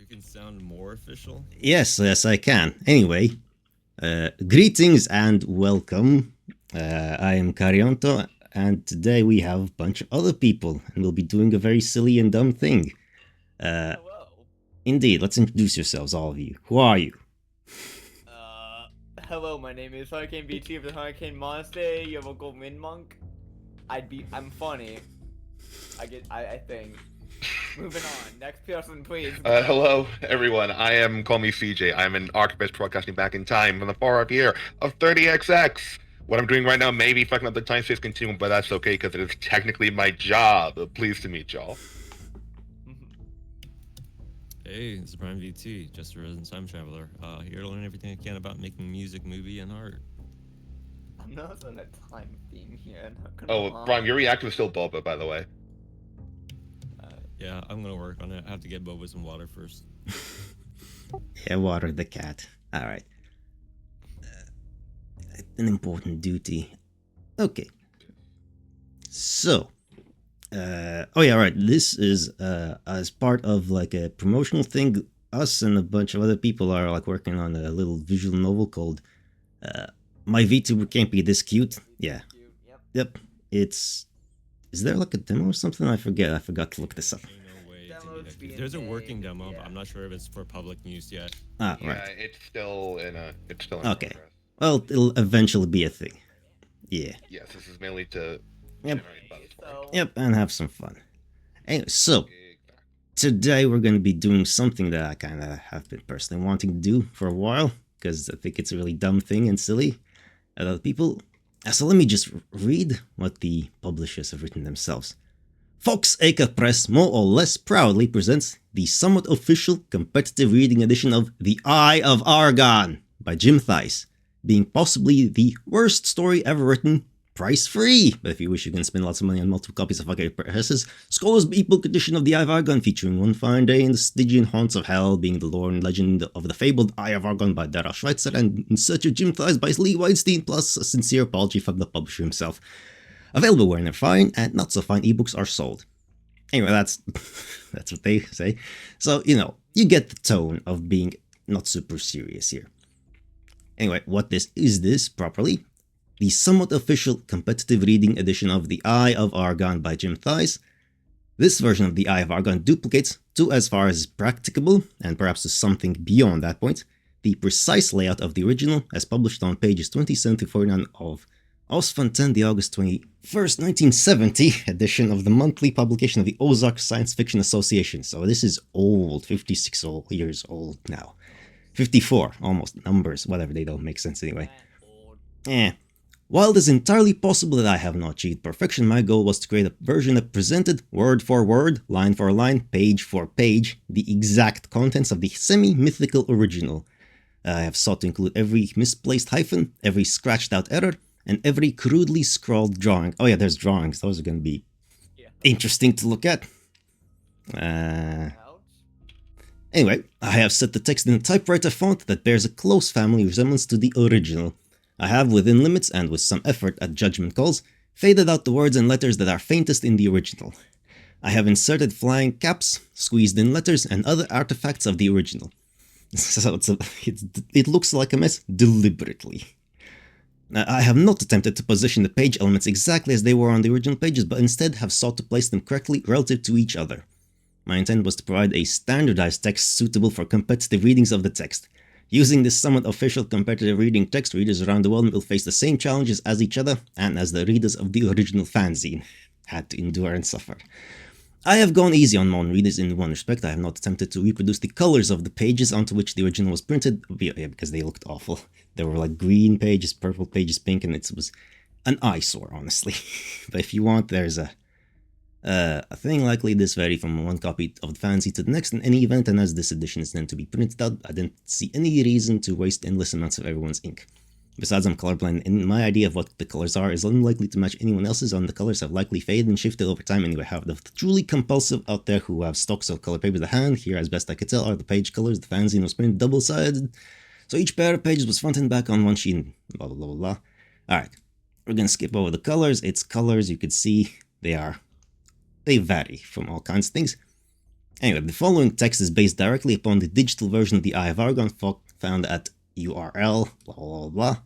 can sound more official? Yes, I can. Anyway, greetings and welcome. I am Carionto, and today we have a bunch of other people, and we'll be doing a very silly and dumb thing. Hello. Indeed, let's introduce yourselves, all of you. Who are you? Hello, my name is Hurricane BT of the Hurricane Monastery, your local Min Monk. I'm funny. I think. Moving on. Next person, please. Hello, everyone. I am Call Me CJ. I'm an archivist broadcasting back in time from the far up year of 30XX. What I'm doing right now may be fucking up the time space continuum, but that's okay because it is technically my job. Pleased to meet y'all. Hey, this is Brian VT, just a resident time traveler. Here to learn everything I can about making music, movie, and art. I'm not on a time theme here. Oh, Brian, your reactor is still Boba, by the way. Yeah, I'm gonna work on it. I have to get Boba some water first. Yeah, water the cat. Alright. An important duty. Okay. So, oh yeah, right. This is as part of like a promotional thing. Us and a bunch of other people are like working on a little visual novel called My VTuber Can't Be This Cute. Yeah. Yep. It's. Is there like a demo or something? I forget. I forgot to look this up. No way There's a working demo, but I'm not sure if it's for public use yet. Ah, Yeah, right. it's still in Okay. progress. Well, it'll eventually be a thing. Yeah. Yes, this is mainly to Yep. generate buzz for it. Yep, and have some fun. Anyway, so today we're going to be doing something that I kind of have been personally wanting to do for a while because I think it's a really dumb thing and silly at other people. So let me just read what the publishers have written themselves. Fox Acre Press more or less proudly presents the somewhat official competitive reading edition of The Eye of Argon by Jim Theis, being possibly the worst story ever written, price free. But if you wish, you can spend lots of money on multiple copies of Fox Acre Press's Scholars Ebook edition of The Eye of Argon, featuring one fine day in the Stygian haunts of hell, being the lore and legend of the fabled Eye of Argon by Darrell Schweitzer, and In Search of Jim Theis by Lee Weinstein, plus a sincere apology from the publisher himself. Available where fine and not so fine ebooks are sold. Anyway, that's what they say. So, you get the tone of being not super serious here. Anyway, what is this properly? The somewhat official competitive reading edition of The Eye of Argon by Jim Theis. This version of The Eye of Argon duplicates, to as far as practicable, and perhaps to something beyond that point, the precise layout of the original as published on pages 27 to 49 of Os van 10, the August 21st, 1970 edition of the monthly publication of the Ozark Science Fiction Association. So this is old, 56 years old now. 54, almost, numbers, whatever, they don't make sense anyway. While it is entirely possible that I have not achieved perfection, my goal was to create a version that presented, word for word, line for line, page for page, the exact contents of the semi-mythical original. I have sought to include every misplaced hyphen, every scratched out error, and every crudely scrawled drawing. Oh yeah, there's drawings. Those are going to be interesting to look at. Anyway, I have set the text in a typewriter font that bears a close family resemblance to the original. I have, within limits and with some effort at judgment calls, faded out the words and letters that are faintest in the original. I have inserted flying caps, squeezed in letters, and other artifacts of the original. So it looks like a mess deliberately. I have not attempted to position the page elements exactly as they were on the original pages, but instead have sought to place them correctly relative to each other. My intent was to provide a standardized text suitable for competitive readings of the text. Using this somewhat official competitive reading text, readers around the world will face the same challenges as each other and as the readers of the original fanzine had to endure and suffer. I have gone easy on modern readers in one respect. I have not attempted to reproduce the colors of the pages onto which the original was printed, because they looked awful. There were like green pages, purple pages, pink, and it was an eyesore, honestly. But if you want, there's a thing likely this vary from one copy of the fanzine to the next in any event, and as this edition is meant to be printed out, I didn't see any reason to waste endless amounts of everyone's ink. Besides, I'm colorblind, and my idea of what the colors are is unlikely to match anyone else's, and the colors have likely faded and shifted over time anyway. However, the truly compulsive out there who have stocks of color papers at hand, here as best I could tell are the page colors. The fanzine was printed double-sided, so each pair of pages was front and back on one sheet, blah blah blah blah. Alright, we're gonna skip over the colors. It's colors, you could see, they vary from all kinds of things. Anyway, the following text is based directly upon the digital version of the Eye of Argon found at URL blah blah blah.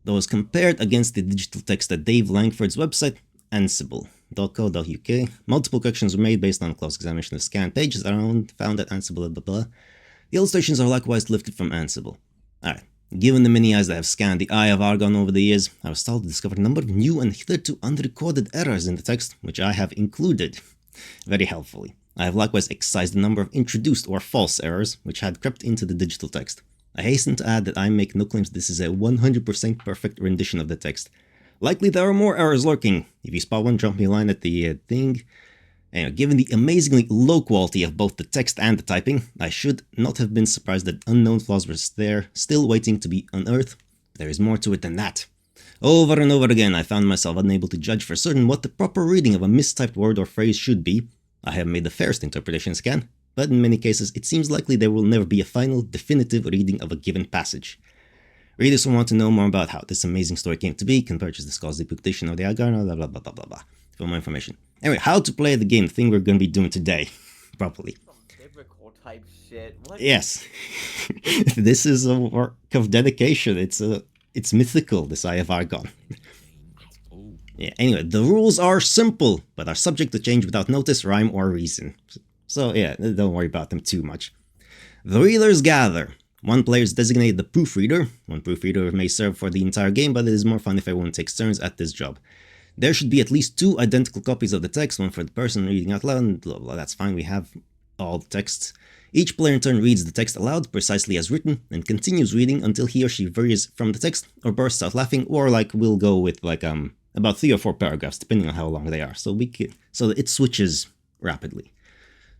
That was compared against the digital text at Dave Langford's website, ansible.co.uk. Multiple corrections were made based on a close examination of scanned pages found at Ansible, blah blah. The illustrations are likewise lifted from Ansible. Alright, given the many eyes that have scanned the Eye of Argon over the years, I was startled to discover a number of new and hitherto unrecorded errors in the text, which I have included very helpfully. I have likewise excised a number of introduced or false errors, which had crept into the digital text. I hasten to add that I make no claims this is a 100% perfect rendition of the text. Likely there are more errors lurking. If you spot one, drop me a line at the thing. Anyway, given the amazingly low quality of both the text and the typing, I should not have been surprised that unknown flaws were there, still waiting to be unearthed. There is more to it than that. Over and over again, I found myself unable to judge for certain what the proper reading of a mistyped word or phrase should be. I have made the fairest interpretations can, but in many cases it seems likely there will never be a final, definitive reading of a given passage. Readers who want to know more about how this amazing story came to be can purchase the scholarly book edition of the Argon, blah blah blah blah blah blah, for more information. Anyway, how to play the game, the thing we're going to be doing today, properly. Some biblical type shit. What? Yes, this is a work of dedication. It's mythical, this Eye of Argon. Oh, Yeah, anyway, the rules are simple, but are subject to change without notice, rhyme, or reason. So yeah, don't worry about them too much. The readers gather. One player is designated the proofreader. One proofreader may serve for the entire game, but it is more fun if everyone takes turns at this job. There should be at least 2 identical copies of the text, one for the person reading out loud, and blah blah, that's fine, we have all texts. Each player in turn reads the text aloud, precisely as written, and continues reading until he or she varies from the text, or bursts out laughing, or we'll go with about 3 or 4 paragraphs, depending on how long they are. So it switches rapidly.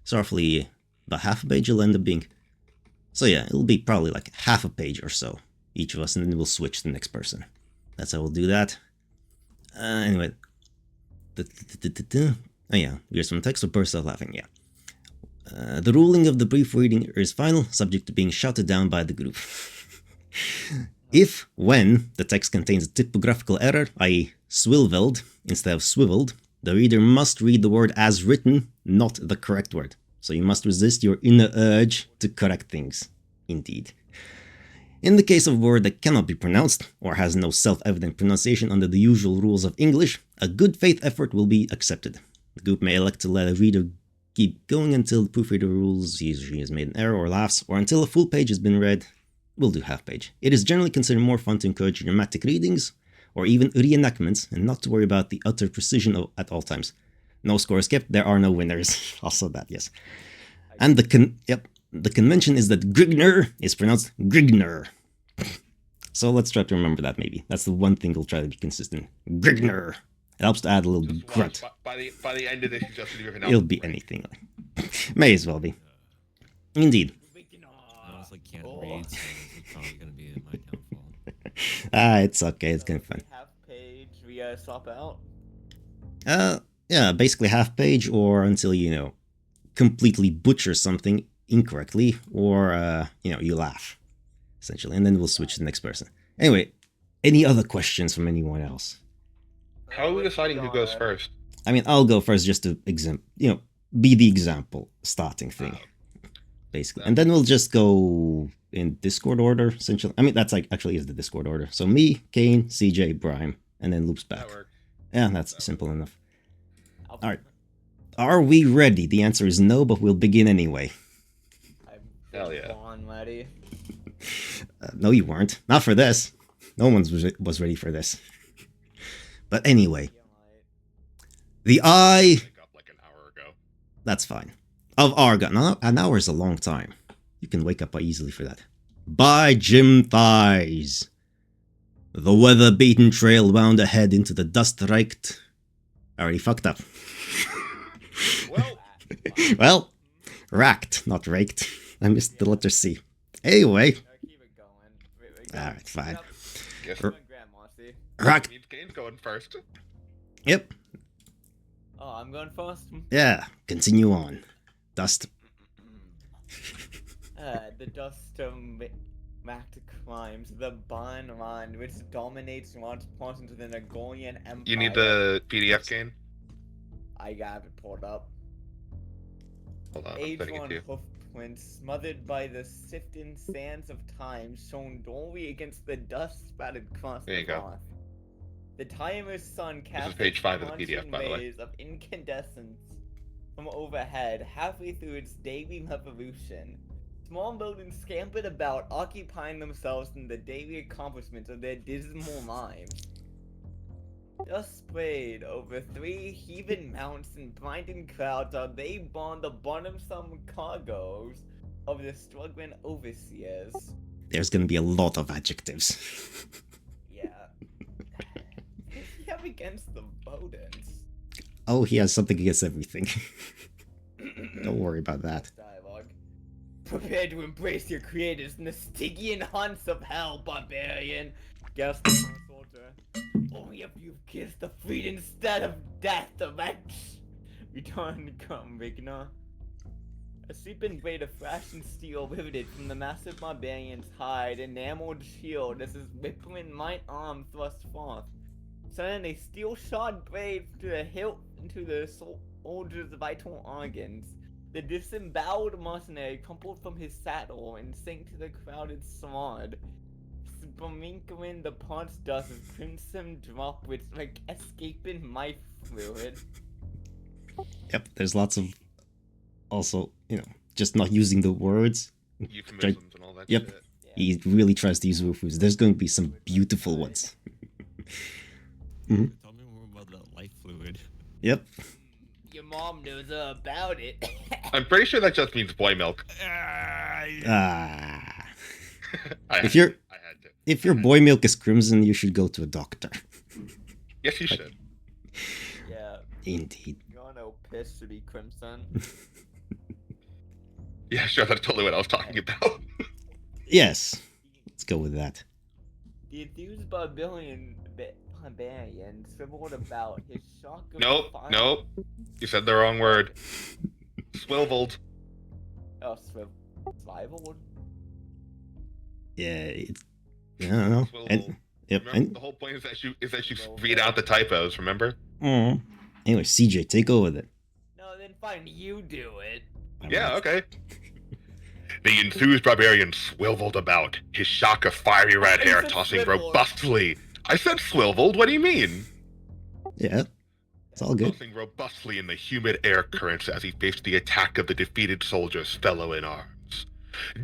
So roughly about half a page will end up being. So yeah, it'll be probably like half a page or so, each of us, and then we'll switch to the next person. That's how we'll do that. Anyway. Oh yeah, here's some text or bursts out laughing, yeah. The ruling of the brief reading is final, subject to being shouted down by the group. If, when, the text contains a typographical error, i.e. swilveled instead of swiveled, the reader must read the word as written, not the correct word. So you must resist your inner urge to correct things. Indeed. In the case of a word that cannot be pronounced, or has no self-evident pronunciation under the usual rules of English, a good faith effort will be accepted. The group may elect to let a reader keep going until the proofreader rules he or she has made an error or laughs, or until a full page has been read. We'll do half page. It is generally considered more fun to encourage dramatic readings, or even reenactments, and not to worry about the utter precision at all times. No score is kept, there are no winners. Also that, yes. And the convention is that Grigner is pronounced Grigner. So let's try to remember that maybe. That's the one thing we'll try to be consistent. Grigner. It helps to add a little bit of grunt. By the end of this, you just leave it. It'll be anything. May as well be. Indeed. I honestly can't read, so it's probably gonna be my downfall. It's okay, it's gonna be fun. Half page, we swap out. Yeah, basically half page, or until completely butcher something incorrectly, or you laugh, essentially, and then we'll switch to the next person. Anyway, any other questions from anyone else? How are we deciding who goes first? I mean, I'll go first just to be the example starting thing, basically, and then we'll just go in Discord order, essentially. I mean, that's actually is the Discord order. So me, Kane, CJ, Brime, and then loops back. Yeah, that's simple enough. All right. Are we ready? The answer is no, but we'll begin anyway. Hell yeah. Born ready. No, you weren't. Not for this. No one was ready for this. But anyway. The Eye... Up like an hour ago. That's fine. Of Argon. No, an hour is a long time. You can wake up easily for that. By Jim Thighs. The weather-beaten trail wound ahead into the dust-raked... I already fucked up. Well, Well, racked, not raked. I missed the letter C. Anyway. Keep it going. Alright, fine. guess Racked. Kane's going first. Yep. Oh, I'm going first. Yeah, continue on. Dust. The dust of Mact climbs the Bon Line, which dominates large portions of the Nagorian Empire. You need the PDF, Kane? I got it pulled up. Hold on, I'm Age sending it one to you. hoof prints smothered by the sifting sands of time shone dully against the dust spattered across There the you go. path. The timer's sun This is cast page its 5 of the crunching PDF, by the way. rays of incandescence from overhead, halfway through its daily revolution. Small buildings scampered about, occupying themselves in the daily accomplishments of their dismal lives. Dust sprayed over 3 heaving mounts and blinding clouds while they bore the burdensome cargoes of the struggling overseers. There's gonna be a lot of adjectives. Yeah. What does he have against the Bodens? Oh, he has something against everything. Don't worry about that. Dialogue. Prepare to embrace your creators in the Stygian haunts of hell, barbarian! Gasped the soldier. Only if you've kissed the fleet instead of death, the wretch! Return come, Rigna. A sweeping blade of flashing steel riveted from the massive barbarian's hide, enameled shield as his rippling right arm thrust forth, sending a steel-shod blade to the hilt into the soldier's vital organs. The disemboweled mercenary crumpled from his saddle and sank to the crowded sward, sprinkling the parts dust with crimson droplets like escaping life fluid. Yep, there's lots of also, just not using the words. Euphemisms and all that Yep. shit. He really tries to use woofus. There's going to be some beautiful ones. Tell me more about that life fluid. Yep. Your mom knows about it. I'm pretty sure that just means boy milk. Ah. I If your had to. if your boy milk is crimson, you should go to a doctor. Yes, you should. Yeah. Indeed. You wanna know piss should be crimson? Yeah, sure. That's totally what I was talking about. Yes. Let's go with that. The enthused barbarian swiveled about, his shock of Nope. fire. Nope. You said the wrong word. Swiveled. Oh, swiveled? Yeah, it's I don't know. Swivel. And yep. Remember, the whole point is that you read out the typos. Remember? Anyway, CJ, take over then. No, then fine, you do it. Yeah. Okay. The enthused barbarian swiveled about, his shock of fiery red You hair said tossing swiveled. robustly. I said swiveled. What do you mean? Yeah, it's all good. Tossing robustly in the humid air currents as he faced the attack of the defeated soldier's fellow in arms.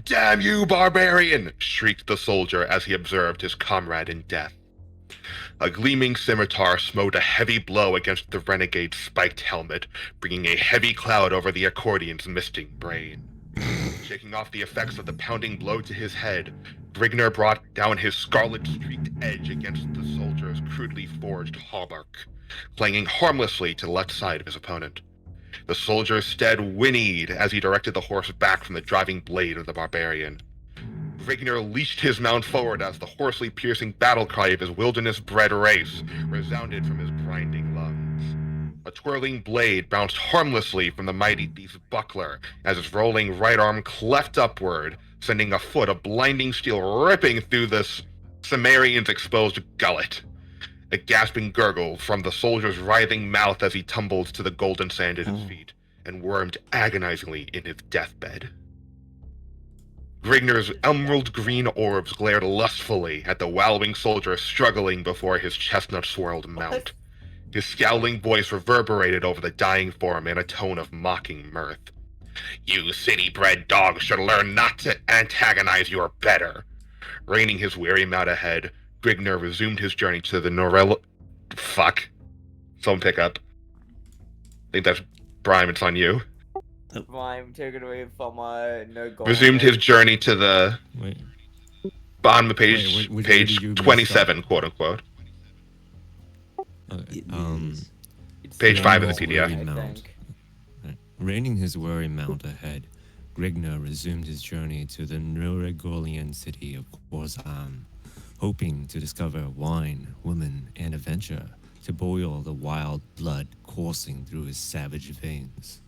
"Damn you, barbarian!" shrieked the soldier as he observed his comrade in death. A gleaming scimitar smote a heavy blow against the renegade's spiked helmet, bringing a heavy cloud over the accordion's misting brain. Shaking off the effects of the pounding blow to his head, Brigner brought down his scarlet-streaked edge against the soldier's crudely forged hauberk, clanging harmlessly to the left side of his opponent. The soldier stead whinnied as he directed the horse back from the driving blade of the barbarian. Brigner leashed his mount forward as the hoarsely piercing battle cry of his wilderness-bred race resounded from his grinding lungs. A twirling blade bounced harmlessly from the mighty thief's buckler as his rolling right arm cleft upward, sending a foot of blinding steel ripping through the Cimmerian's exposed gullet. A gasping gurgle from the soldier's writhing mouth as he tumbled to the golden sand at his feet and wormed agonizingly in his deathbed. Grigner's emerald green orbs glared lustfully at the wallowing soldier struggling before his chestnut-swirled mount. His scowling voice reverberated over the dying form in a tone of mocking mirth. "You city-bred dogs should learn not to antagonize your better." Reining his weary mount ahead, Grigner resumed his journey to the Fuck. Someone pick up. I think that's Brian, it's on you. I'm taken away from no goal. Resumed his journey to the Wait. bottom of page, Wait, which page did you 27, quote-unquote. Okay. Page 5 of the Grigner's PDF. weary mount. Right. Reining his weary mount ahead, Grigner resumed his journey to the Nuragolian city of Korzan, hoping to discover wine, women, and adventure to boil the wild blood coursing through his savage veins.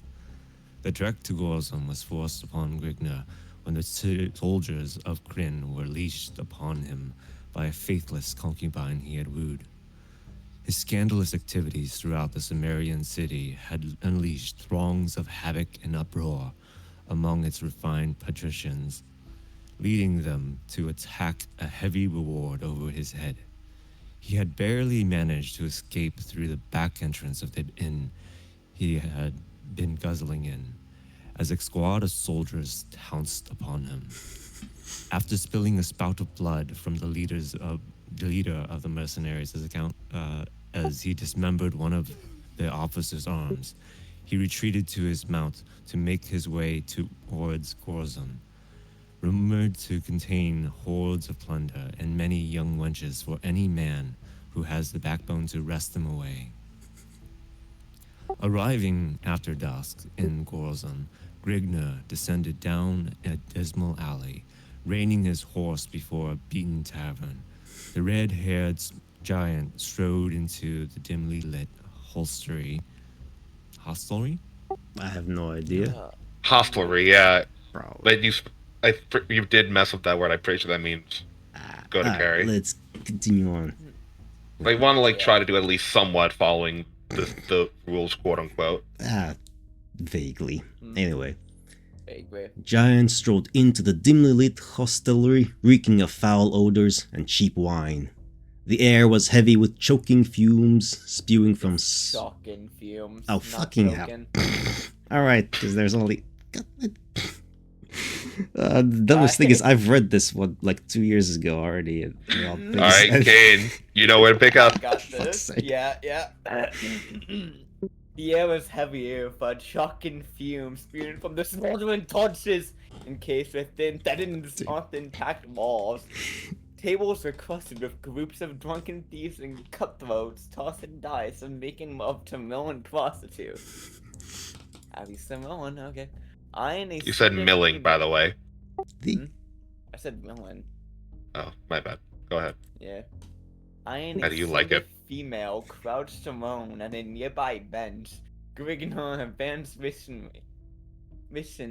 The trek to Korzan was forced upon Grigner when the soldiers of Kryn were leashed upon him by a faithless concubine he had wooed. His scandalous activities throughout the Sumerian city had unleashed throngs of havoc and uproar among its refined patricians, leading them to attack a heavy reward over his head. He had barely managed to escape through the back entrance of the inn he had been guzzling in, as a squad of soldiers pounced upon him. After spilling a spout of blood from the leader of the mercenaries' account, as he dismembered one of the officer's arms, he retreated to his mount to make his way towards Gorzon, rumored to contain hordes of plunder and many young wenches for any man who has the backbone to wrest them away. Arriving after dusk in Gorzon, Grigner descended down a dismal alley, reining his horse before a beaten tavern. The red-haired giant strode into the dimly lit hostelry. Hostelry? I have no idea. Hostelry, yeah. Probably. But you did mess up that word. I'm pretty sure that means go to Alright, carry. let's continue on. They want to try to do at least somewhat following the rules, quote unquote. Vaguely. Anyway, Vaguely. Giant strolled into the dimly lit hostelry, reeking of foul odors and cheap wine. The air was heavy with choking fumes spewing from Shocking fumes. Oh, not fucking hell. joking. Alright, because there's only... the dumbest thing is I've read this one like 2 years ago already. And, Alright, Kane, you know where to pick up. Got this. sake. Yeah. The air was heavier, but shocking fumes spewing from the smoldering torches encased within deadened intact walls. Tables were crusted with groups of drunken thieves and cutthroats tossing dice and making love to Millen prostitutes. Abby Simone, okay. You said milling, by the way. I said Millen. Oh, my bad. Go ahead. Yeah. How do you like it? Female crouched alone at a nearby bench, giving her advanced mission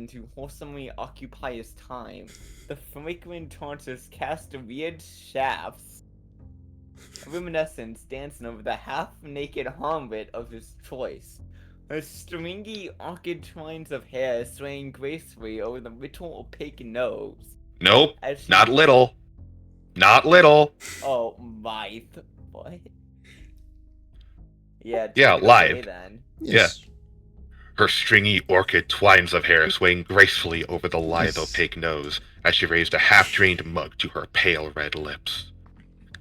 to wholesomely occupy his time. The flickering torches cast weird shafts, luminescence dancing over the half-naked armpit of his choice. Her stringy, awkward twines of hair swaying gracefully over the little opaque nose. Nope, As she- not little. Not little. Oh, my. What? Yeah, Yeah, take it live. away then. Yes. Her stringy orchid twines of hair swaying gracefully over the lithe, Yes. opaque nose as she raised a half-drained mug to her pale red lips.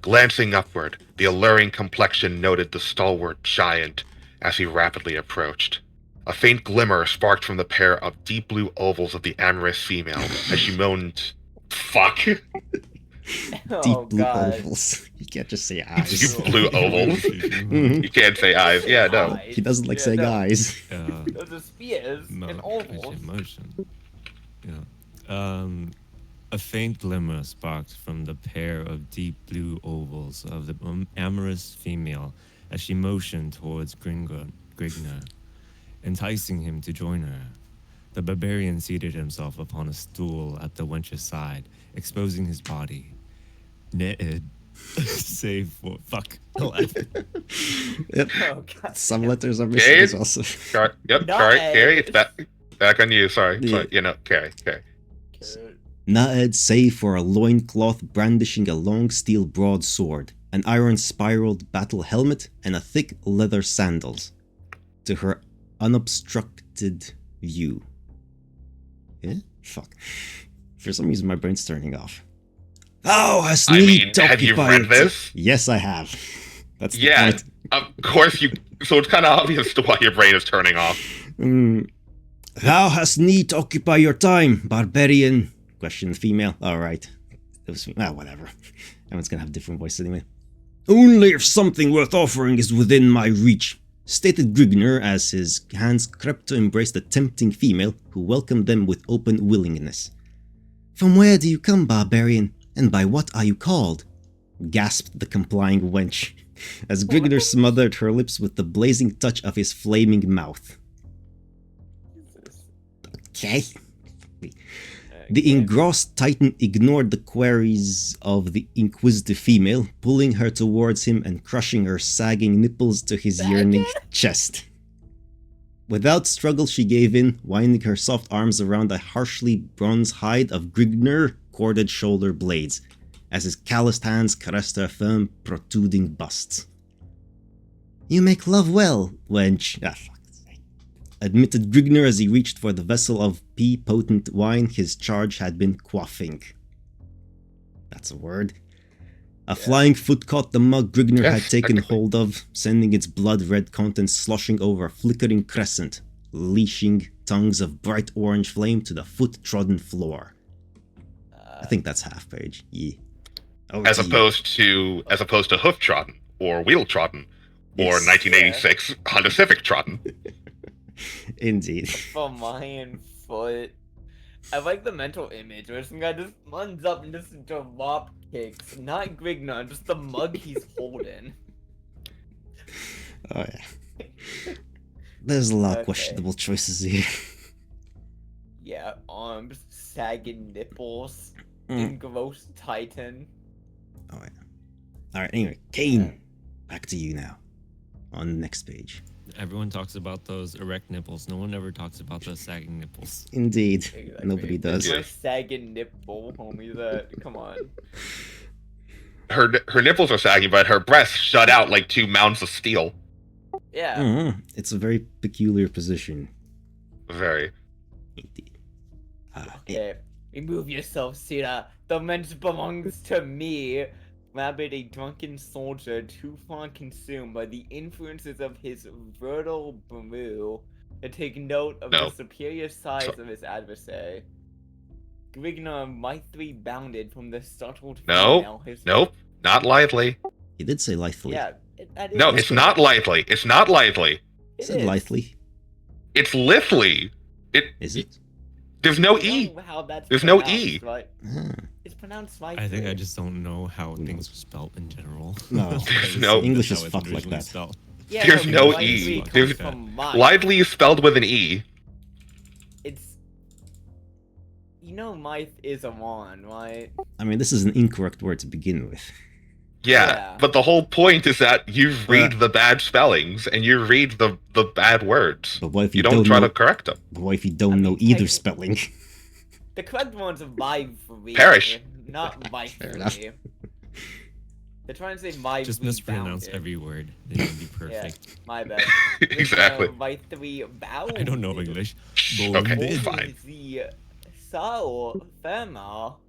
Glancing upward, the alluring complexion noted the stalwart giant as he rapidly approached. A faint glimmer sparked from the pair of deep blue ovals of the amorous female as she moaned, "Fuck." Oh, Deep blue God. ovals. You can't just say eyes. Deep blue ovals. Mhm. You can't say eyes. Yeah, no. Eyes. He doesn't like Yeah, saying no. eyes. Those are spears and ovals. Emotion. Yeah. A faint glimmer sparked from the pair of deep blue ovals of the amorous female as she motioned towards Grigner, enticing him to join her. The barbarian seated himself upon a stool at the wench's side, exposing his body. Knitted, save for Yep. Oh, God. Some letters are missing Jade? as well. So. Yep, Nice. sorry, Carrie, it's back on you. Sorry, Yeah. Carrie. Naed save for a loincloth brandishing a long steel broadsword, an iron spiraled battle helmet, and a thick leather sandals. To her unobstructed view. Yeah? Fuck. For some reason my brain's turning off. Thou hast I need mean, to have you occupy read it. this? Yes, I have. That's the Yeah, point. of course you. So it's kind of obvious to why your brain is turning off. Thou hast need to occupy your time, barbarian. Question female. Alright. It was whatever. Everyone's gonna have a different voice anyway. Only if something worth offering is within my reach, stated Grigner as his hands crept to embrace the tempting female who welcomed them with open willingness. From where do you come, barbarian, and by what are you called? Gasped the complying wench, as Grigner smothered her lips with the blazing touch of his flaming mouth. Okay. The engrossed Titan ignored the queries of the inquisitive female, pulling her towards him and crushing her sagging nipples to his yearning chest. Without struggle, she gave in, winding her soft arms around the harshly bronze hide of Grigner corded shoulder blades, as his calloused hands caressed her firm, protruding bust. "You make love well, wench," admitted Grigner as he reached for the vessel of potent wine his charge had been quaffing. That's a word. A flying foot caught the mug Grigner had taken hold of, sending its blood-red contents sloshing over a flickering crescent, leashing tongues of bright orange flame to the foot-trodden floor. I think that's half page. Yeah. As opposed to hoof-trodden, or wheel-trodden, or 1986 Honda Civic trodden. Indeed. For mine foot. I like the mental image where some guy just runs up and just drop kicks. Not Grignon, just the mug he's holding. Oh yeah. There's a lot of questionable choices here. Yeah, arms, sagging nipples, engrossed Titan. Oh yeah. Alright, anyway, Kane, back to you now. On the next page. Everyone talks about those erect nipples. No one ever talks about those sagging nipples. Indeed. Exactly. Nobody does. My sagging nipple, homie. Come on. Her nipples are sagging, but her breasts shut out like two mounds of steel. Yeah. It's a very peculiar position. Very. Indeed. Okay. Remove yourself, Sita. The mensch belongs to me. Rabbit, a drunken soldier too far consumed by the influences of his virile brew to take note of the superior size of his adversary. Grignar mightily bounded from the startled female. Nope, not lithely. He did say lithely. Yeah, no, it's not lithely. It's not lithely. It said lithely. It's lithely. Is it? There's no E. There's no E. Right? It's pronounced like I think I just don't know how things are spelled in general. No, there's no English is fucked like that. Yeah, there's no E. Lively is spelled with an E. It's... You know Myth is a one, right? I mean, this is an incorrect word to begin with. Yeah, but the whole point is that you read the bad spellings and you read the bad words. But what if you don't try to correct them? But what if you don't know either spelling? The correct one's Mythree. Perish. Not Mythree. Fair enough. They're trying to say Mythree. Just mispronounce every word. Then it'll be perfect. Yeah, my bad. Exactly. Mythree bound. I don't know English. Okay, fine. The soul thermal.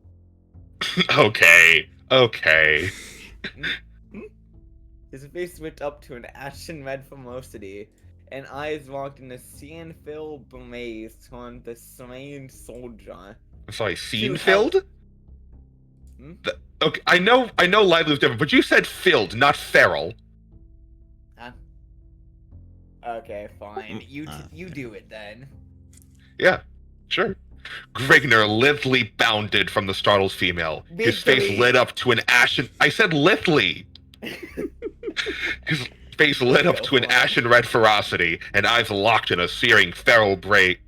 Okay. His face went up to an ashen red ferocity, and eyes locked in a sand-filled blaze toward the slain soldier. Sorry, scene-filled? Okay, I know lively was different, but you said filled, not feral. Huh? Okay, fine. You do it then. Yeah, sure. Grignar lithely bounded from the startled female. His face lit up to an ashen... I said lithely! His face lit up to an ashen red ferocity, and eyes locked in a searing feral braid.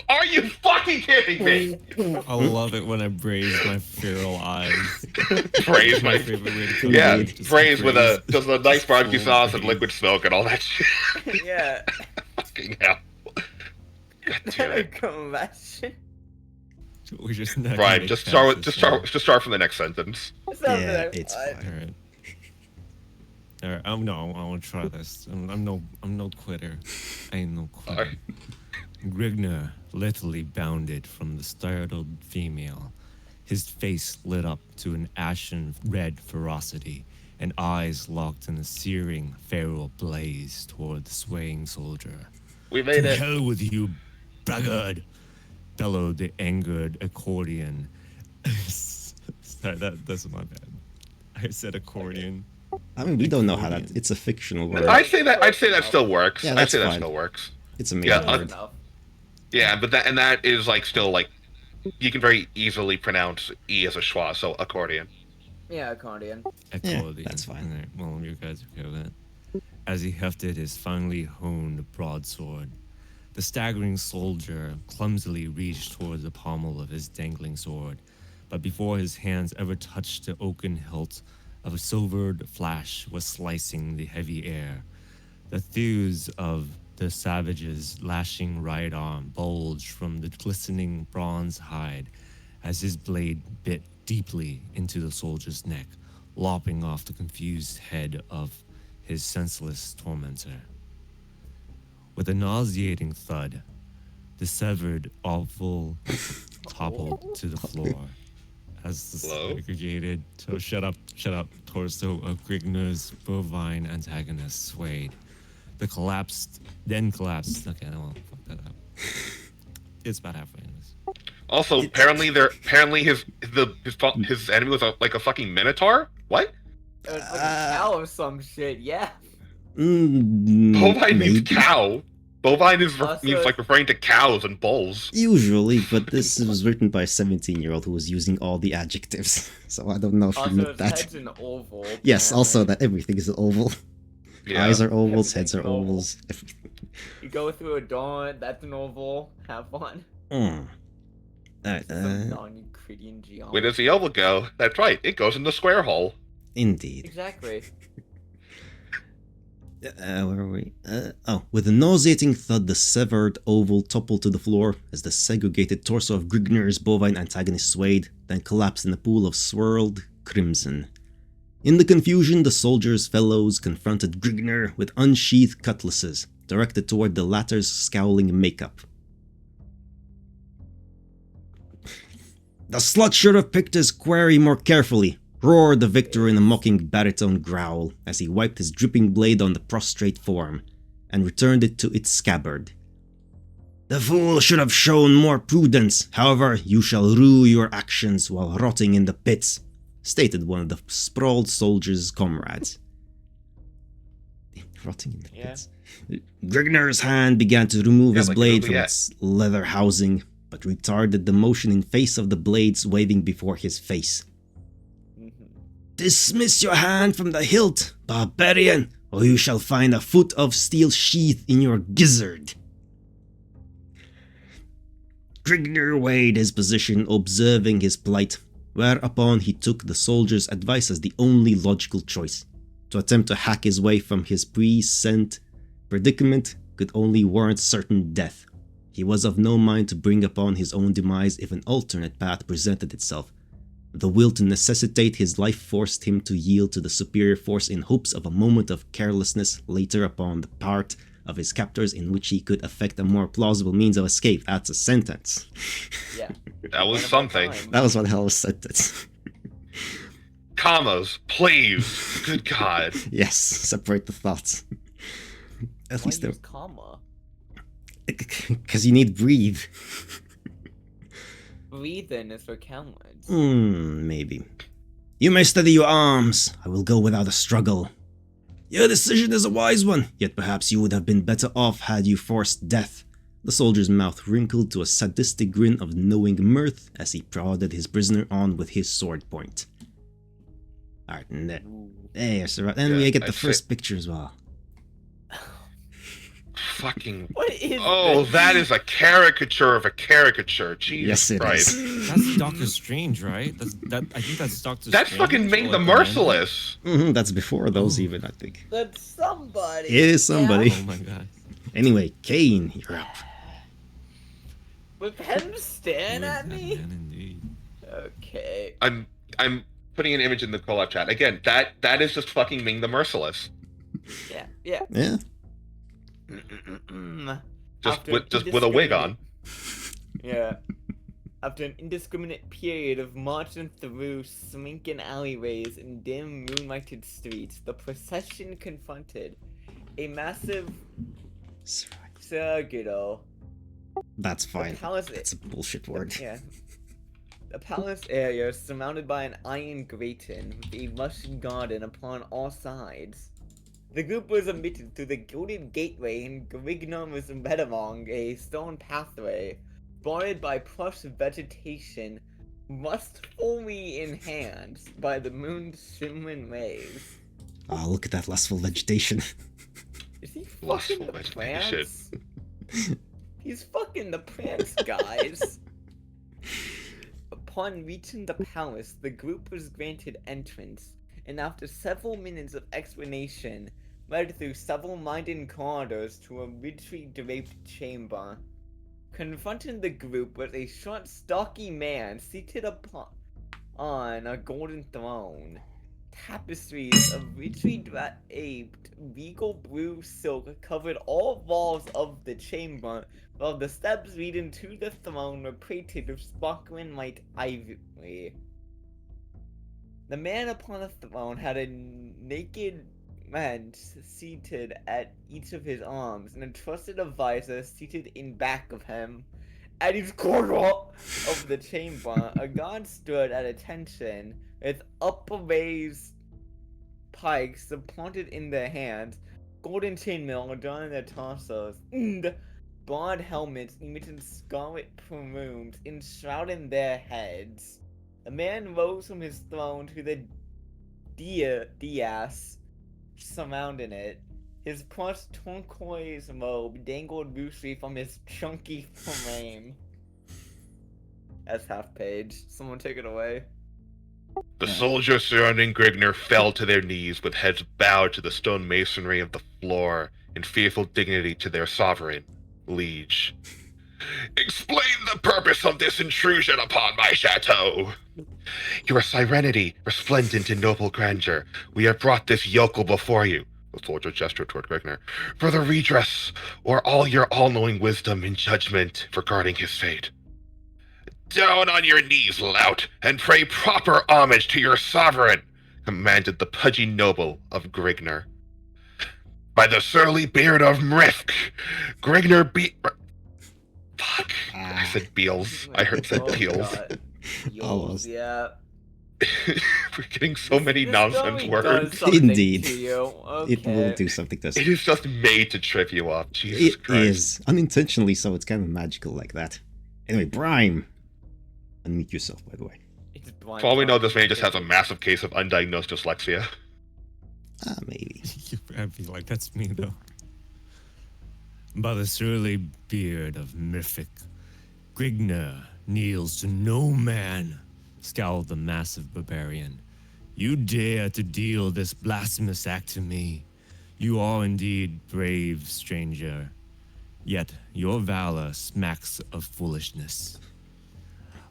Are you fucking kidding me? I love it when I braise my feral eyes. Braise my favorite way to yeah, braise with a nice barbecue sauce and liquid smoke and all that shit. Yeah. Fucking hell. God damn it. We're just not Right, just start from the next sentence. Yeah, it's fine. Alright, I want to try this. I'm no quitter. I ain't no quitter. Grignar literally bounded from the startled female. His face lit up to an ashen red ferocity, and eyes locked in a searing feral blaze toward the swaying soldier. We made it. To hell with you, braggart! Bellowed the angered accordion. Sorry, that's my bad. I said accordion. I mean, we don't know how that. It's a fictional word. I'd say that still works. Yeah, I'd say that still works. It's a major word. Yeah, but that is like still like you can very easily pronounce E as a schwa, so accordion. Yeah, accordion. Yeah, that's fine. Right, well, you guys are okay with that. As he hefted his finely honed broadsword, The staggering soldier clumsily reached toward the pommel of his dangling sword, but before his hands ever touched the oaken hilt, a silvered flash was slicing the heavy air. The thews of the savage's lashing right arm bulged from the glistening bronze hide as his blade bit deeply into the soldier's neck, lopping off the confused head of his senseless tormentor. With a nauseating thud, the severed oval toppled to the floor as the Hello? segregated shut up torso of Grigner's bovine antagonist swayed. Then collapsed. Okay, I won't fuck that up. It's about halfway in this. Also, apparently his enemy was like a fucking minotaur. What? It was like a cow or some shit, yeah. Bovine means Maybe. cow. Bovine Also- means like referring to cows and bulls. Usually, but this was written by a 17-year-old who was using all the adjectives. So I don't know if you Also, meant his that. head's an oval. Yes, also apparently. that everything is an oval. Yeah. Eyes are ovals, heads are Everything's an oval. ovals. You go through a door, that's an oval. Have fun. Alright, Some non-Euclidean geometry. Where does the oval go? That's right. It goes in the square hole. indeed. Exactly. Where are we? With a nauseating thud, the severed oval toppled to the floor as the segregated torso of Grigner's bovine antagonist swayed, then collapsed in a pool of swirled crimson. In the confusion, the soldiers' fellows confronted Grigner with unsheathed cutlasses, directed toward the latter's scowling makeup. The slut should have picked his quarry more carefully, roared the victor in a mocking baritone growl as he wiped his dripping blade on the prostrate form and returned it to its scabbard. The fool should have shown more prudence, however, you shall rue your actions while rotting in the pits, stated one of the sprawled soldier's comrades. Rotting in the Yeah. pits. Grigner's hand began to remove his like blade Google, from yeah. its leather housing, but retarded the motion in face of the blades waving before his face. Dismiss your hand from the hilt, barbarian, or you shall find a foot of steel sheath in your gizzard. Grigner weighed his position, observing his plight, whereupon he took the soldier's advice as the only logical choice. To attempt to hack his way from his present predicament could only warrant certain death. He was of no mind to bring upon his own demise if an alternate path presented itself. The will to necessitate his life forced him to yield to the superior force in hopes of a moment of carelessness later upon the part of his captors in which he could effect a more plausible means of escape. That's a sentence. Yeah. That was One of a something. kind. That was what the hell was sentence. Commas, please. Good God. Yes, separate the thoughts. At Why least use comma? because you need breathe. Breathing is for cowards. Maybe. You may steady your arms. I will go without a struggle. Your decision is a wise one, yet perhaps you would have been better off had you forced death. The soldier's mouth wrinkled to a sadistic grin of knowing mirth as he prodded his prisoner on with his sword point. Alright, and there. Hey, so right, and Yeah, we get I the see. first pictures. Well, Fucking. What is Oh, this? that is a caricature of a caricature. Jesus yes, it Christ. is. That's Doctor Strange, right? I think that's Doctor That's Strange. fucking or Ming the like Merciless. That's before those, even, I think. That's somebody. It is somebody. Yeah. Oh my god. Anyway, Kane, you're up. With him staring at Good me? man indeed. Okay. I'm putting an image in the Collab chat. Again, that is just fucking Ming the Merciless. Yeah, yeah. Yeah. Just with a wig on. Yeah. After an indiscriminate period of marching through slinking alleyways and dim moonlighted streets, the procession confronted a massive circuito. That's fine. The palace. That's a bullshit word. Yeah. The palace area is surrounded by an iron grating with a lush garden upon all sides. The group was admitted through the gilded gateway and Grignon was led along a stone pathway, bordered by plush vegetation, lustfully enhanced by the moon's shimmering rays. Oh, look at that lustful vegetation. Is he Lustful fucking the vegetation. plants? He's fucking the prince, guys. Upon reaching the palace, the group was granted entrance, and after several minutes of explanation, led through several winding corridors to a richly draped chamber. Confronting the group was a short, stocky man seated on a golden throne. Tapestries of richly draped regal blue silk covered all walls of the chamber, while the steps leading to the throne were painted with sparkling white ivory. The man upon the throne had a naked man seated at each of his arms, and a trusted advisor seated in back of him. At each corner of the chamber, a guard stood at attention, with upraised pikes supported in their hands, golden chainmail adorning their torsos, and broad helmets emitting scarlet plumes enshrouding their heads. The man rose from his throne to the dais surrounding it. His plush turquoise robe dangled loosely from his chunky frame. That's half page. Someone take it away. The soldiers surrounding Grigner fell to their knees with heads bowed to the stone masonry of the floor in fearful dignity to their sovereign, liege. Explain the purpose of this intrusion upon my chateau. Your serenity, resplendent in noble grandeur, we have brought this yokel before you, the soldier gestured toward Grigner, for the redress, or all your all-knowing wisdom and judgment regarding his fate. Down on your knees, lout, and pray proper homage to your sovereign, commanded the pudgy noble of Grigner. By the surly beard of Mrithk, Grigner Fuck. I said Beals. I heard said Beals. Almost. Yeah. We're getting so many This nonsense story words. does something Indeed. to you. It will Okay. do something to us. It is just made to trip you up. Jesus It Christ. is unintentionally, so it's kind of magical like that. Anyway, Brime. Unmute yourself, by the way. It's blind For all we know, this man spot. just has a massive case of undiagnosed dyslexia. Ah, maybe. I feel like that's me though. By the surly beard of Mrithk, Grigner kneels to no man, scowled the massive barbarian. You dare to deal this blasphemous act to me. You are indeed brave, stranger. Yet your valor smacks of foolishness.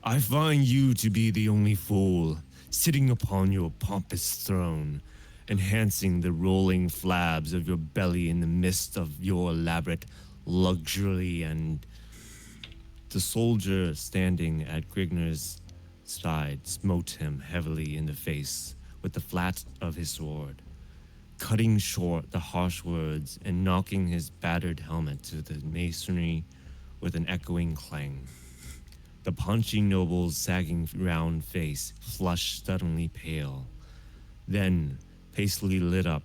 I find you to be the only fool, sitting upon your pompous throne, enhancing the rolling flabs of your belly in the midst of your elaborate luxury. And the soldier standing at Grigner's side smote him heavily in the face with the flat of his sword, cutting short the harsh words and knocking his battered helmet to the masonry with an echoing clang. The punchy noble's sagging round face flushed suddenly pale, then pastely lit up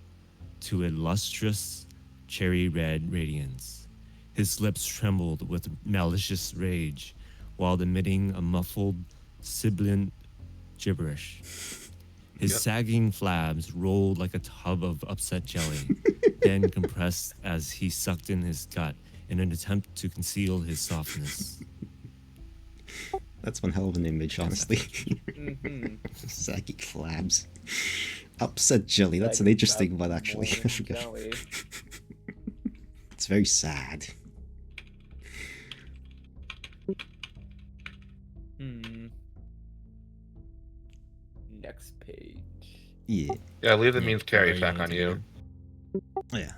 to a lustrous cherry-red radiance. His lips trembled with malicious rage, while emitting a muffled, sibilant gibberish. His sagging flabs rolled like a tub of upset jelly, then compressed as he sucked in his gut in an attempt to conceal his softness. That's one hell of an image, honestly. Mhm. Saggy flabs. Upset jelly. That's an interesting one, actually. I forgot. Jelly. It's very sad. Next page. Yeah. Yeah, leave the Yeah, means carry very back on you. Oh, yeah.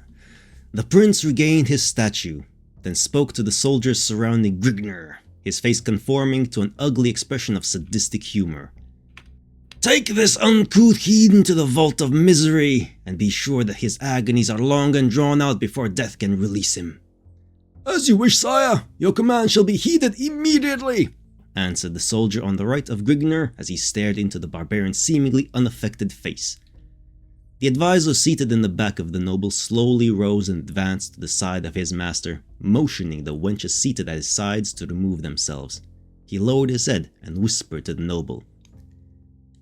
The prince regained his statue, then spoke to the soldiers surrounding Grigner, his face conforming to an ugly expression of sadistic humor. Take this uncouth heathen to the vault of misery, and be sure that his agonies are long and drawn out before death can release him. As you wish, sire. Your command shall be heeded immediately, answered the soldier on the right of Grigner as he stared into the barbarian's seemingly unaffected face. The advisor seated in the back of the noble slowly rose and advanced to the side of his master, motioning the wenches seated at his sides to remove themselves. He lowered his head and whispered to the noble.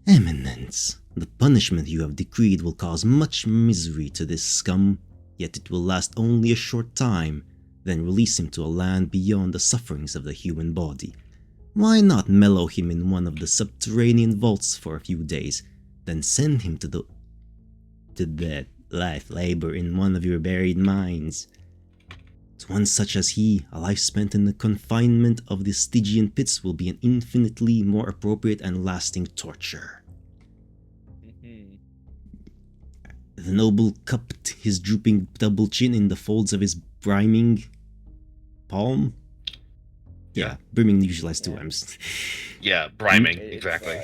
Eminence, the punishment you have decreed will cause much misery to this scum, yet it will last only a short time, then release him to a land beyond the sufferings of the human body. Why not mellow him in one of the subterranean vaults for a few days, then send him to that life labor in one of your buried mines? To one such as he, a life spent in the confinement of the Stygian pits will be an infinitely more appropriate and lasting torture. The noble cupped his drooping double chin in the folds of his brimming palm. Yeah, brimming usually has two M's. Yeah, briming, exactly.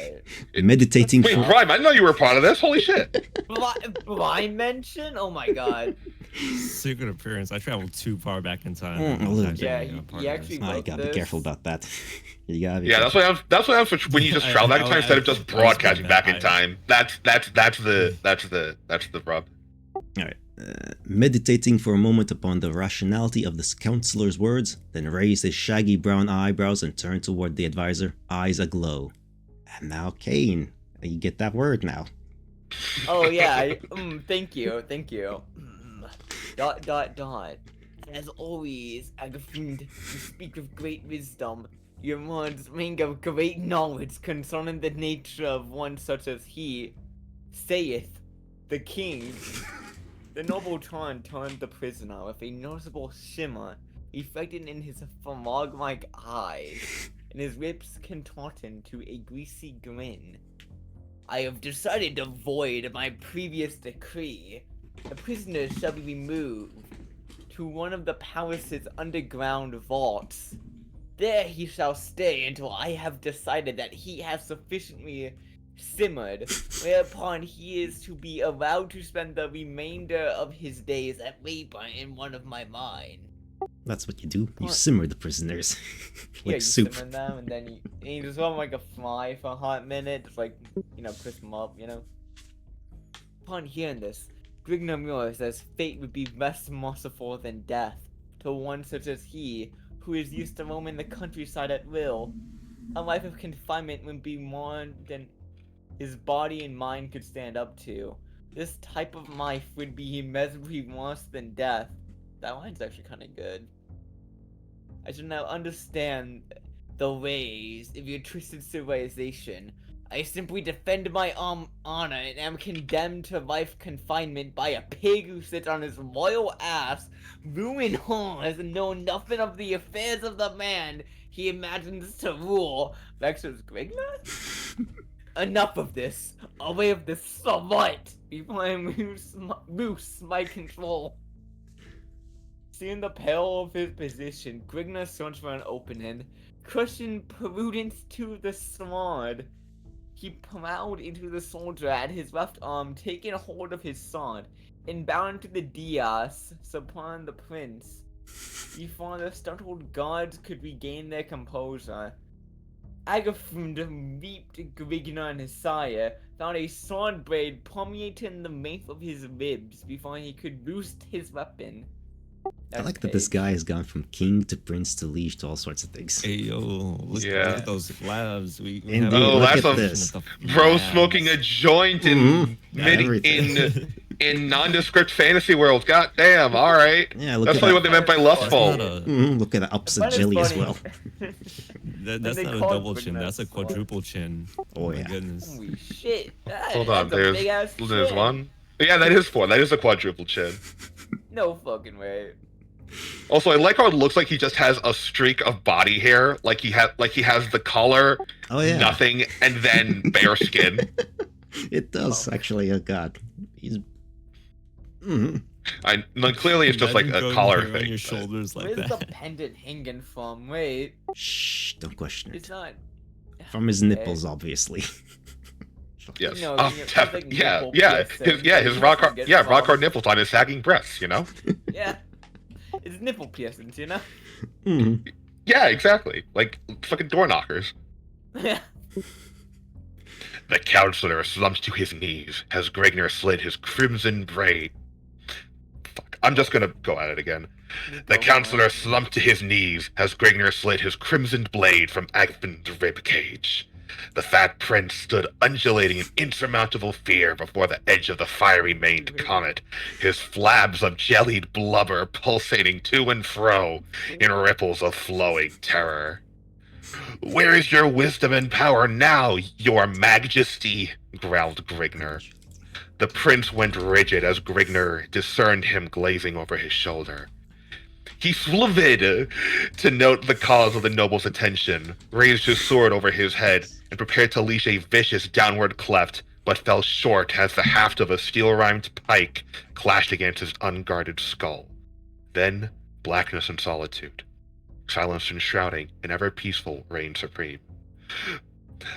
Meditating Wait, for... Brime, I didn't know you were a part of this. Holy shit. Blind mention? Oh my god. Secret appearance. I traveled too far back in time. A little bit. Yeah, Actually, he actually I wrote gotta be this. careful about that. You gotta be Yeah, careful. that's what happens when you just travel back in time instead of just broadcasting back in time. That's the rub. Alright. Meditating for a moment upon the rationality of the counselor's words, then raised his shaggy brown eyebrows and turned toward the advisor, eyes aglow. And now, Kane, you get that word now. Oh yeah, thank you. Dot. As always, Agathund, you speak with great wisdom. Your words ring of great knowledge concerning the nature of one such as he, saith the king. The noble Tron turned the prisoner with a noticeable shimmer reflected in his frog-like eyes, and his lips contorted to a greasy grin. I have decided to void my previous decree. The prisoner shall be removed to one of the palace's underground vaults. There he shall stay until I have decided that he has sufficiently simmered, whereupon he is to be allowed to spend the remainder of his days at labor in one of my mines. That's what you do. You What? simmer the prisoners. Yeah, like you soup. simmer them, and then you just want like a fly for a hot minute, just like, crisp them up, Upon hearing this, Grigna realized that his fate would be less merciful than death to one such as he, who is used to roaming the countryside at will. A life of confinement would be more than his body and mind could stand up to. This type of life would be immeasurably worse than death. That line's actually kind of good. I should now understand the ways of your twisted civilization. I simply defend my honor and am condemned to life confinement by a pig who sits on his royal ass, ruin has known nothing of the affairs of the man he imagines to rule. Vexus Grigna? Enough of this. Away of this slut before I loose my control. Seeing the peril of his position, Grigna searched for an opening, cushioned prudence to the sword. He plowed into the soldier at his left arm, taking hold of his sword, and bound to the dais upon the prince. Before the startled guards could regain their composure, Agathund leaped Grigna and his sire, found a sword blade permeating the length of his ribs before he could loose his weapon. I like that this guy has gone from king to prince to liege to all sorts of things. Hey yo, look at those labs. We Indeed, have look that's at a- this. Bro smoking a joint in Everything. in nondescript fantasy worlds. God damn, alright. Yeah, look That's at probably that. what they meant by lustful. Look at the opposite jelly as well. That's they not a call it double chin. Grigna That's a sword. quadruple chin. Oh, my yeah. goodness. Holy shit. Hold on, That's a big ass there's chin. one. Yeah, that is four. That is a quadruple chin. No fucking way. Also, I like how it looks like he just has a streak of body hair, like he has the color, Oh yeah, nothing, and then bare skin. it does actually. Oh god, he's. Clearly it's just like Imagine a going collar here on thing. your but- shoulders like Where's that. the pendant hanging from? Wait, Shh! Don't question it's it. not. From his nipples, obviously. Yes. No, Oh, it's def- like yeah, nipple yeah. piercing. His rock hard, Gets rock wrong. hard nipples on his sagging breasts. Yeah. It's nipple piercings, Mhm. Yeah, exactly. Like fucking door knockers. Yeah. The counselor slumps to his knees as Gregner slid his crimson braid. Fuck. I'm just gonna go at it again. The counselor slumped to his knees as Gregner slid his crimsoned blade from Agthund's rib cage. The fat prince stood undulating in insurmountable fear before the edge of the fiery-maned comet, his flabs of jellied blubber pulsating to and fro in ripples of flowing terror. "Where is your wisdom and power now, your majesty?" growled Grigner. The prince went rigid as Grigner discerned him glazing over his shoulder. He slivered to note the cause of the noble's attention, raised his sword over his head, and prepared to leash a vicious downward cleft, but fell short as the haft of a steel-rimed pike clashed against his unguarded skull. Then blackness and solitude. Silence and shrouding, and ever peaceful reigned supreme.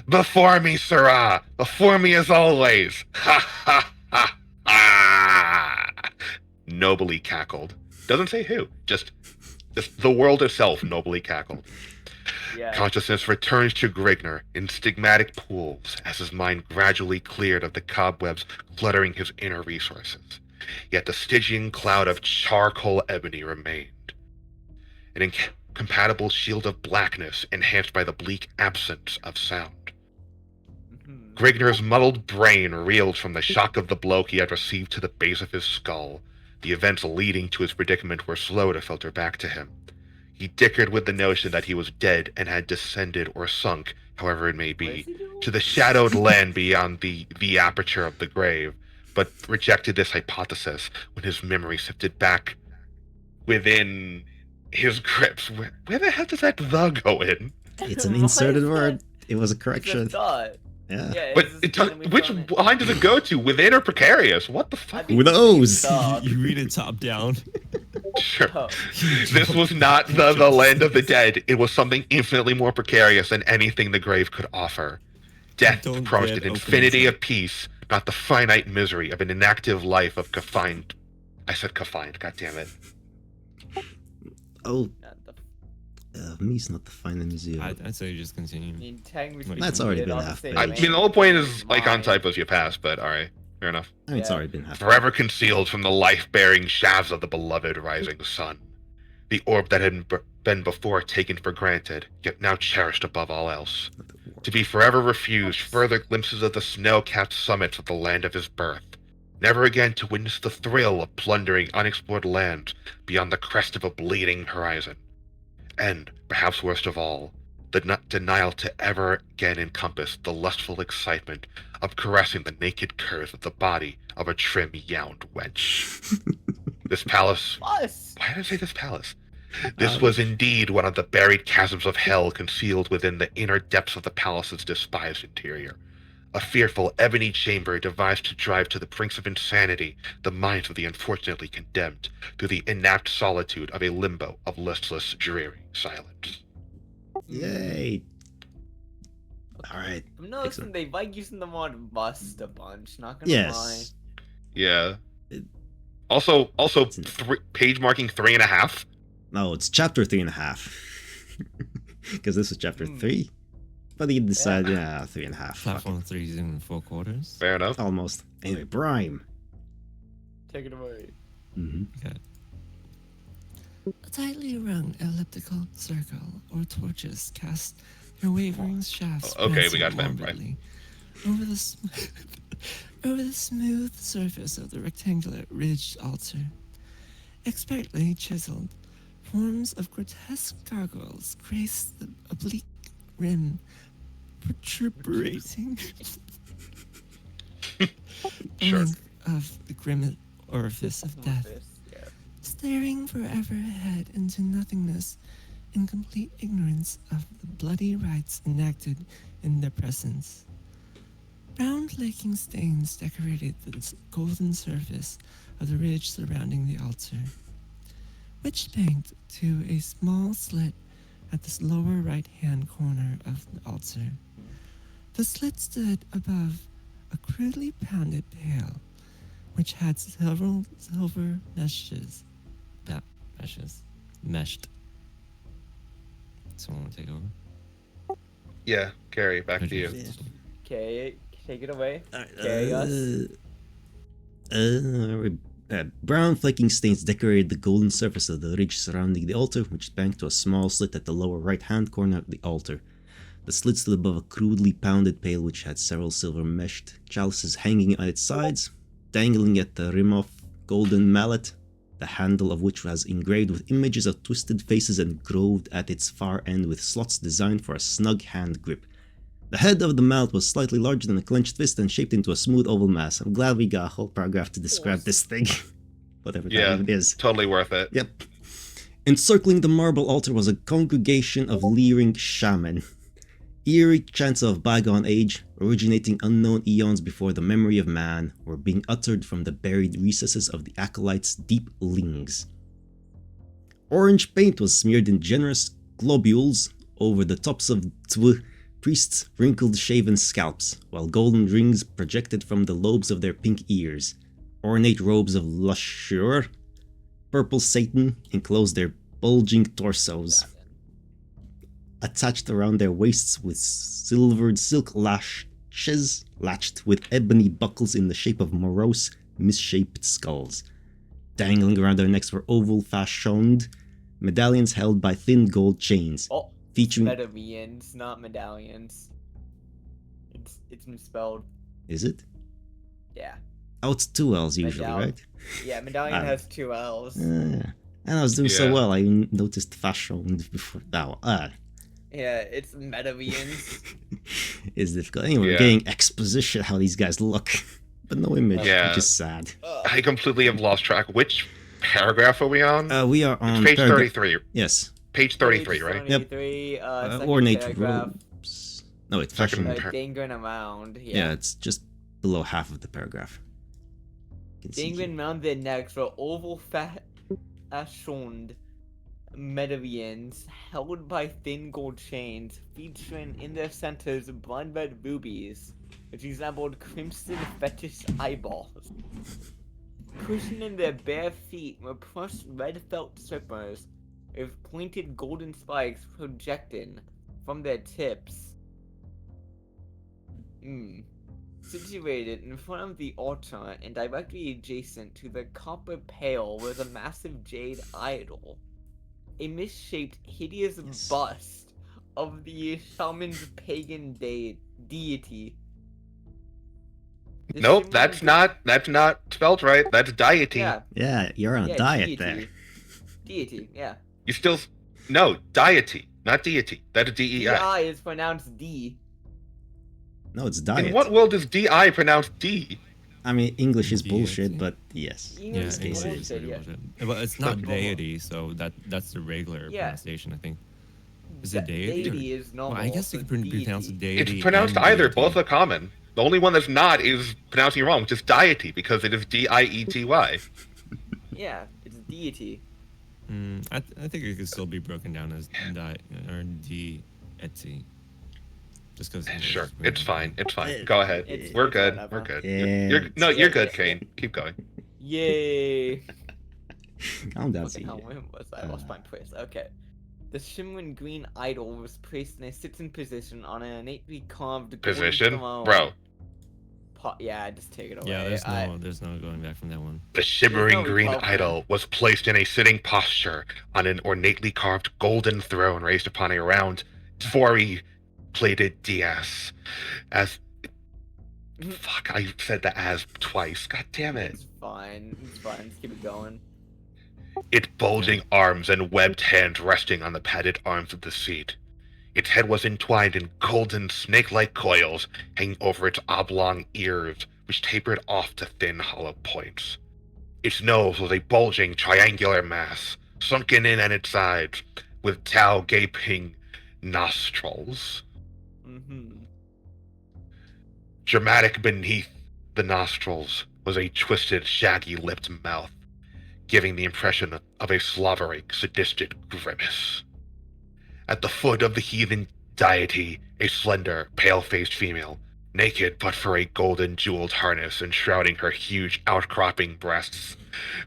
"Before me, sirrah! Before me as always! Ha ha ha ha!" Nobly cackled. Doesn't say who, just the world itself nobly cackled. Yeah. Consciousness returns to Grigner in stigmatic pools as his mind gradually cleared of the cobwebs cluttering his inner resources. Yet the Stygian cloud of charcoal ebony remained. An incompatible shield of blackness enhanced by the bleak absence of sound. Grigner's muddled brain reeled from the shock of the blow he had received to the base of his skull. The events leading to his predicament were slow to filter back to him. He dickered with the notion that he was dead and had descended or sunk, however it may be, to the shadowed land beyond the aperture of the grave, but rejected this hypothesis when his memory sifted back within his grips. Where the hell does that "the" go in? It's an Why inserted is word. that- It was a It's a correction. thought. Yeah. Yeah, But it's it just something we've which done it. line does it go to? Within or precarious? What the I fuck? think Who knows? Thought. You read it top down. Sure. Oh. This was not the land of the dead. It was something infinitely more precarious than anything the grave could offer. Death Don't promised get an open infinity inside. of peace, not the finite misery of an inactive life of confined. I said confined, god damn it. Oh, Not the me's not the final museum. I'd say you just continue. integrity. That's already of been the half same page. I man. mean, the whole point is like on Mind. typos you pass, but alright, fair enough. I mean, it's Yeah. already been half. Forever concealed from the life-bearing shafts of the beloved rising sun. The orb that had been before taken for granted, yet now cherished above all else. To be forever refused further glimpses of the snow-capped summits of the land of his birth. Never again to witness the thrill of plundering unexplored lands beyond the crest of a bleeding horizon. And, perhaps worst of all, the denial to ever again encompass the lustful excitement of caressing the naked curves of the body of a trim yound wench. This palace... Us. Why did I say this palace? This was indeed one of the buried chasms of hell concealed within the inner depths of the palace's despised interior. A fearful ebony chamber devised to drive to the brinks of insanity the minds of the unfortunately condemned through the inapt solitude of a limbo of listless, dreary silence. Yay! All right. I'm noticing they like using the word "must" a bunch. Not gonna Yes. Yeah. It- Also, It's an- page marking 3.5. No, it's chapter 3.5. Because this is chapter 3. But he decided, yeah, 3.5. Fuck Platform 3 and 4/4. Fair enough. it. Almost. Anyway, Brime. lie. Take it away. Okay. A tightly rung elliptical circle or torches cast their wavering shafts. Okay, we prancing got that, right. orbitally over the over the smooth surface of the rectangular ridged altar. Expertly chiseled, forms of grotesque gargoyles grace the oblique rim, protubrating the Sure. length of the grim orifice of death. Yeah. Staring forever ahead into nothingness in complete ignorance of the bloody rites enacted in their presence. Round flaking stains decorated the golden surface of the ridge surrounding the altar, which banked to a small slit at the lower right-hand corner of the altar. The slit stood above a crudely pounded pail, which had several silver meshed. Someone want to take over? Yeah, Carrie, back to you. Okay, take it away. Alright, Okay, brown flaking stains decorated the golden surface of the ridge surrounding the altar, which banked to a small slit at the lower right-hand corner of the altar. The slit stood above a crudely pounded pail which had several silver meshed chalices hanging on its sides, dangling at the rim of golden mallet, the handle of which was engraved with images of twisted faces and groved at its far end with slots designed for a snug hand grip. The head of the mallet was slightly larger than a clenched fist and shaped into a smooth oval mass. I'm glad we got a whole paragraph to describe this thing. Whatever that even is. Totally worth it. Yep. Encircling the marble altar was a congregation of leering shaman. Eerie chants of bygone age, originating unknown eons before the memory of man, were being uttered from the buried recesses of the acolytes' deep lings. Orange paint was smeared in generous globules over the tops of priests' wrinkled shaven scalps, while golden rings projected from the lobes of their pink ears. Ornate robes of lustre, purple satin enclosed their bulging torsos. Attached around their waists with silvered silk lashes, latched with ebony buckles in the shape of morose, misshaped skulls. Dangling around their necks were oval-fashioned medallions held by thin gold chains. Oh, featuring medallions, not medallions. It's misspelled. Is it? Yeah. Oh, it's 2 L's usually, Medall- right? Yeah, medallion has 2 L's. And I was doing so Yeah. well, I even noticed fashioned before that one. Yeah, it's medallions. It's difficult. Anyway, we're Yeah. getting exposition how these guys look, but no image, Yeah. which is sad. I completely have lost track. Which paragraph are we on? We are on Page paragraph- 33. Yes. Page 33, right? Yep. 33, second Ornate paragraph. robes. No, it's Second fashion. par- Dangling around. Yeah, it's just below half of the paragraph. You can see Dangling around their necks were oval-fashioned medallions held by thin gold chains, featuring in their centers blood red rubies, which resembled crimson fetish eyeballs. Cushioning their bare feet were plush red felt slippers with pointed golden spikes projecting from their tips. Situated in front of the altar and directly adjacent to the copper pail was a massive jade idol. A misshaped, hideous Yes. bust of the shaman's pagan deity. The Nope, shimmering that's not spelled right. That's deity. Yeah, Yeah, you're on a yeah, diet deity. there. Deity, yeah. You still no deity, not deity. That's DEI. D-I is pronounced D. No, it's diet. In what world is DI pronounced D? I mean, English is Deity. bullshit, but yes. English Yeah, is English English is is bullshit, really yeah. bullshit. But it's not But- deity, so that's the regular Yeah. pronunciation, I think. Is it deity? Deity is normal. Well, I guess you so could pronounce it deity. It's pronounced and either. deity. Both are common. The only one that's not is pronouncing it wrong, which is deity, because it is DIETY. Yeah, it's deity. I think it could still be broken down as deity. Just because. Sure, it's fine. It's fine. Go ahead. It's- We're it's good. whatever. We're good. Yeah, You're good, Kane. Keep going. Yay! Calm down, What the hell, CJ. where was I? I lost my place. Okay. The shimmering green idol was placed in a sitting position on an innately carved golden Position, throne. bro. Yeah, just take it away. Yeah, there's no going back from that one. The shimmering no green recovery. idol was placed in a sitting posture on an ornately carved golden throne raised upon a round, ivory-plated dais. As fuck, I said the as twice. God damn it! It's fine. It's fine. Just keep it going. Its bulging arms and webbed hands resting on the padded arms of the seat. Its head was entwined in golden snake-like coils hanging over its oblong ears, which tapered off to thin hollow points. Its nose was a bulging triangular mass, sunken in at its sides, with tall gaping nostrils. Dramatic beneath the nostrils was a twisted, shaggy-lipped mouth, giving the impression of a slavering, sadistic grimace. At the foot of the heathen deity, a slender, pale-faced female, naked but for a golden jeweled harness enshrouding her huge outcropping breasts,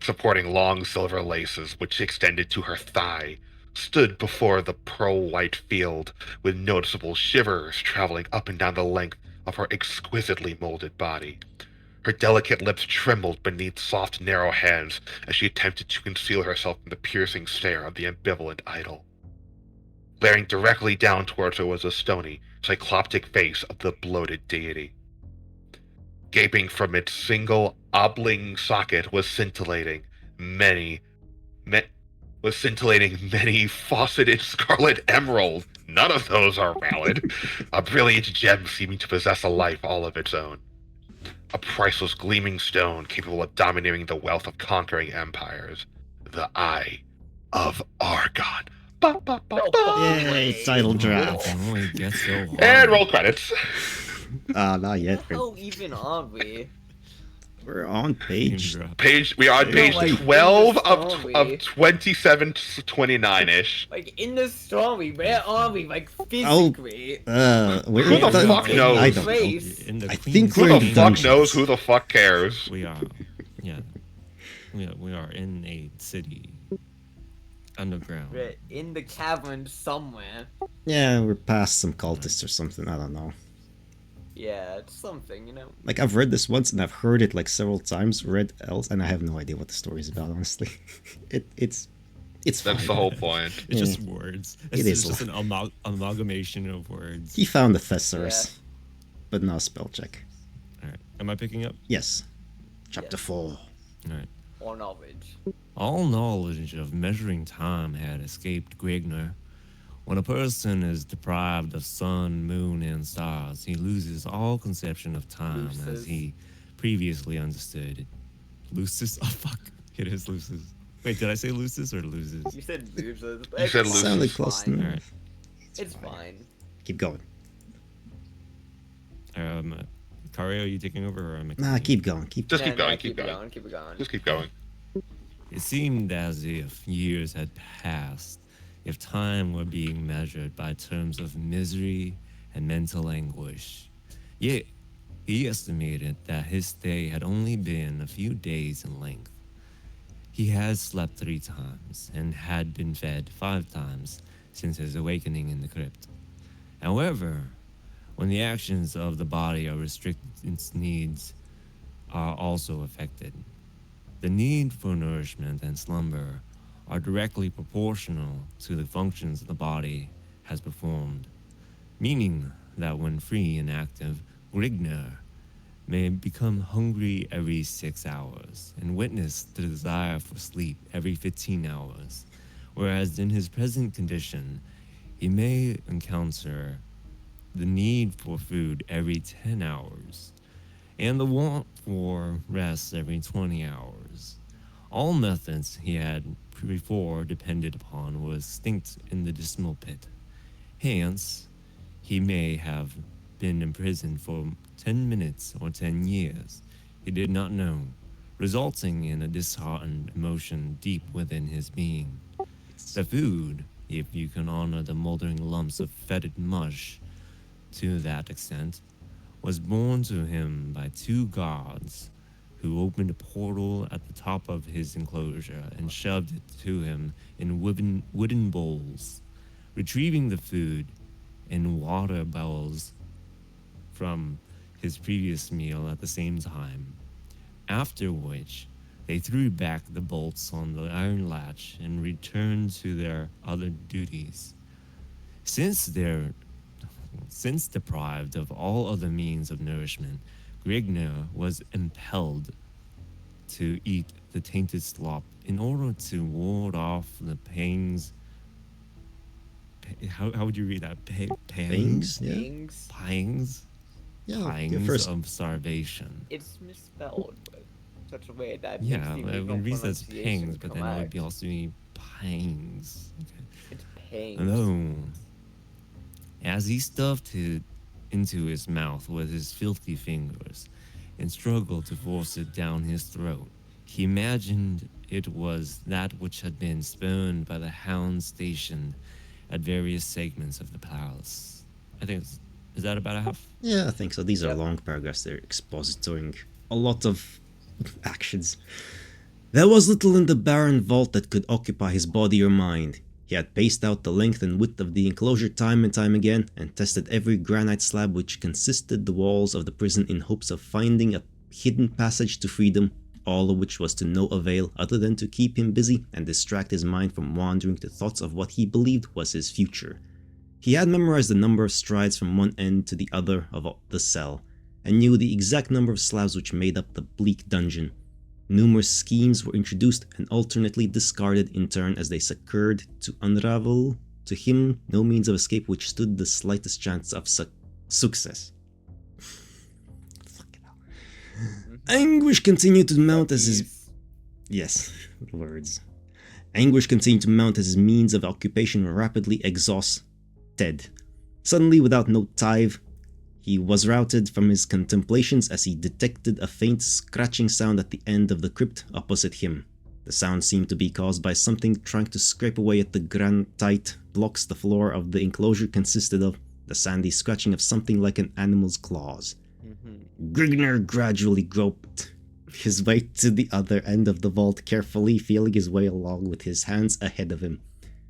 supporting long silver laces which extended to her thigh, stood before the pearl-white field with noticeable shivers traveling up and down the length of her exquisitely molded body. Her delicate lips trembled beneath soft, narrow hands as she attempted to conceal herself from the piercing stare of the ambivalent idol. Glaring directly down towards her was a stony, cycloptic face of the bloated deity. Gaping from its single oblong socket was scintillating many faceted scarlet emeralds. None of those are valid. A brilliant gem seeming to possess a life all of its own. A priceless gleaming stone capable of dominating the wealth of conquering empires. The Eye of Argon. Ba, ba, ba, ba. Yay, title drop. It only gets so hard. And roll credits. Not yet. How even are we? We're on page. We are on page like, 12 in the of story. 27 to 29-ish. Like, in the story, where are we? Like, physically? Where Who the fuck knows? I don't know. Place. In the I Queen's think Who we're the in Chamber, fuck dungeons. knows? Who the fuck cares? we are, yeah, we are in a city, underground. We're in the cavern somewhere. Yeah, we're past some cultists or something. I don't know. Yeah, it's something, you know. Like, I've read this once and I've heard it like several times, read else, and I have no idea what the story is about, honestly. It's That's fine. the whole point. It's just words. It It's is just an amalgamation of words. He found the thesaurus, but no spell check. All right, am I picking up? Yes. Chapter Yes. 4. All right. Or knowledge. All knowledge of measuring time had escaped Grigner. When a person is deprived of sun, moon, and stars, he loses all conception of time as Lucis. he previously understood it. Lucis? Oh, fuck. It is Lucis. Wait, did I say Lucis or loses? You said losers. You said losers. Sounded close fine. enough. All right. It's fine. Keep going. Kari, are you taking over or am I? Nah, keep going. Keep Just Yeah, keep going, no, keep going. Keep it going. Just keep going. It seemed as if years had passed, if time were being measured by terms of misery and mental anguish. Yet, he estimated that his stay had only been a few days in length. He had slept 3 times and had been fed 5 times since his awakening in the crypt. However, when the actions of the body are restricted, its needs are also affected. The need for nourishment and slumber are directly proportional to the functions the body has performed, meaning that when free and active, Grigner may become hungry every 6 hours and witness the desire for sleep every 15 hours, whereas in his present condition, he may encounter the need for food every 10 hours and the want for rest every 20 hours. All methods he had before depended upon were extinct in the dismal pit. Hence, he may have been imprisoned for 10 minutes or 10 years. He did not know, resulting in a disheartened emotion deep within his being. The food, if you can honor the moldering lumps of fetid mush to that extent, was borne to him by 2 guards who opened a portal at the top of his enclosure and shoved it to him in wooden bowls, retrieving the food in water bowls from his previous meal at the same time, after which they threw back the bolts on the iron latch and returned to their other duties. Since deprived of all other means of nourishment, Grigner was impelled to eat the tainted slop in order to ward off the pangs. How would you read that? Things? Yeah. Things. Pangs? Yeah, your Pangs first. of starvation. It's misspelled, but such a way that Yeah, makes the it legal reads as pronunciation pangs, but then it would be correct. also be pangs. Okay. It's pangs. Hello. As he stuffed it into his mouth with his filthy fingers and struggled to force it down his throat, he imagined it was that which had been spurned by the hounds stationed at various segments of the palace. I think is that about a half? Yeah, I think so. These are Yep. long paragraphs. They're expositoring a lot of actions. There was little in the barren vault that could occupy his body or mind. He had paced out the length and width of the enclosure time and time again, and tested every granite slab which consisted the walls of the prison in hopes of finding a hidden passage to freedom, all of which was to no avail other than to keep him busy and distract his mind from wandering to thoughts of what he believed was his future. He had memorized the number of strides from one end to the other of the cell, and knew the exact number of slabs which made up the bleak dungeon. Numerous schemes were introduced and alternately discarded in turn as they succeeded to unravel to him no means of escape which stood the slightest chance of success. Fucking hell. Anguish continued to mount as his... Yes, words. Anguish continued to mount as his means of occupation rapidly exhausted. Suddenly, without notive, he was routed from his contemplations as he detected a faint scratching sound at the end of the crypt opposite him. The sound seemed to be caused by something trying to scrape away at the granite blocks the floor of the enclosure consisted of, the sandy scratching of something like an animal's claws. Grigner gradually groped his way to the other end of the vault, carefully feeling his way along with his hands ahead of him.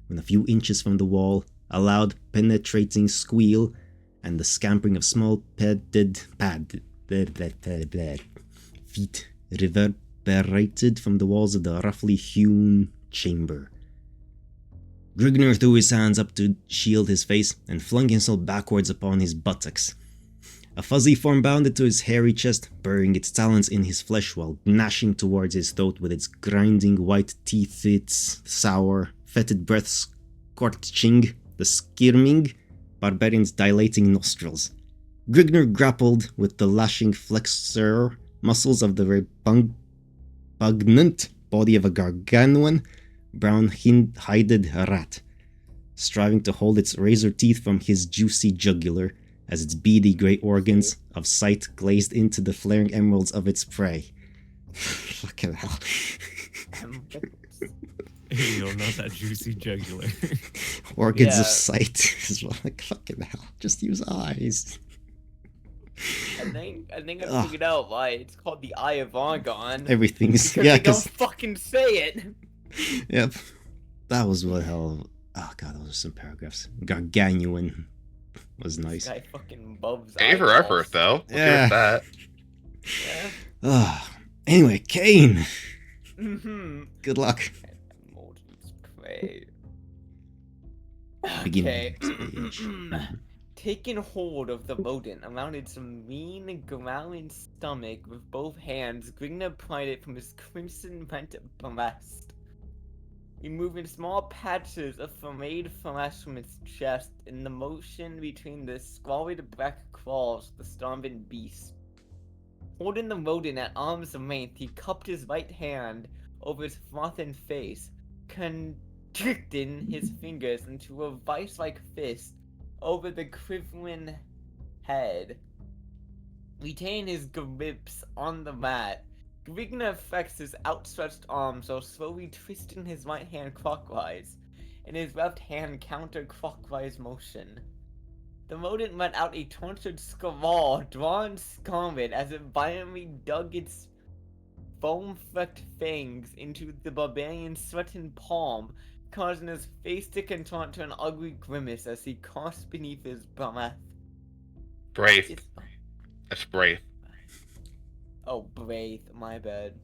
When a few inches from the wall, a loud penetrating squeal and the scampering of small padded feet reverberated from the walls of the roughly hewn chamber. Grigner threw his hands up to shield his face and flung himself backwards upon his buttocks. A fuzzy form bounded to his hairy chest, burying its talons in his flesh while gnashing towards his throat with its grinding white teeth, its sour, fetid breath scorching the skirming barbarian's dilating nostrils. Grigner grappled with the lashing flexor muscles of the repugnant body of a gargantuan, brown-hided rat, striving to hold its razor teeth from his juicy jugular as its beady grey organs of sight glazed into the flaring emeralds of its prey. Fucking hell. Ew, not that juicy jugular. Organs of sight is like, fucking hell. Just use eyes. I think I figured out why it's called the Eye of Argon. Everything's... Because Yeah, they don't because... fucking say it. Yep. That was what hell... Oh god, those are some paragraphs. Gargantuan was nice. This guy fucking bubs Gave her eyeballs. effort, though. We'll Yeah. give that. Yeah. Anyway, Kane. Mm-hmm. Good luck. Morton's prey. Begin. Okay. Taking hold of the Moden around its mean, growling stomach with both hands, Grigner pried it from his crimson-rent breast, removing small patches of frayed flesh from its chest in the motion between the squalid black claws of the starving beast. Holding the Moden at arm's length, he cupped his right hand over his frothen face, constricting his fingers into a vice-like fist over the quivering head. Retaining his grips on the mat, Grigner flexed his outstretched arms while slowly twisting his right hand clockwise, and his left hand counter-clockwise motion. The rodent let out a tortured squall, drawn scarlet as it violently dug its foam-flecked fangs into the barbarian's sweating palm, causing his face to contort to an ugly grimace as he coughed beneath his breath. Braith. That's Braith. Oh, Braith, my bad.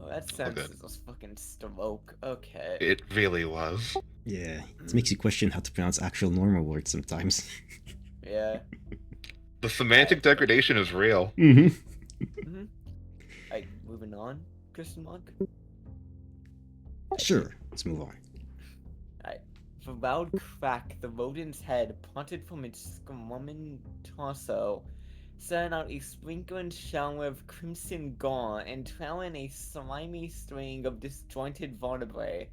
Oh, that All good. sentence was fucking stroke. Okay. It really was. Yeah, it makes you question how to pronounce actual normal words sometimes. Yeah. The semantic degradation is real. Mm-hmm. Alright, moving on, Christian Monk. Sure, let's move on. With a loud crack, the rodent's head parted from its squirming torso, sending out a sprinkling shower of crimson gore and trailing a slimy string of disjointed vertebrae.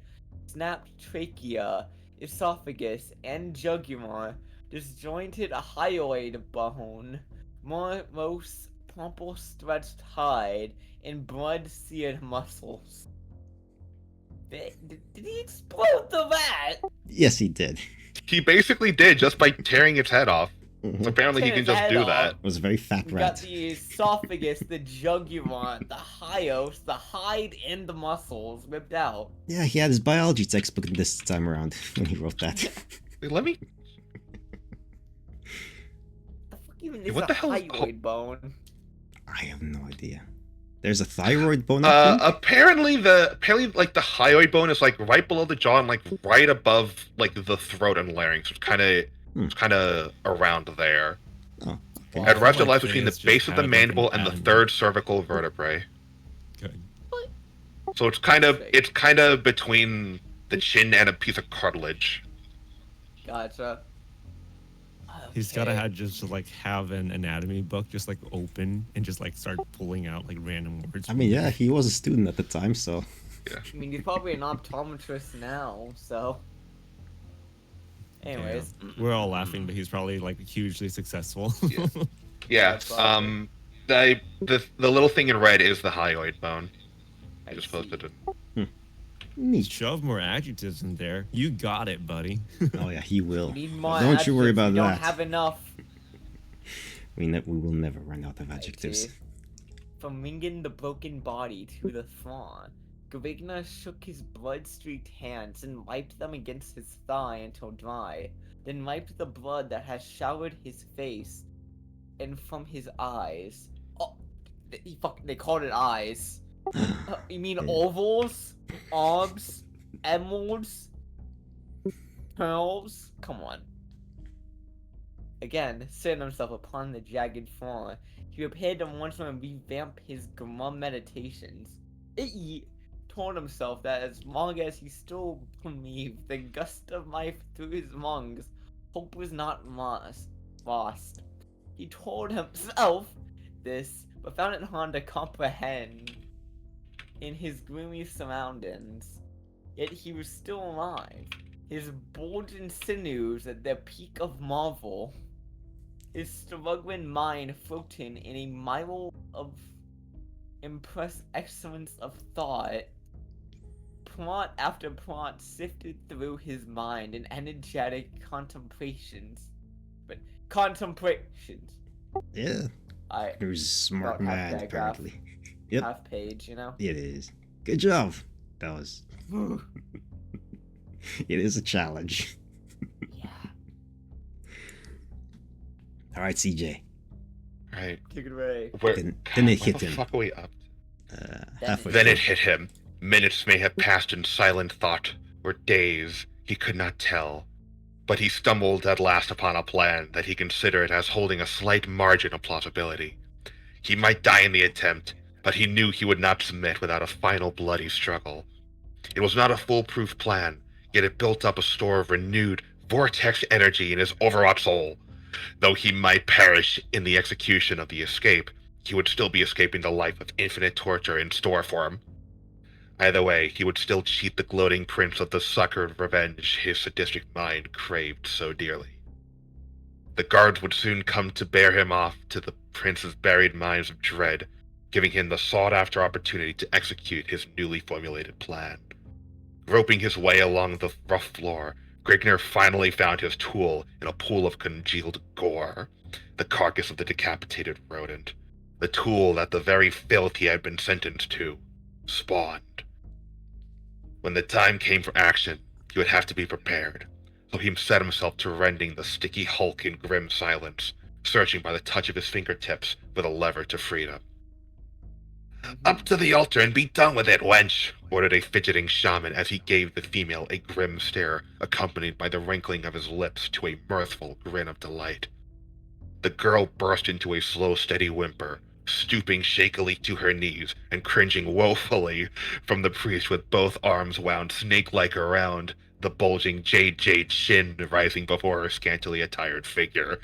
Snapped trachea, esophagus, and jugular, disjointed hyoid bone, morose, purple stretched hide, and blood-seared muscles. Did he explode the rat? Yes, he did. He basically did just by tearing its head off. Mhm. So apparently he Tear can his just head do off. that. It was a very fat We got rat. the esophagus, the jugular, the hyos, the hide, and the muscles ripped out. Yeah, he had his biology textbook this time around when he wrote that. Wait, let me. The fuck even Hey, is what a the hell is- hyoid bone? I have no idea. There's a thyroid bone up there? Apparently like the hyoid bone is like right below the jaw and like right above like the throat and larynx. It's kind of around there. Oh, okay. Wow. It rests Like lies between the Thais just base of the had, like, an mandible and the adamant- third cervical vertebrae. Good. So it's kind of between the chin and a piece of cartilage. Gotcha. He's gotta have an anatomy book just like open and just like start pulling out like random words. I mean, yeah, he was a student at the time, so. I mean, he's probably an optometrist now, so. Anyways. We're all laughing, but he's probably like hugely successful. Yeah. That's awesome. The little thing in red is the hyoid bone. I I just see. posted it. Neat. Shove more adjectives in there. You got it, buddy. Oh yeah, he will. Need more Don't you worry adjectives, about we don't that. have enough. We will never run out of adjectives. Okay. From winging the broken body to the throng, Grigna shook his blood-streaked hands and wiped them against his thigh until dry, then wiped the blood that had showered his face and from his eyes. Oh, they called it eyes. You mean ovals? Orbs? Emeralds? Pearls? Come on. Again, setting himself upon the jagged floor, he prepared to once more revamp his grim meditations. He told himself that as long as he still believed the gust of life through his lungs, hope was not lost. He told himself this, but found it hard to comprehend in his gloomy surroundings. Yet he was still alive, his bulging sinews at their peak of marvel, his struggling mind floating in a mile of impressed excellence of thought. Plot after plot sifted through his mind in energetic contemplations. But contemplations. Yeah, I he was a smart About half man, paragraph. apparently. Yep, half page, you know? it is. Good job. That was. It is a challenge. Yeah. All right, CJ. Right. Take it away. Where, Then God, it where hit the him. fuck are we up? Halfway. Then through. it hit him. Minutes may have passed in silent thought, or days, he could not tell. But he stumbled at last upon a plan that he considered as holding a slight margin of plausibility. He might die in the attempt, but he knew he would not submit without a final bloody struggle. It was not a foolproof plan, yet it built up a store of renewed vortex energy in his overwrought soul. Though he might perish in the execution of the escape, he would still be escaping the life of infinite torture in store for him. Either way, he would still cheat the gloating prince of the succored revenge his sadistic mind craved so dearly. The guards would soon come to bear him off to the prince's buried mines of dread, giving him the sought-after opportunity to execute his newly formulated plan. Groping his way along the rough floor, Grigner finally found his tool in a pool of congealed gore, the carcass of the decapitated rodent, the tool that the very filth he had been sentenced to spawned. When the time came for action, he would have to be prepared, so he set himself to rending the sticky hulk in grim silence, searching by the touch of his fingertips for the lever to freedom. "Up to the altar and be done with it, wench!" ordered a fidgeting shaman as he gave the female a grim stare, accompanied by the wrinkling of his lips to a mirthful grin of delight. The girl burst into a slow, steady whimper, stooping shakily to her knees and cringing woefully from the priest with both arms wound snake-like around the bulging jade chin rising before her scantily attired figure.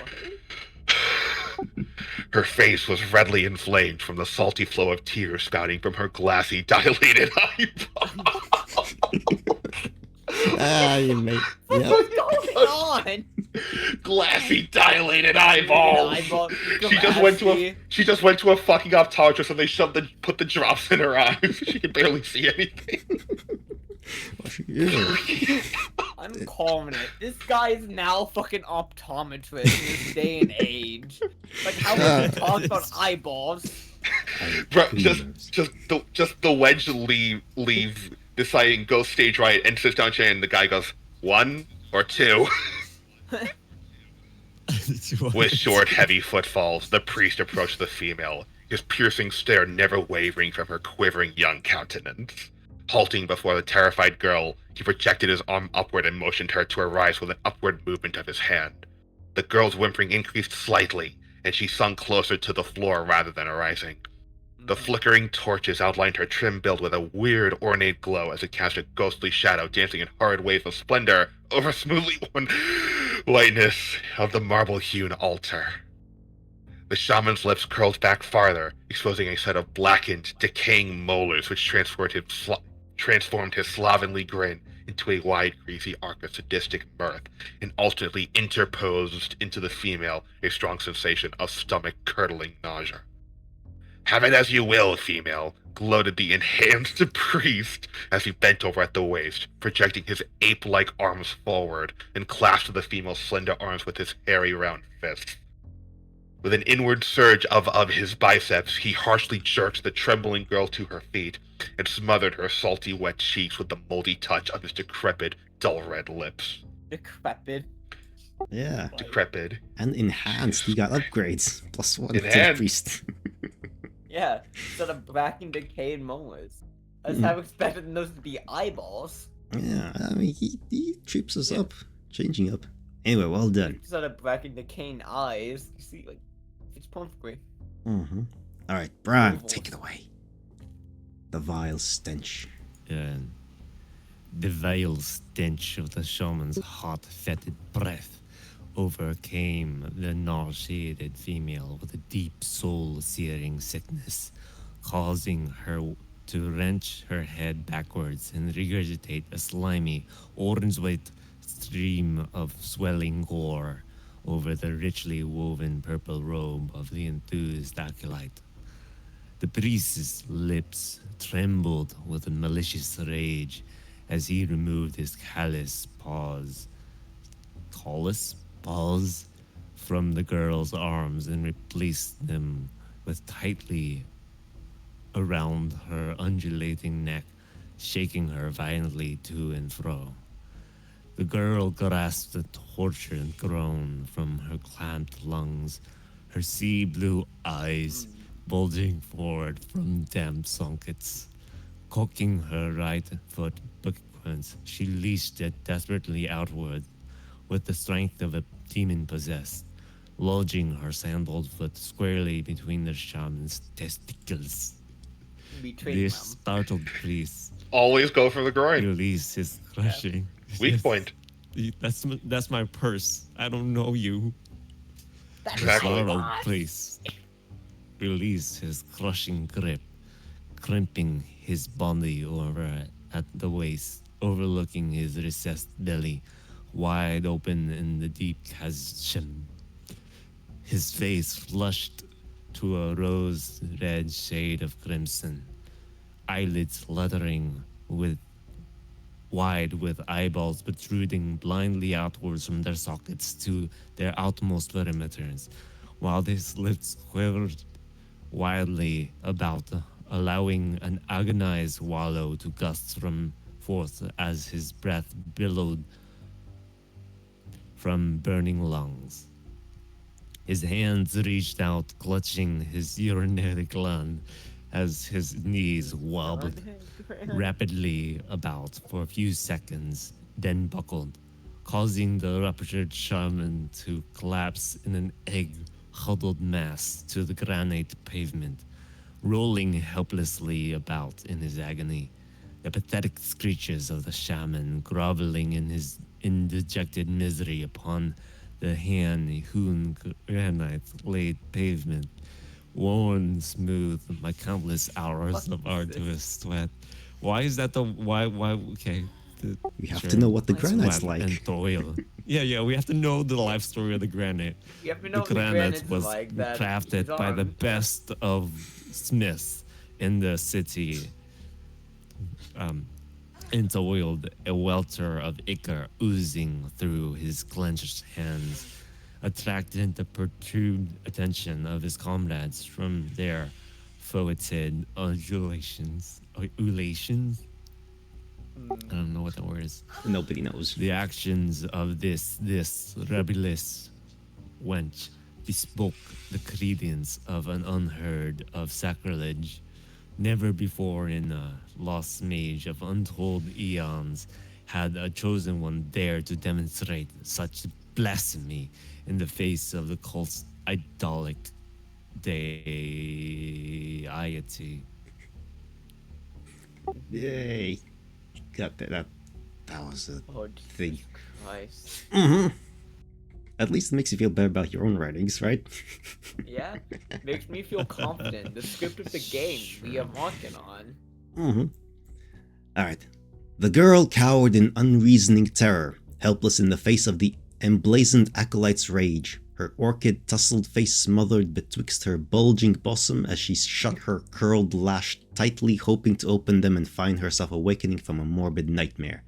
Her face was redly inflamed from the salty flow of tears spouting from her glassy, dilated eyeball. You made. What's Yep. going on? Glassy, dilated eyeballs. Eyeball- She just went to a fucking optometrist and they put the drops in her eyes. She can barely see anything. Yeah. I'm calling it. This guy is now fucking optometrist in this day and age. Like, how would you talk about eyeballs? Bro, just the wedge leave deciding go stage right and sits down chair and the guy goes 1 or 2. With short, heavy footfalls, the priest approached the female, his piercing stare never wavering from her quivering young countenance. Halting before the terrified girl, he projected his arm upward and motioned her to arise with an upward movement of his hand. The girl's whimpering increased slightly, and she sunk closer to the floor rather than arising. The flickering torches outlined her trim build with a weird, ornate glow as it cast a ghostly shadow dancing in hard waves of splendor over smoothly worn whiteness of the marble-hewn altar. The shaman's lips curled back farther, exposing a set of blackened, decaying molars which transformed his slovenly grin into a wide, greasy arc of sadistic mirth, and alternately interposed into the female a strong sensation of stomach-curdling nausea. "Have it as you will, female," gloated the enhanced priest as he bent over at the waist, projecting his ape-like arms forward and clasped the female's slender arms with his hairy round fists. With an inward surge of his biceps, he harshly jerked the trembling girl to her feet and smothered her salty wet cheeks with the moldy touch of his decrepit, dull red lips. Decrepit. Yeah. Decrepit. And enhanced. He got upgrades. +1 to the Enhanced. priest. Yeah, instead of back and decayed molars. I just have expected those to be eyeballs. Yeah, I mean, he trips us up. Changing up. Anyway, well done. Instead of back and decaying eyes, you see, like, it's perfectly. Mm-hmm. Alright, Bran, Beautiful. take it away. The vile stench. And the vile stench of the shaman's hot, fetid breath overcame the nauseated female with a deep, soul-searing sickness, causing her to wrench her head backwards and regurgitate a slimy, orange-white stream of swelling gore over the richly woven purple robe of the enthused acolyte. The priest's lips trembled with a malicious rage as he removed his callous paws from the girl's arms and replaced them with tightly around her undulating neck, shaking her violently to and fro. The girl grasped a tortured groan from her clamped lungs, her sea blue eyes bulging forward from damp sockets. Cocking her right foot backwards, she leashed it desperately outward with the strength of a demon possessed, lodging her sandaled foot squarely between the shaman's testicles. Between This them. startled priest Always go for the groin. released his crushing. Weak point. That's my purse. I don't know you. That's The Exactly. startled priest released his crushing grip, crimping his body over at the waist, overlooking his recessed belly, wide open in the deep chasm. His face flushed to a rose-red shade of crimson, eyelids fluttering wide with eyeballs protruding blindly outwards from their sockets to their outmost perimeters, while his lips quivered wildly about, allowing an agonized wallow to gust from forth as his breath billowed from burning lungs. His hands reached out, clutching his urinary gland as his knees wobbled rapidly about for a few seconds, then buckled, causing the ruptured shaman to collapse in an egg-huddled mass to the granite pavement, rolling helplessly about in his agony. The pathetic screeches of the shaman groveling in dejected misery upon the hand-hewn granite-laid pavement, worn smooth by countless hours of arduous sweat. Why is that why okay? We have to know what the granite's Sweat like. and toil. Yeah, we have to know the life story of the granite. You have to The know what the granite granite's was like, that crafted he's by the armed. best of smiths in the city. Entoiled, a welter of ichor oozing through his clenched hands, attracted the perturbed attention of his comrades from their foetid undulations. Ulations? I don't know what that word is. Nobody knows. The actions of this rebellious wench bespoke the credence of an unheard of sacrilege. Never before in a lost mage of untold eons had a chosen one dared to demonstrate such blasphemy in the face of the cult's idolic deity. Yay. Got that. That was a Oh, thing. Jesus Christ. Mm-hmm. At least it makes you feel better about your own writings, right? Yeah, makes me feel confident. The script of the game we are working on. Mm-hmm. Alright. The girl cowered in unreasoning terror, helpless in the face of the emblazoned acolyte's rage, her orchid tousled face smothered betwixt her bulging bosom as she shut her curled lash tightly, hoping to open them and find herself awakening from a morbid nightmare.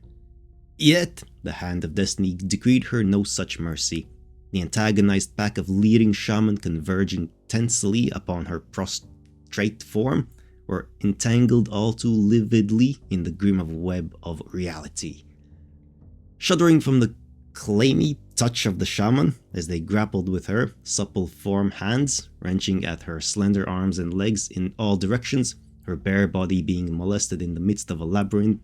Yet, the hand of destiny decreed her no such mercy. The antagonized pack of leading shaman converging tensely upon her prostrate form were entangled all too lividly in the grim of web of reality. Shuddering from the clammy touch of the shaman as they grappled with her, supple form hands wrenching at her slender arms and legs in all directions, her bare body being molested in the midst of a labyrinth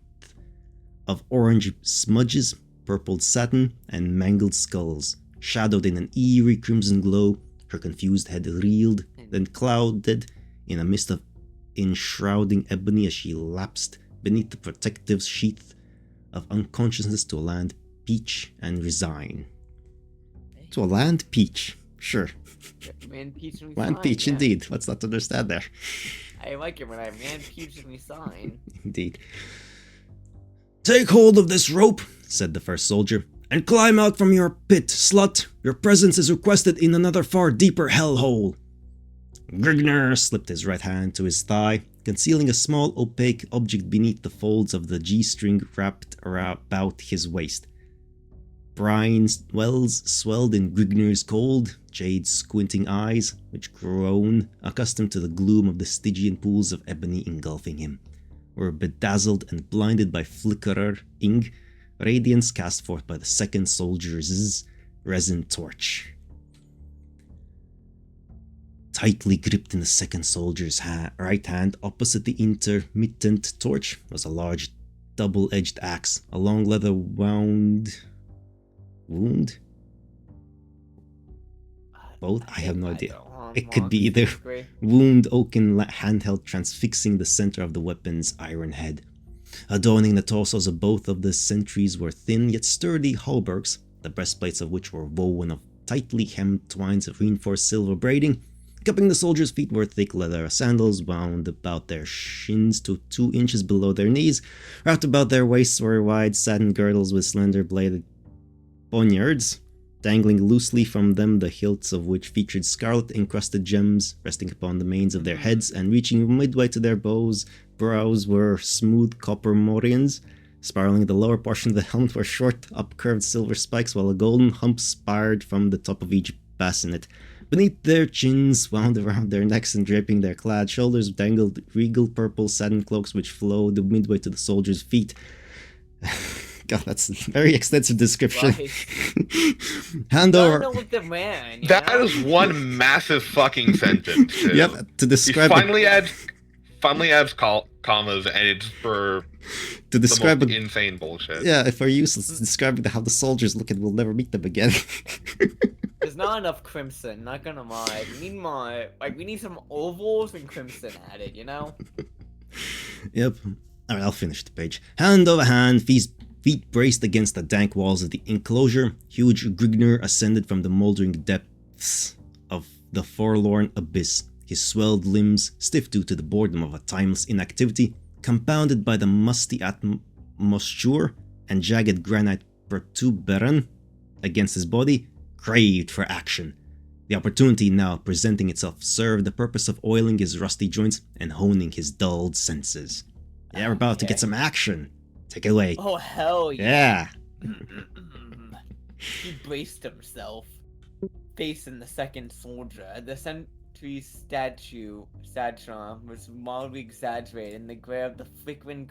of orange smudges, purpled satin, and mangled skulls. Shadowed in an eerie crimson glow, her confused head reeled, then clouded in a mist of enshrouding ebony as she lapsed beneath the protective sheath of unconsciousness to a land peach and resign. To a land peach, sure. Man, peach and Land resign, peach, yeah. indeed. What's not to understand there? I like it when I man peach and resign. Indeed. Take hold of this rope, said the first soldier, and climb out from your pit, slut. Your presence is requested in another far deeper hellhole. Grigner slipped his right hand to his thigh, concealing a small opaque object beneath the folds of the G-string wrapped about his waist. Brine wells swelled in Grigner's cold, jade-squinting eyes, which grown accustomed to the gloom of the Stygian pools of ebony engulfing him, were bedazzled and blinded by flickering radiance cast forth by the second soldier's resin torch. Tightly gripped in the second soldier's right hand opposite the intermittent torch was a large double-edged axe, a long leather wound? Both? I have no idea. It could be either wound oaken handheld transfixing the center of the weapon's iron head. Adorning the torsos of both of the sentries were thin yet sturdy hauberks, the breastplates of which were woven of tightly hemmed twines of reinforced silver braiding. Cupping the soldiers' feet were thick leather sandals wound about their shins to 2 inches below their knees. Wrapped about their waists were wide satin girdles with slender bladed poniards, dangling loosely from them, the hilts of which featured scarlet-encrusted gems resting upon the manes of their heads, and reaching midway to their brows were smooth copper morions. Spiraling the lower portion of the helmet were short, up-curved silver spikes, while a golden hump spired from the top of each bassinet. Beneath their chins, wound around their necks and draping their clad shoulders, dangled regal purple satin cloaks which flowed midway to the soldiers' feet. God, that's a very extensive description. Right. Hand over. Know what they're wearing, you That know? is one massive fucking sentence. Too. Yep, to He describe finally adds commas, and it's for to describe the most insane bullshit. Yeah, if we're useless, describing how the soldiers look and we'll never meet them again. There's not enough crimson, not gonna lie. We need more. Like, we need some ovals and crimson added, you know? Yep. Alright, I'll finish the page. Hand over hand, feet braced against the dank walls of the enclosure, huge Grigner ascended from the moldering depths of the forlorn abyss, his swelled limbs stiff due to the boredom of a timeless inactivity, compounded by the musty atmosphere and jagged granite protuberance against his body, craved for action. The opportunity now presenting itself served the purpose of oiling his rusty joints and honing his dulled senses. Yeah, we're about to get some action. Take it away. Oh, hell yeah. Yeah. He braced himself, facing the second soldier. The sentry's stature was mildly exaggerated in the glare of the flickering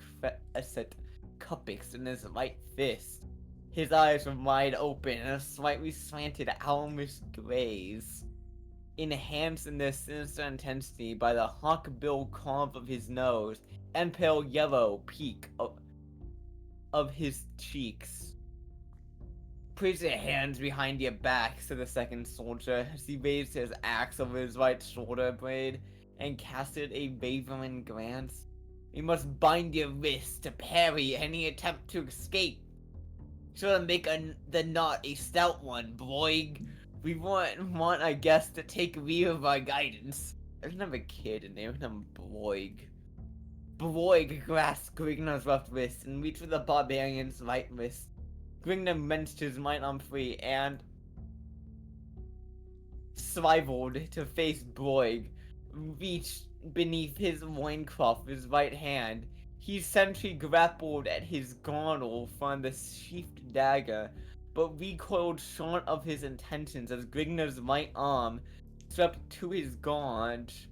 crescent cuppings in his right fist. His eyes were wide open and a slightly slanted owlish gaze. enhanced in their sinister intensity by the hawk-bill carve of his nose and pale yellow peak of his cheeks. "Put your hands behind your back," said the second soldier as he raised his axe over his right shoulder blade and casted a wavering glance. "We must bind your wrists to parry any attempt to escape. Sure to make the knot a stout one, Bloig. We want our guests to take leave of our guidance." There's never a kid and named him Bloig. Bloig grasped Grignor's left wrist and reached for the barbarian's right wrist. Grignor wrenched his right arm free and swiveled to face Bloig. Reached beneath his loincloth with his right hand. He sentry grappled at his girdle from the sheathed dagger, but recoiled short of his intentions as Grignor's right arm swept to his gorge.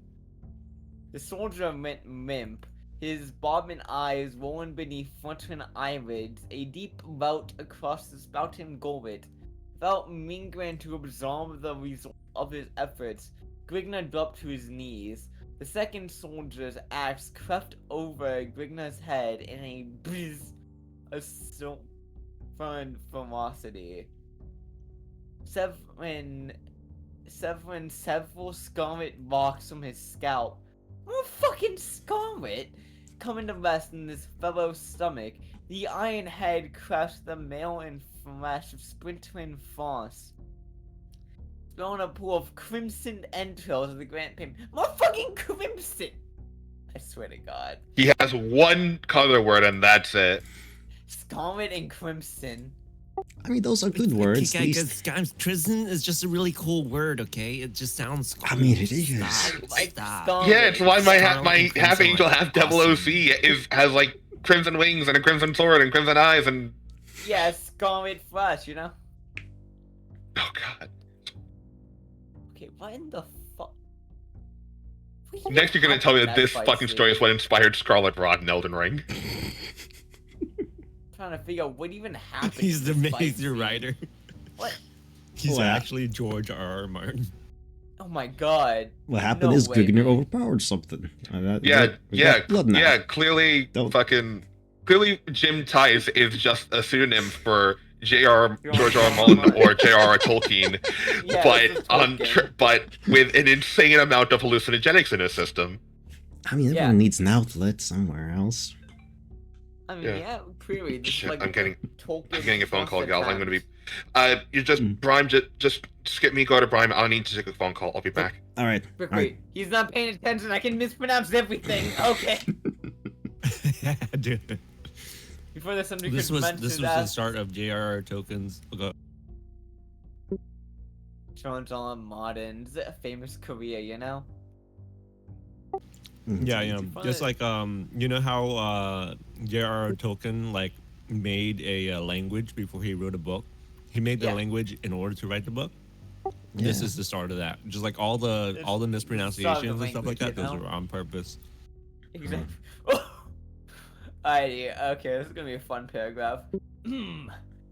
The soldier went limp, his bobbing eyes rolling beneath fluttering eyelids, a deep welt across the spouting gullet. Without lingering to absorb the result of his efforts, Grignor dropped to his knees. The second soldier's axe crept over Grignor's head in a buzz of silver ferocity, severing several scarlet locks from his scalp. Oh, fucking scarlet! Coming to rest in his fellow's stomach, the iron head crushed the mail and flesh of splintering frost, spilling a pool of crimson entrails of the Grand Pain. More fucking crimson! I swear to God. He has one color word and that's it. Scarlet and crimson. I mean, those are good words. At least. Because prison is just a really cool word, okay? It just sounds cool. I mean, it is. Stop. Yeah, it's why my Scarlet and half crimson angel, are half devil awesome. OC has like crimson wings and a crimson sword and crimson eyes and Yeah, scarlet flesh, you know? oh god. Okay, what in the fuck? Next you're gonna tell me that this fucking story is what inspired Scarlet Rod in Elden Ring. Trying to figure out what even happened. He's the in this fight major scene. writer. What? He's What? actually George R.R. Martin. Oh my god. What happened No is way, Grignor man. overpowered something. Yeah, We got blood now. yeah, clearly Don't- clearly Jim Tice is just a pseudonym for J.R. George R. R. Martin or J.R.R. Tolkien, Yeah, but this is Tolkien. but with an insane amount of hallucinogenics in his system. I mean, Yeah. everyone needs an outlet somewhere else. I mean, Yeah. yeah, clearly. This Shit, is like I'm getting a phone call, Tolkien's guys. I'm gonna be. attempt. You just Brime, just skip me. Go to Brime. I'll need to take a phone call. I'll be back. All right. Quick, all right. wait. He's not paying attention. I can mispronounce everything. Okay. Dude. Before this, somebody This could was mention the that start of J.R.R. Tolkien's. George R. R. Martin's famous career, you know? Yeah, you know, Fun. just like you know how J.R.R. Tolkien like made a language before he wrote a book. He made the Yeah. language in order to write the book. Yeah. This is the start of that. Just like all the It's mispronunciations and stuff like language, that, you those know? are on purpose. Exactly. Alrighty, okay, this is gonna be a fun paragraph.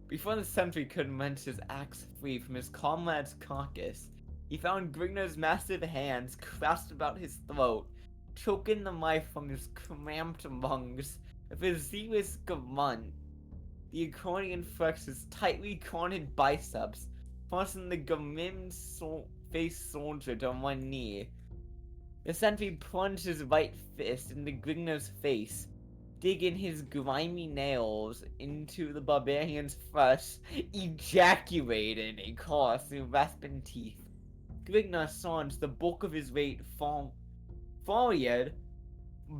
Before the sentry could wrench his axe free from his comrade's carcass, he found Grignor's massive hands clasped about his throat, choking the life from his cramped lungs. With a zealous grunt, the accordion flexed his tightly cornered biceps, forcing the grim-faced soldier to one knee. The sentry plunged his right fist into Grignor's face, digging his grimy nails into the barbarian's flesh, ejaculating a course through rasping teeth. Grignor saw into the bulk of his weight forward,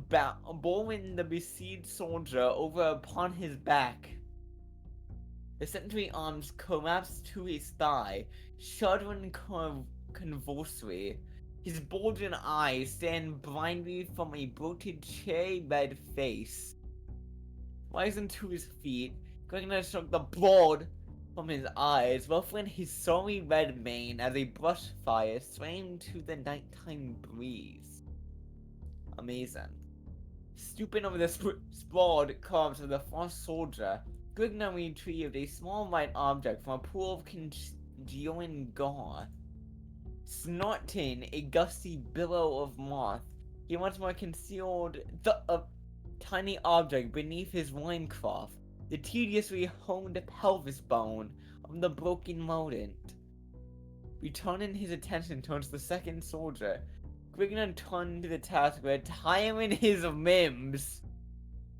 bowling the besieged soldier over upon his back. The sentry arms collapsed to his thigh, shuddering convulsively. His bulging eyes stand blindly from a bloated cherry-red face. Rising to his feet, Grignor shook the blood from his eyes, ruffling his sorry red mane as a brush fire swaying to the nighttime breeze. Amazing. Stooping over the sprawled corpse of the false soldier, Grignor retrieved a small white object from a pool of congealing gore. snorting a gusty billow of moth, he once more concealed a tiny object beneath his loincloth, the tediously honed pelvis bone of the broken rodent. Returning his attention towards the second soldier, Grignon turned to the task of retiring his limbs.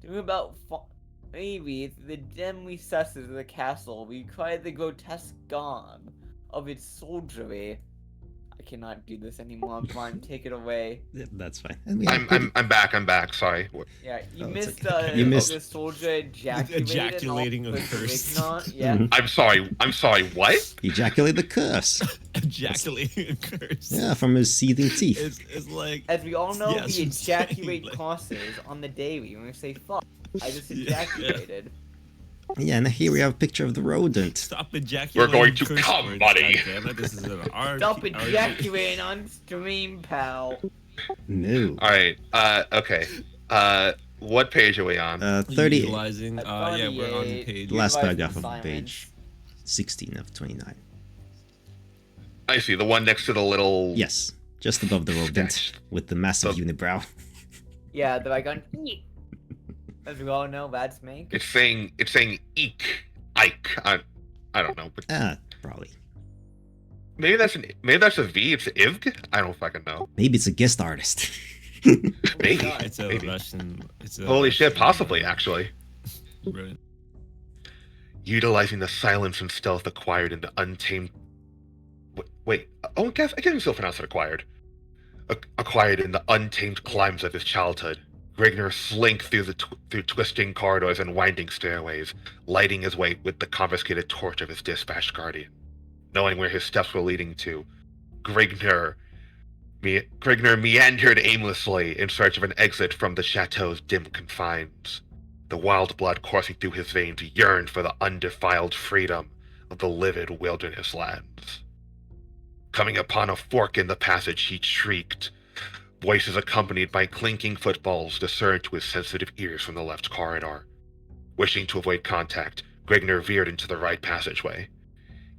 Doing about maybe the dim recesses of the castle required the grotesque garb of its soldiery. I cannot do this anymore, Brian. Take it away. Yeah, that's fine. And we have pretty- I'm back. Sorry. Yeah, you Oh, it's missed okay. You missed- the soldier ejaculating a curse. Yeah. Mhm. I'm sorry. What? Ejaculate the curse. Ejaculating a curse. Yeah, from his seething teeth. It's like As we all know, Yes, we I'm saying, ejaculate like- crosses on the daily when we say fuck. I just ejaculated. Yeah, and here we have a picture of the rodent. stop ejaculating. We're going to curse come, words, buddy. goddammit. This is an art. Stop ejaculating on stream, pal. No. All right. Okay. What page are we on? 30. Utilizing. Yeah, we're on 38. page. Last Utilizing paragraph of silence. page 16 of 29. I see the one next to the little. Yes, just above the rodent with the massive So- unibrow. Yeah, they're like going. "Eek." As we all know, that's me. It's saying eek, Ike. I don't know, but Probably. maybe that's a V. It's ivg. I don't fucking know. Maybe it's a guest artist. Maybe. It's a Maybe. Russian. It's a Holy shit! Russian, Possibly, actually. Right. Utilizing the silence and stealth acquired in the untamed. Wait. Oh, I guess you still pronounce it acquired. Acquired in the untamed climes of his childhood, Grigner slinked through through twisting corridors and winding stairways, lighting his way with the confiscated torch of his dispatched guardian. Knowing where his steps were leading to, Grigner meandered aimlessly in search of an exit from the chateau's dim confines. The wild blood coursing through his veins yearned for the undefiled freedom of the livid wilderness lands. Coming upon a fork in the passage, he shrieked. Voices accompanied by clinking footfalls discerned to his sensitive ears from the left corridor. Wishing to avoid contact, Grigner veered into the right passageway.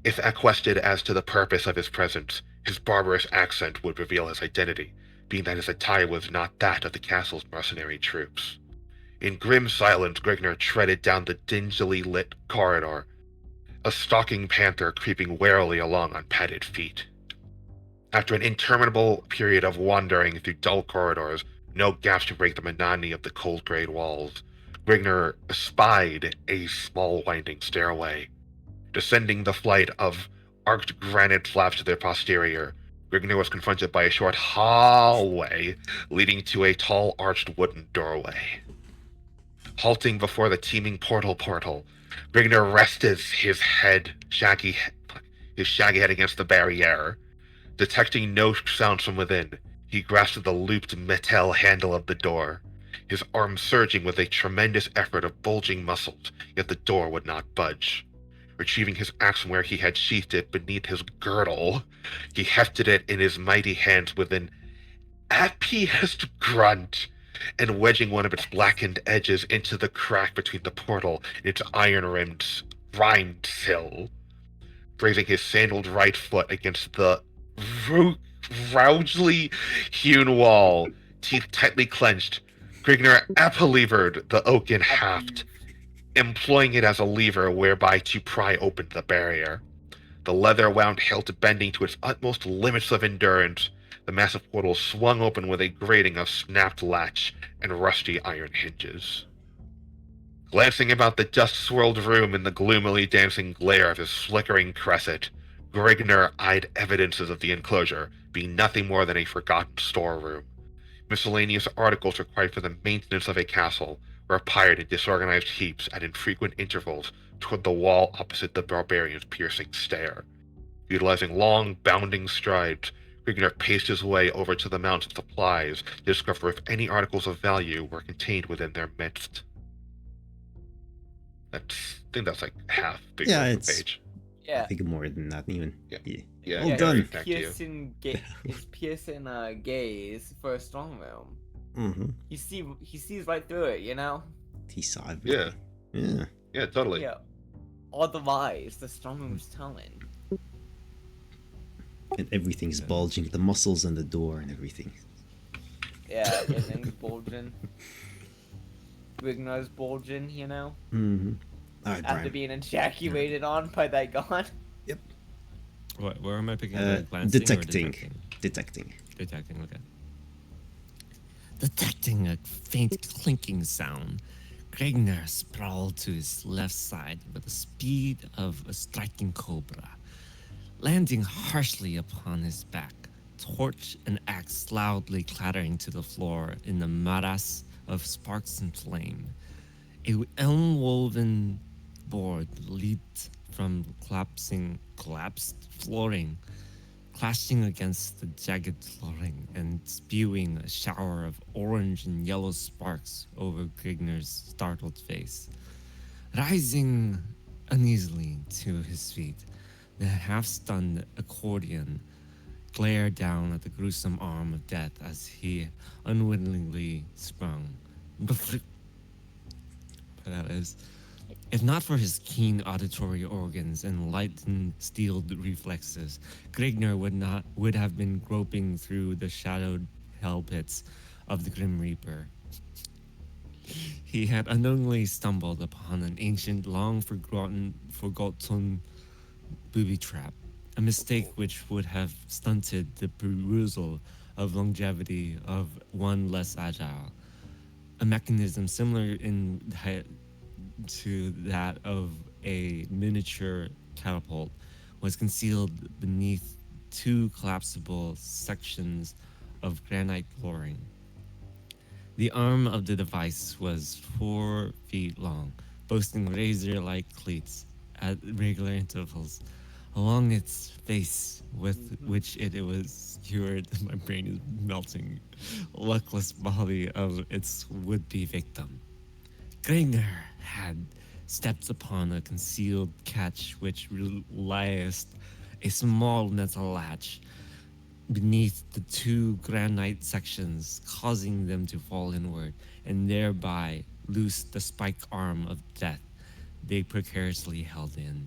If questioned as to the purpose of his presence, his barbarous accent would reveal his identity, being that his attire was not that of the castle's mercenary troops. In grim silence, Grigner treaded down the dingily lit corridor, a stalking panther creeping warily along on padded feet. After an interminable period of wandering through dull corridors, no gaps to break the monotony of the cold gray walls, Grigner espied a small winding stairway. Descending the flight of arched granite slabs to their posterior, Grigner was confronted by a short hallway leading to a tall arched wooden doorway. Halting before the teeming portal, Grigner rested his shaggy head against the barrier. Detecting no sounds from within, he grasped the looped metal handle of the door, his arm surging with a tremendous effort of bulging muscles, yet the door would not budge. Retrieving his axe from where he had sheathed it beneath his girdle, he hefted it in his mighty hands with an appeased grunt, and wedging one of its blackened edges into the crack between the portal and its iron-rimmed sill, grazing his sandaled right foot against the rougely hewn wall, teeth tightly clenched, Grigner apple-levered the oaken haft, employing it as a lever whereby to pry open the barrier. The leather-wound hilt bending to its utmost limits of endurance, the massive portal swung open with a grating of snapped latch and rusty iron hinges. Glancing about the dust-swirled room in the gloomily dancing glare of his flickering cresset, Grigner eyed evidences of the enclosure being nothing more than a forgotten storeroom. Miscellaneous articles required for the maintenance of a castle were piled in disorganized heaps at infrequent intervals toward the wall opposite the barbarian's piercing stare. Utilizing long, bounding strides, Grigner paced his way over to the mounds of supplies to discover if any articles of value were contained within their midst. I think that's like half bigger Yeah, of the it's- page. Yeah. I think more than that even. Yeah. Yeah. Yeah, Well yeah, done. It's Thank you. piercing gaze for a strong room. Mm-hmm. He sees right through it, you know? He saw everything. Yeah. Yeah, totally. Yeah. All the lies the strong room's telling. And everything's bulging, the muscles on the door and everything. Yeah, everything's bulging. Rignor's bulging, you know? Mm-hmm. Alright, After Brian. being ejaculated on by that god. What? Where am I picking? Glancing or Detecting. detecting? Detecting. Detecting. Okay. Detecting a faint clinking sound, Gregner sprawled to his left side with the speed of a striking cobra, landing harshly upon his back, torch and axe loudly clattering to the floor in the morass of sparks and flame. A elm-woven board leaped from collapsed flooring, clashing against the jagged flooring and spewing a shower of orange and yellow sparks over Grigner's startled face. Rising uneasily to his feet, the half-stunned accordion glared down at the gruesome arm of death as he unwittingly sprung. That is. If not for his keen auditory organs and lightened steeled reflexes, Grigner would have been groping through the shadowed hell pits of the Grim Reaper. He had unknowingly stumbled upon an ancient, long forgotten booby trap, a mistake which would have stunted the perusal of longevity of one less agile. A mechanism similar to that of a miniature catapult was concealed beneath two collapsible sections of granite flooring. The arm of the device was 4 feet long, boasting razor-like cleats at regular intervals along its face, with which it was secured. My brain is melting. Luckless body of its would-be victim. Grigner had stepped upon a concealed catch which realized a small metal latch beneath the two granite sections, causing them to fall inward and thereby loose the spiked arm of death they precariously held in.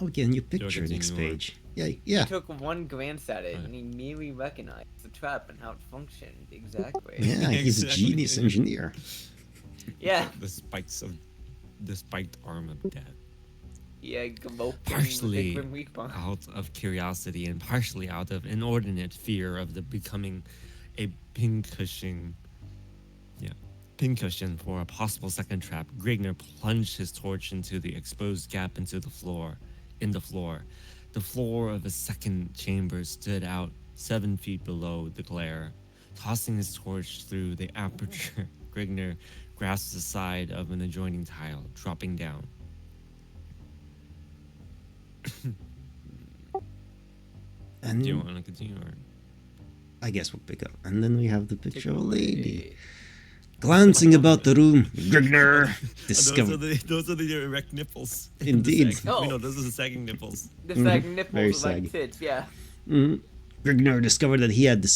Okay, new picture next continue on? page. Yeah, He yeah. took one glance at it and he immediately recognized the trap and how it functioned exactly. Yeah, he's a Exactly. genius engineer. Yeah. The spiked arm of death. Yeah, groping Partially the Grim Reaper. out of curiosity and partially out of inordinate fear of the becoming a pincushion for a possible second trap, Grigner plunged his torch into the exposed gap into the floor. The floor of a second chamber stood out 7 feet below the glare. Tossing his torch through the aperture, Grigner grasped the side of an adjoining tile, dropping down. And Do you want to continue? Or? I guess we'll pick up. And then we have the picture of a lady. Glancing about the room, Grigner discovered. Those are the erect nipples. Indeed. Oh. No, those are the sagging nipples. The sagging very nipples saggy. like tits, yeah. Grigner discovered that he had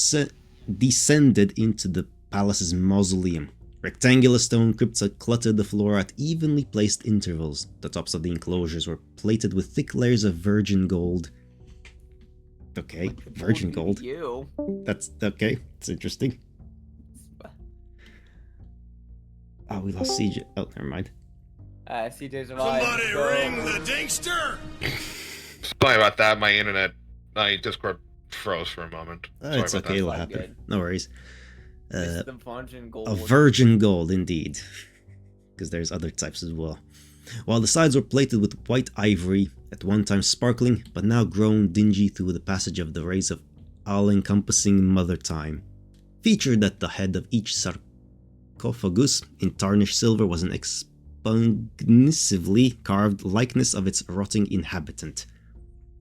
descended into the palace's mausoleum. Rectangular stone crypts cluttered the floor at evenly placed intervals. The tops of the enclosures were plated with thick layers of virgin gold. Okay, virgin gold. You. That's okay. It's interesting. Oh, we lost CJ. Oh, never mind. CJ's alive. Somebody ring the Dinkster! Sorry about that. My Discord froze for a moment. Sorry It's about okay. that. It'll Fine, happen. good. No worries. It's the virgin gold. A virgin gold, indeed. Because there's other types as well. While the sides were plated with white ivory, at one time sparkling, but now grown dingy through the passage of the rays of all-encompassing Mother Time. Featured at the head of each sarcophagus in tarnished silver was an expugnatively carved likeness of its rotting inhabitant.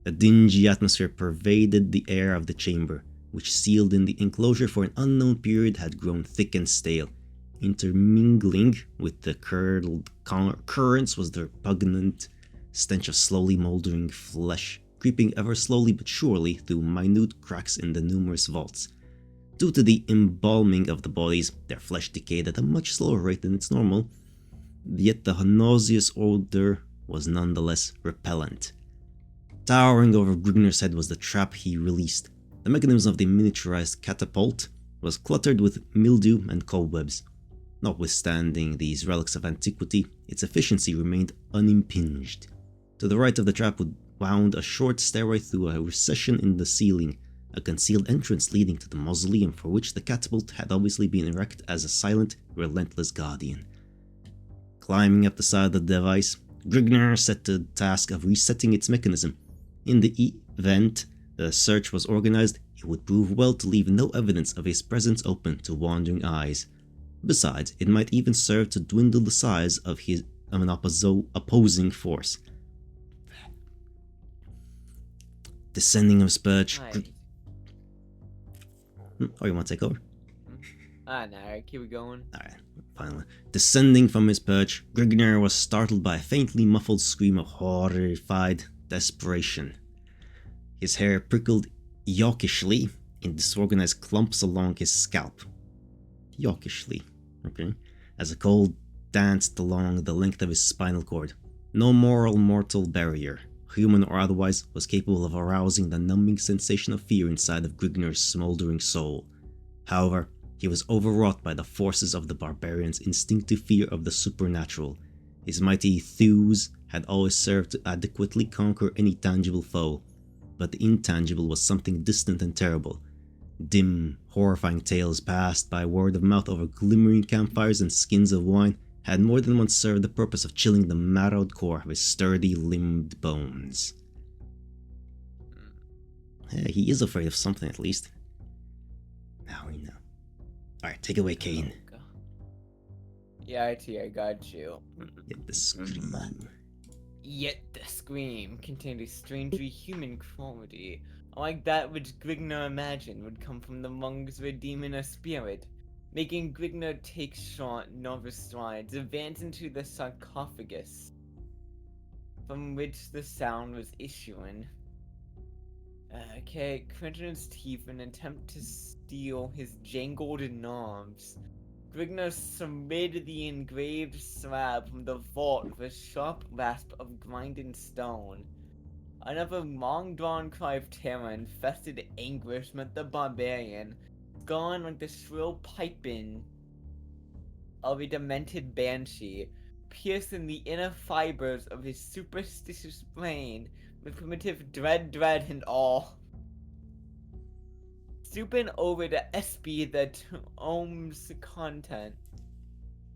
A dingy atmosphere pervaded the air of the chamber, which sealed in the enclosure for an unknown period had grown thick and stale. Intermingling with the curdled currents was the repugnant stench of slowly moldering flesh, creeping ever slowly but surely through minute cracks in the numerous vaults. Due to the embalming of the bodies, their flesh decayed at a much slower rate than its normal, yet the nauseous odor was nonetheless repellent. Towering over Grigner's head was the trap he released. The mechanism of the miniaturized catapult was cluttered with mildew and cobwebs. Notwithstanding these relics of antiquity, its efficiency remained unimpinged. To the right of the trap wound a short stairway through a recession in the ceiling, a concealed entrance leading to the mausoleum for which the catapult had obviously been erected as a silent, relentless guardian. Climbing up the side of the device, Grigner set the task of resetting its mechanism. In the event the search was organized, it would prove well to leave no evidence of his presence open to wandering eyes. Besides, it might even serve to dwindle the size of an opposing force. Descending of his perch. Oh, you want to take over? No, keep it going. Alright, finally. Descending from his perch, Grigner was startled by a faintly muffled scream of horrified desperation. His hair prickled yawkishly in disorganized clumps along his scalp. Yawkishly, okay? As a cold danced along the length of his spinal cord. No mortal barrier, human or otherwise, was capable of arousing the numbing sensation of fear inside of Grigner's smoldering soul. However, he was overwrought by the forces of the barbarian's instinctive fear of the supernatural. His mighty thews had always served to adequately conquer any tangible foe, but the intangible was something distant and terrible. Dim, horrifying tales passed by word of mouth over glimmering campfires and skins of wine had more than once served the purpose of chilling the marrowed core of his sturdy limbed bones. Yeah, he is afraid of something at least. Now we know. Alright, take it away, Kane. Yeah, I got you. Get the scream. Yet the scream contained a strangely human quality, like that which Grigner imagined would come from the monks redeeming a spirit, making Grigner take short, nervous strides, advance into the sarcophagus, from which the sound was issuing. Okay, clenching his teeth in an attempt to steal his jangled nerves, Grigner surveyed the engraved slab from the vault with a sharp rasp of grinding stone. Another long-drawn cry of terror and infested anguish met the barbarian, gone like the shrill piping of a demented banshee, piercing the inner fibers of his superstitious brain with primitive dread and awe. Stooping over to espy the tome's content,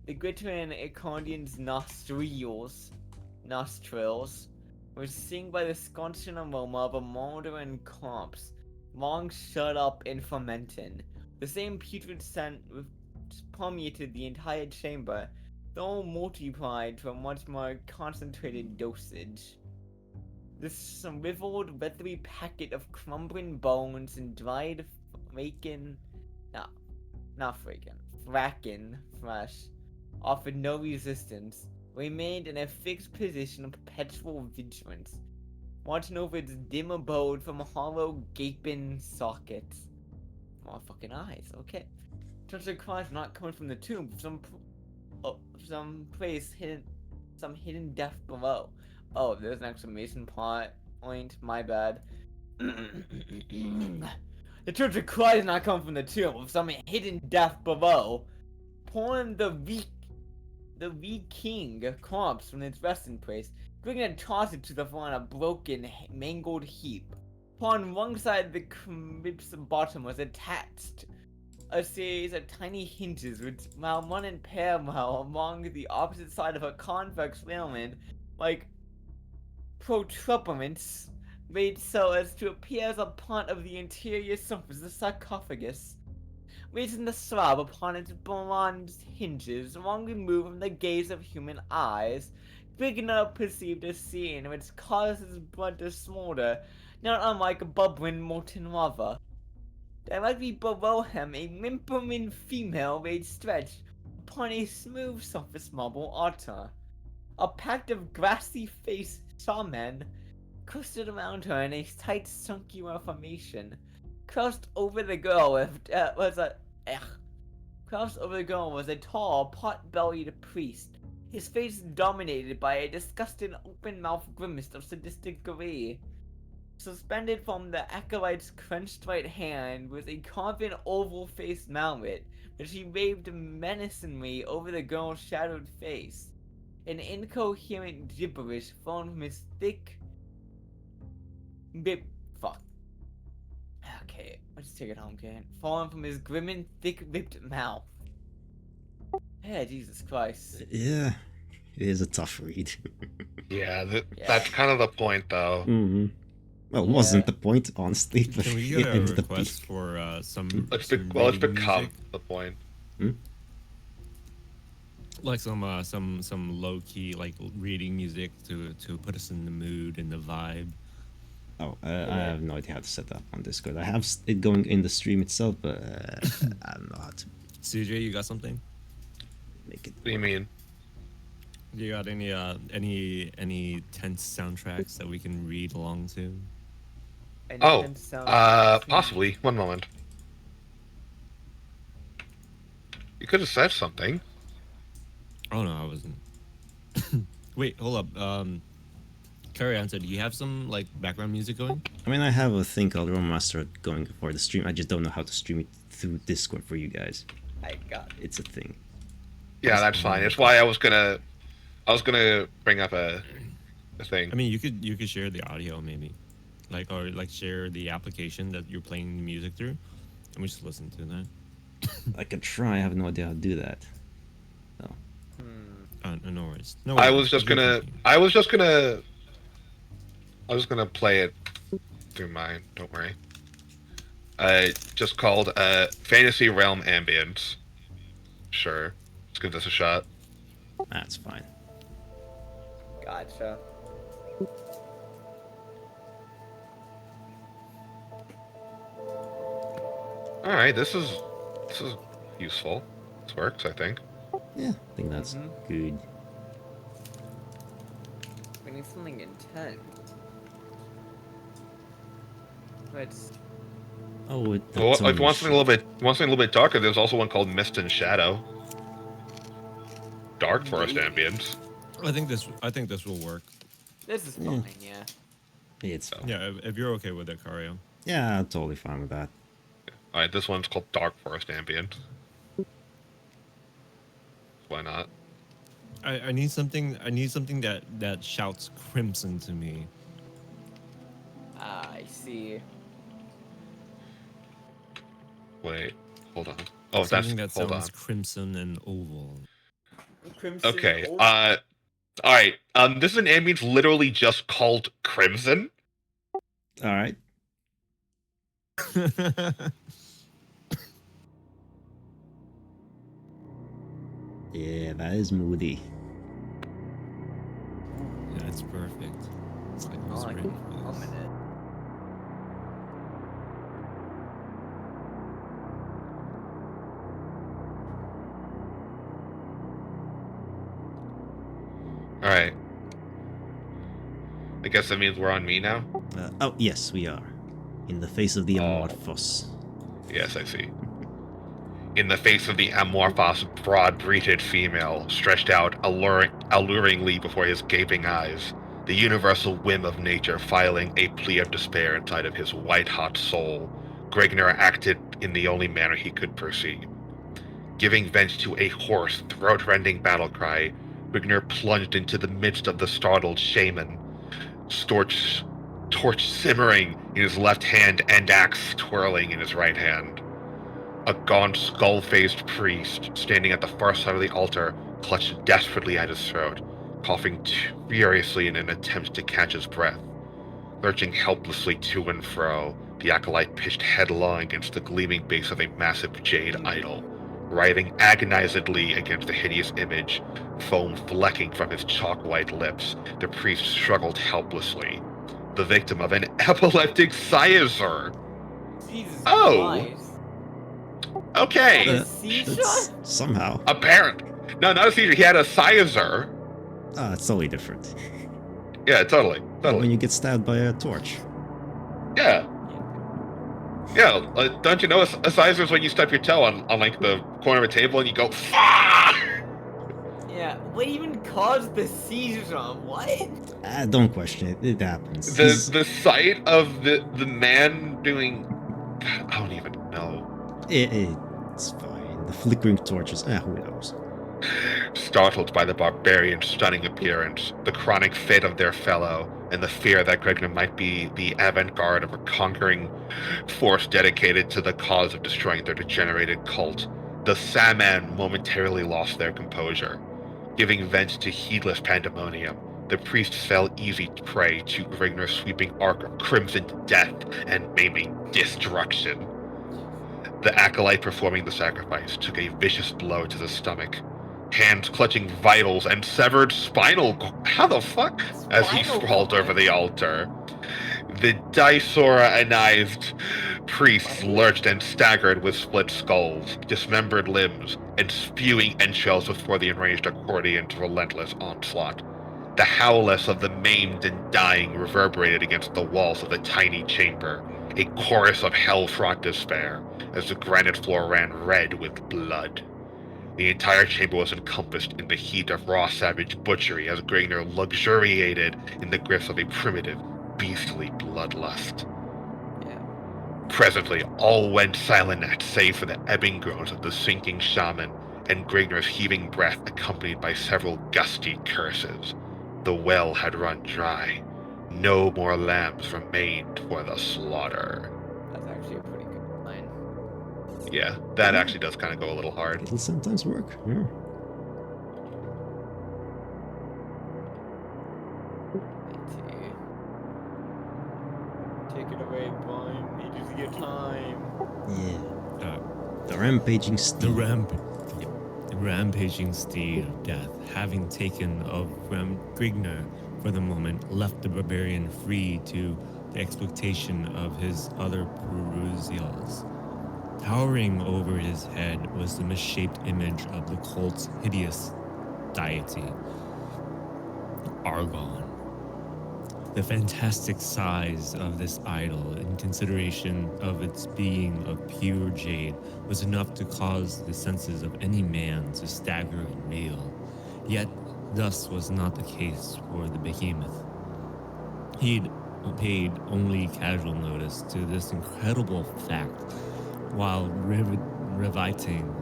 the glittering accordion's nostrils were singed by the scorching aroma of a mouldering corpse, long shut up and fermenting. The same putrid scent which permeated the entire chamber, though multiplied to a much more concentrated dosage. This shriveled, weathery packet of crumbling bones and dried fracking flesh offered no resistance, remained in a fixed position of perpetual vigilance, watching over its dim abode from hollow, gaping sockets. More fucking eyes, okay. Touch the cries not coming from the tomb, some place hidden, some hidden depth below. Oh, there's an exclamation point, my bad. The Church of Christ is not coming from the tomb, with some hidden depth below. Pulling the king corpse from its resting place, Grigner tossed it to the floor on a broken, mangled heap. Upon one side of the crypt's bottom was attached a series of tiny hinges which, while running parallel along the opposite side of a convex railing, like protuberance, made so as to appear as a part of the interior surface of the sarcophagus. Raising the slab upon its bronze hinges, long removed from the gaze of human eyes, Grigner perceived a scene which caused his blood to smolder, not unlike bubbling molten lava. Directly below him, a whimpering female lay stretched upon a smooth surface marble altar. A pack of grassy-faced shaman clustered around her in a tight, circular formation. Crouched over the girl was a tall, pot-bellied priest, his face dominated by a disgusting open-mouthed grimace of sadistic glee. Suspended from the acolyte's clenched right hand was a carven oval-faced mallet, which he waved menacingly over the girl's shadowed face. An incoherent gibberish flowing from his thick... Fuck. Okay, let's take it home, again. Falling from his grim and thick-lipped mouth. Yeah, Jesus Christ. Yeah, it is a tough read. Yeah, that's kind of the point, though. Mm-hmm. Well, it wasn't the point, honestly. But Can we it get a ended up request for some? Let's some let's reading become music? the point. Like some low key like reading music to put us in the mood and the vibe. Oh, I have no idea how to set that up on Discord. I have it going in the stream itself, but I don't know how to CJ, you got something? make it. What do you mean? You got any tense soundtracks that we can read along to? And Oh, then sound- possibly. One moment. You could have said something. Oh no, I wasn't. Wait, hold up. Carry on. So, do you have some like background music going? I mean, I have a thing called Room Master going for the stream. I just don't know how to stream it through Discord for you guys. I got it. It's a thing. Yeah, that's fine. It's why I was gonna bring up a thing. I mean, you could share the audio maybe, like or like share the application that you're playing the music through, and we just listen to that. I could try. I have no idea how to do that. No worries. No I worries. was just You're gonna thinking. play it through mine. Don't worry. Just called Fantasy Realm Ambience. Sure, let's give this a shot. That's fine. Gotcha. All right, this is useful. This works, I think. Yeah, I think that's good. We need something intense. Let's... Oh, Well, if you want something a little bit darker, there's also one called Mist and Shadow. Dark Forest Ambience. I think this will work. This is fine, yeah. It's fine. Yeah, if you're okay with it, Cario. Yeah, I'm totally fine with that. All right, this one's called Dark Forest Ambience. Why not? I need something. I need something that shouts crimson to me. Ah, I see. Wait, hold on. Oh, Something that hold on. sounds crimson and oval. Crimson Okay. Old- All right. This is an ambience literally just called Crimson. All right. Yeah, that is moody. Yeah, it's perfect. It's like I I was like ready it. for I'm this. in it. All right. I guess that means we're on me now. Oh, yes, we are. In the face of the Oh. amorphous. Yes, I see. In the face of the amorphous, broad-breasted female, stretched out alluringly before his gaping eyes, the universal whim of nature filing a plea of despair inside of his white-hot soul, Gregner acted in the only manner he could perceive. Giving vent to a hoarse, throat-rending battle cry, Gregner plunged into the midst of the startled shaman, torch simmering in his left hand and axe twirling in his right hand. A gaunt, skull-faced priest, standing at the far side of the altar, clutched desperately at his throat, coughing furiously in an attempt to catch his breath. Lurching helplessly to and fro, the acolyte pitched headlong against the gleaming base of a massive jade idol, writhing agonizedly against the hideous image, foam flecking from his chalk-white lips. The priest struggled helplessly, the victim of an epileptic seizure. Jesus Oh! Christ. Okay. A seizure? That's somehow. Apparent. No, not a seizure. He had a seizure. It's totally different. Yeah, totally. When you get stabbed by a torch. Yeah. Yeah, don't you know a seizure is when you stub your toe on like the corner of a table and you go, "Fuck!" Yeah, Yeah, what even caused the seizure? What? Don't question it. It happens. The sight of the man doing, God, I don't even know. It's fine. The flickering torches. Who knows? Startled by the barbarian's stunning appearance, the chronic fate of their fellow, and the fear that Gregna might be the avant-garde of a conquering force dedicated to the cause of destroying their degenerated cult, the Saman momentarily lost their composure. Giving vent to heedless pandemonium, the priests fell easy prey to Gregna's sweeping arc of crimson death and maiming destruction. The acolyte performing the sacrifice took a vicious blow to the stomach, hands clutching vitals and severed spinal. How the fuck? As he Spinal sprawled cord. over the altar. The Dysora-anized priests lurched and staggered with split skulls, dismembered limbs, and spewing entrails before the enraged accordion's relentless onslaught. The howless of the maimed and dying reverberated against the walls of the tiny chamber, a chorus of hell-fraught despair, as the granite floor ran red with blood. The entire chamber was encompassed in the heat of raw savage butchery as Gregner luxuriated in the grips of a primitive, beastly bloodlust. Yeah. Presently, all went silent save for the ebbing groans of the sinking shaman and Gregner's heaving breath accompanied by several gusty curses. The well had run dry. No more lambs remained for the slaughter. That's actually a pretty good line. Yeah, that actually does kind of go a little hard. It'll sometimes work. Yeah. Take it away, Brian. It is your time. Yeah. Uh, The rampaging the steed. the rampaging steed of death, having taken of Grigner for the moment, left the barbarian free to the exploitation of his other perusals. Towering over his head was the misshaped image of the cult's hideous deity, Argon. The fantastic size of this idol, in consideration of its being of pure jade, was enough to cause the senses of any man to stagger and reel. Yet, thus was not the case for the behemoth. He'd paid only casual notice to this incredible fact, while riveting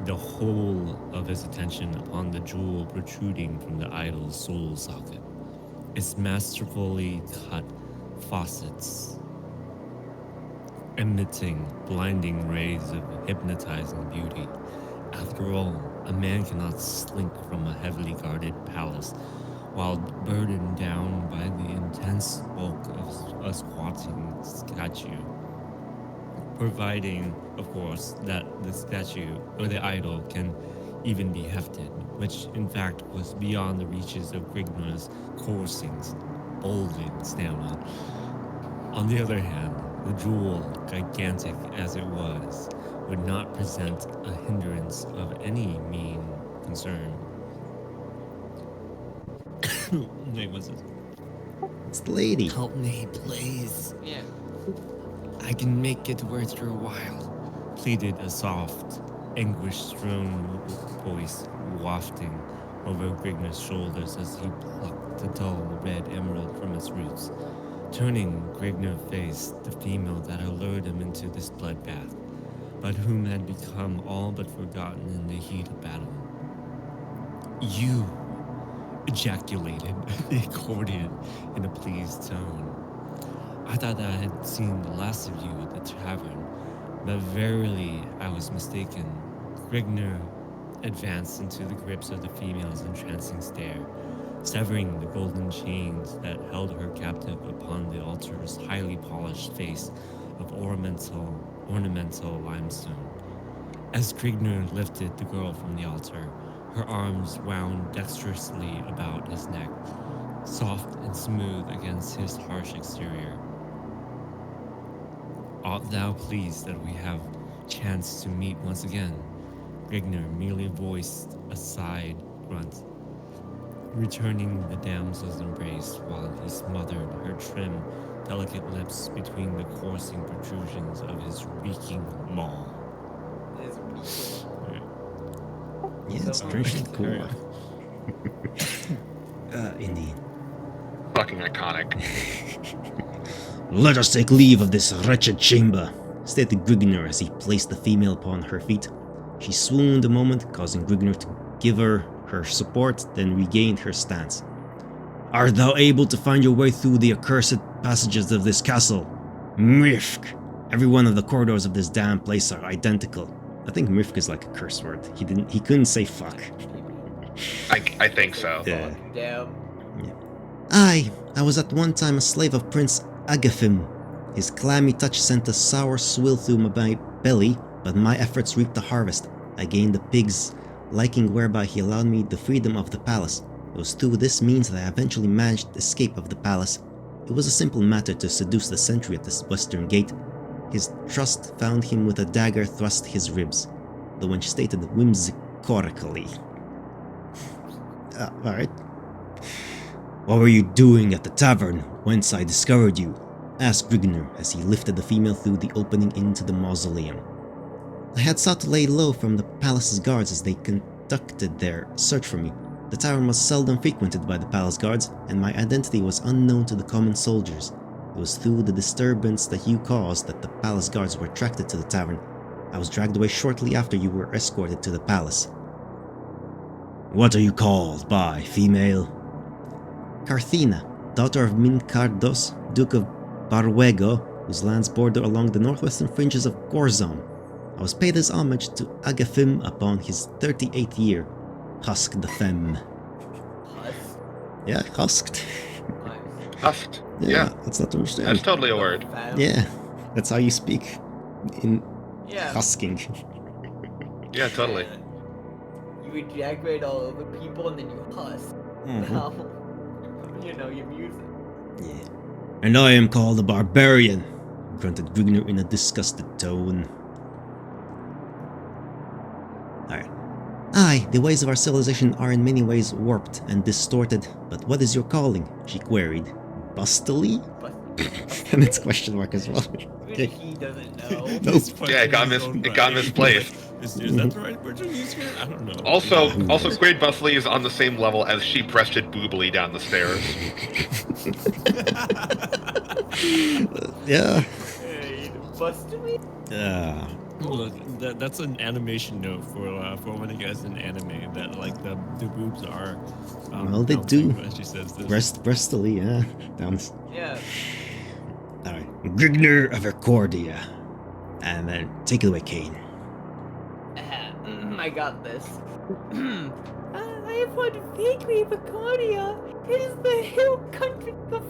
the whole of his attention upon the jewel protruding from the idol's soul socket. Its masterfully cut faucets emitting blinding rays of hypnotizing beauty. After all, a man cannot slink from a heavily guarded palace while burdened down by the intense bulk of a squatting statue. Providing, of course, that the statue or the idol can even be hefted, which in fact was beyond the reaches of Grigna's coursings, bulging stamina. On the other hand, the jewel, gigantic as it was, would not present a hindrance of any mean concern. Wait, what's this? It's the lady. Help me, please. Yeah. I can make it worth your while, pleaded a soft, anguish-strewn voice wafting over Grigna's shoulders as he plucked the dull red emerald from its roots. Turning, Grigna faced the female that had lured him into this bloodbath, but whom had become all but forgotten in the heat of battle. You, ejaculated the accordion in a pleased tone. I thought that I had seen the last of you at the tavern, but verily I was mistaken. Grigner advanced into the grips of the female's entrancing stare, severing the golden chains that held her captive upon the altar's highly polished face of ornamental limestone. As Grigner lifted the girl from the altar, her arms wound dexterously about his neck, soft and smooth against his harsh exterior. Art thou pleased that we have chanced to meet once again? Grigner merely voiced a sighed grunt, returning the damsel's embrace while he smothered her trim, delicate lips between the coursing protrusions of his reeking maw. It is Yeah, it's So pretty hard. cool. indeed. Fucking iconic. Let us take leave of this wretched chamber, stated Grigner as he placed the female upon her feet. She swooned a moment, causing Grigner to give her support, then regained her stance. Art thou able to find your way through the accursed passages of this castle? Mrifk! Every one of the corridors of this damn place are identical. I think Mrifk is like a curse word. He couldn't say fuck. I think so. Yeah. Damn. I was at one time a slave of Prince Agafim. His clammy touch sent a sour swill through my belly, but my efforts reaped a harvest. I gained the pig's liking whereby he allowed me the freedom of the palace. It was through this means that I eventually managed to escape of the palace. It was a simple matter to seduce the sentry at the western gate. His trust found him with a dagger thrust his ribs, the wench stated whimsically. Alright. What were you doing at the tavern whence I discovered you? Asked Grigner as he lifted the female through the opening into the mausoleum. I had sought to lay low from the palace's guards as they conducted their search for me. The tavern was seldom frequented by the palace guards, and my identity was unknown to the common soldiers. It was through the disturbance that you caused that the palace guards were attracted to the tavern. I was dragged away shortly after you were escorted to the palace. What are you called by, female? Carthena, daughter of Mincardos, Duke of Barwego, whose lands border along the northwestern fringes of Gorzon. I was paid as homage to Agafim upon his 38th year. Husked the femme. Husk. Yeah, husked. Nice. Husked. Yeah, Yeah. that's not to understand. That's totally a word. Fam. Yeah, that's how you speak in Yeah. husking. Yeah, totally. You ejaculate all over people and then you husk. Mhm. Now, you know your music. Yeah. And I am called a barbarian, grunted Grigner in a disgusted tone. Alright. Aye, the ways of our civilization are in many ways warped and distorted, but what is your calling? She queried. Bustily? But And it's question mark as well. even he doesn't know. Nope. Yeah, it got misplaced. Is that the right word to use here? I don't know. Also, Great Bustly is on the same level as she breasted boobily down the stairs. Yeah. Hey, busted me? Look, that's an animation note for when it gets in anime that like the boobs are. Well, they do. As she says this. Breastily, yeah. Down. Yeah. Alright. Grigner of Ercordia. And then take it away, Kane. I got this. I have heard vaguely of Arcadia. It is the hill country of the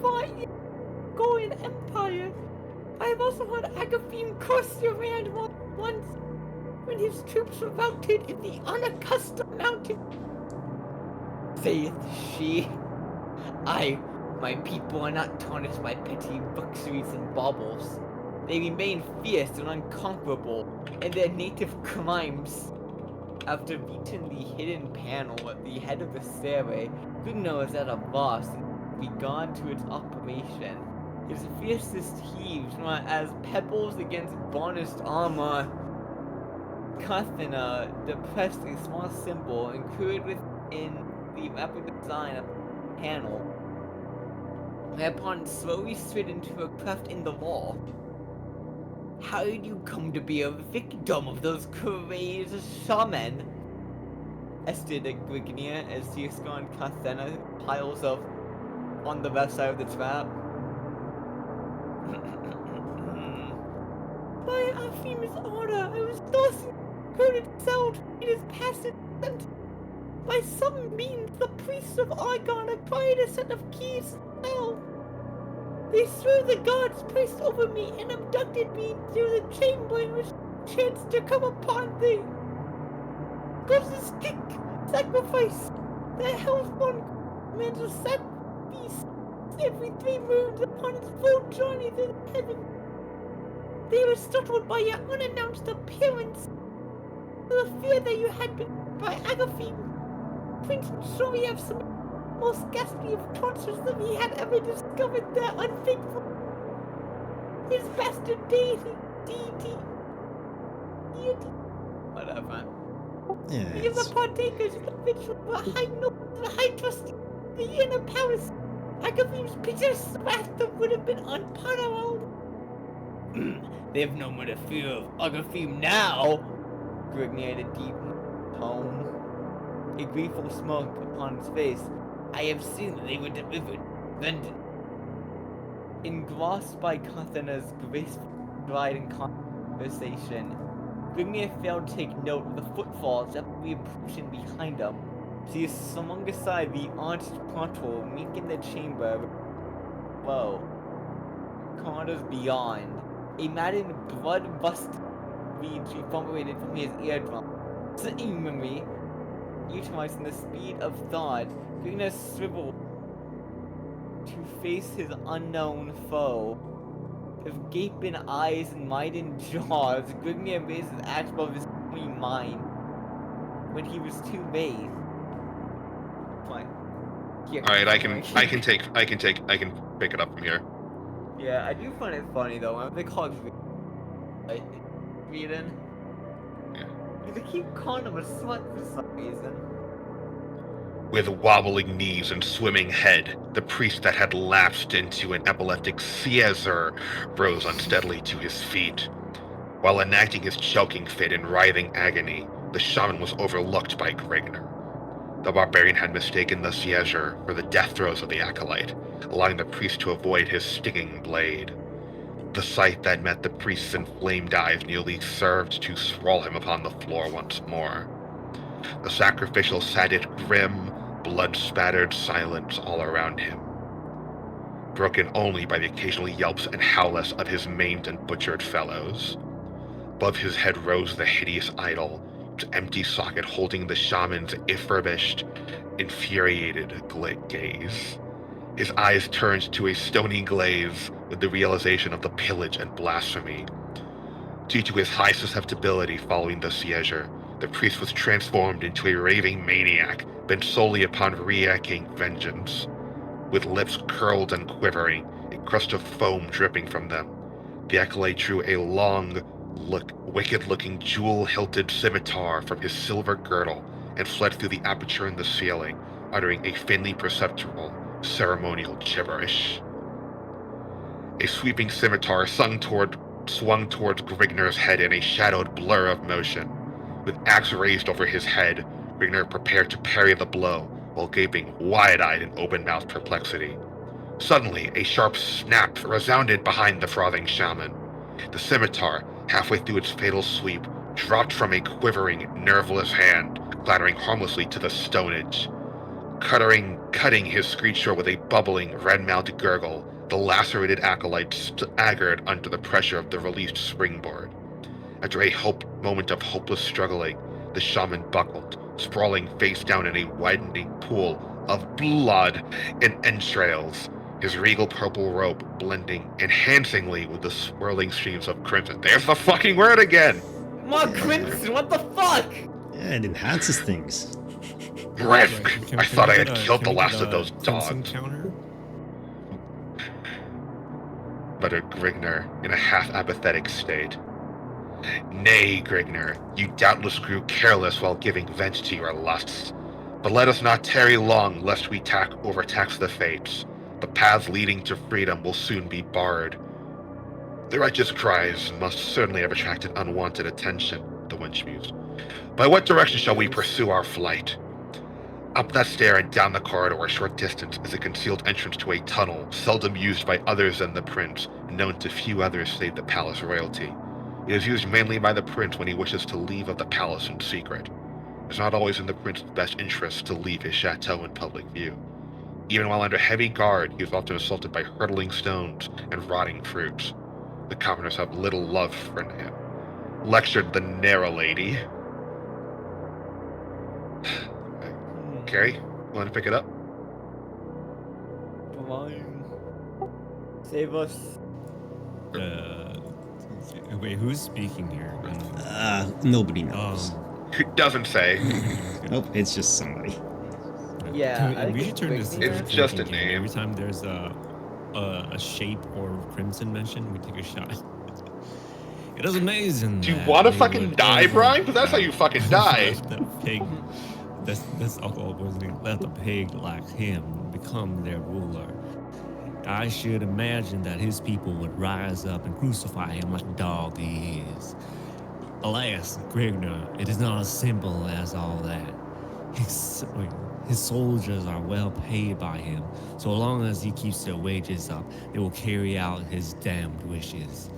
Goyan Empire. I have also heard Agafim cross your land once when his troops were routed in the unaccustomed mountain. Saith she. My people are not tarnished by petty luxuries and baubles. They remain fierce and unconquerable in their native crimes. After beating the hidden panel at the head of the stairway, Grigner is at a loss and begun to its operation. His fiercest heaves run as pebbles against varnished armor. Carthena depressed a small symbol included within the rapid design of the panel, whereupon it slowly slid into a cleft in the wall. How did you come to be a victim of those crazy shaman? Ested Grignia as Cisco and Carthena piles up on the left side of the trap. By Afim's order, I was thus included sold in his passive sentence. By some means, the priests of Argon acquired a set of keys to the cell. They threw the guards placed over me and abducted me through the chamber in which chanced to come upon thee. There's a stick sacrifice. The hellborn man to set beast every 3 moons upon its full journey to heaven. They were startled by your unannounced appearance. The fear that you had been by Agafim. Prince and sure we have some most ghastly of tortures that he had ever discovered their unfaithful. His bastard deity. Whatever. Yeah. We are the partakers of the ritual of a high noble and high trustee. the inner powers. Agathim's biggest wrath would have been unparalleled. They have no more to fear of Agathim now. Grignard had a deep tone, a gleeful smirk upon his face. I have seen that they were delivered, vengeance. Engrossed by Kathana's graceful stride and conversation, Grignard failed to take note of the footfalls rapidly approaching behind him. She swung aside the arched portal, making the chamber below. Corridors beyond. A maddened, blood-busted reed reverberated from his eardrum. Seemingly, utilizing the speed of thought, Grignard swiveled to face his unknown foe. With gaping eyes and widened jaws, Grignard raised his axe above his own mind. When he was too late. Fine. Yeah, All right, I can pick it up from here. Yeah, I do find it funny though. They call it Reading. Yeah. They keep calling him a slut for some reason. With wobbling knees and swimming head, the priest that had lapsed into an epileptic siezure rose unsteadily to his feet. While enacting his choking fit in writhing agony, the shaman was overlooked by Grignard. The barbarian had mistaken the siezure for the death throes of the acolyte, allowing the priest to avoid his stinging blade. The sight that met the priest's inflamed eyes nearly served to sprawl him upon the floor once more. The sacrificial sat in grim, blood-spattered silence all around him, broken only by the occasional yelps and howls of his maimed and butchered fellows. Above his head rose the hideous idol, its empty socket holding the shaman's furbished, infuriated gaze. His eyes turned to a stony glaze with the realization of the pillage and blasphemy. Due to his high susceptibility following the seizure, the priest was transformed into a raving maniac bent solely upon re-echoing vengeance. With lips curled and quivering, a crust of foam dripping from them, the acolyte drew a long, wicked-looking jewel-hilted scimitar from his silver girdle and fled through the aperture in the ceiling, uttering a faintly perceptible, ceremonial gibberish. A sweeping scimitar swung towards Grignard's head in a shadowed blur of motion. With axe raised over his head, Grignard prepared to parry the blow while gaping wide-eyed in open-mouthed perplexity. Suddenly, a sharp snap resounded behind the frothing shaman. The scimitar, halfway through its fatal sweep, dropped from a quivering, nerveless hand, clattering harmlessly to the stonage. Cutting his screech short with a bubbling, red-mouthed gurgle, the lacerated acolyte staggered under the pressure of the released springboard. After a moment of hopeless struggling, the shaman buckled, sprawling face down in a widening pool of blood and entrails, his regal purple robe blending enhancingly with the swirling streams of crimson. There's the fucking word again! More crimson, what the fuck? Yeah, it enhances things. Risk! Can I thought I had get a- killed the can we last get of a those crimson dogs. counter? Muttered Grignard in a half-apathetic state. Nay, Grignard, you doubtless grew careless while giving vent to your lusts. But let us not tarry long, lest we overtax the fates. The paths leading to freedom will soon be barred. The righteous cries must certainly have attracted unwanted attention, the wench mused. By what direction shall we pursue our flight? Up that stair and down the corridor a short distance is a concealed entrance to a tunnel, seldom used by others than the prince, and known to few others save the palace royalty. It is used mainly by the prince when he wishes to leave of the palace in secret. It is not always in the prince's best interest to leave his chateau in public view. Even while under heavy guard, he is often assaulted by hurtling stones and rotting fruits. The commoners have little love for him. Lectured the narrow lady. Carrie, want to pick it up? Come on. Save us. Wait, who's speaking here? Nobody knows. It doesn't say. Nope, it's just somebody. Yeah, I we think should turn this Grignard- into It's just a drinking game. name. Every time there's a shape or crimson mentioned, we take a shot. It is amazing. Do you that want to we fucking would die, ever Brian? Because that's how you fucking die. the pig this uncle was let a pig like him become their ruler. I should imagine that his people would rise up and crucify him like a dog he is. Alas, Grigner, it is not as simple as all that. His soldiers are well paid by him. So long as he keeps their wages up, they will carry out his damned wishes.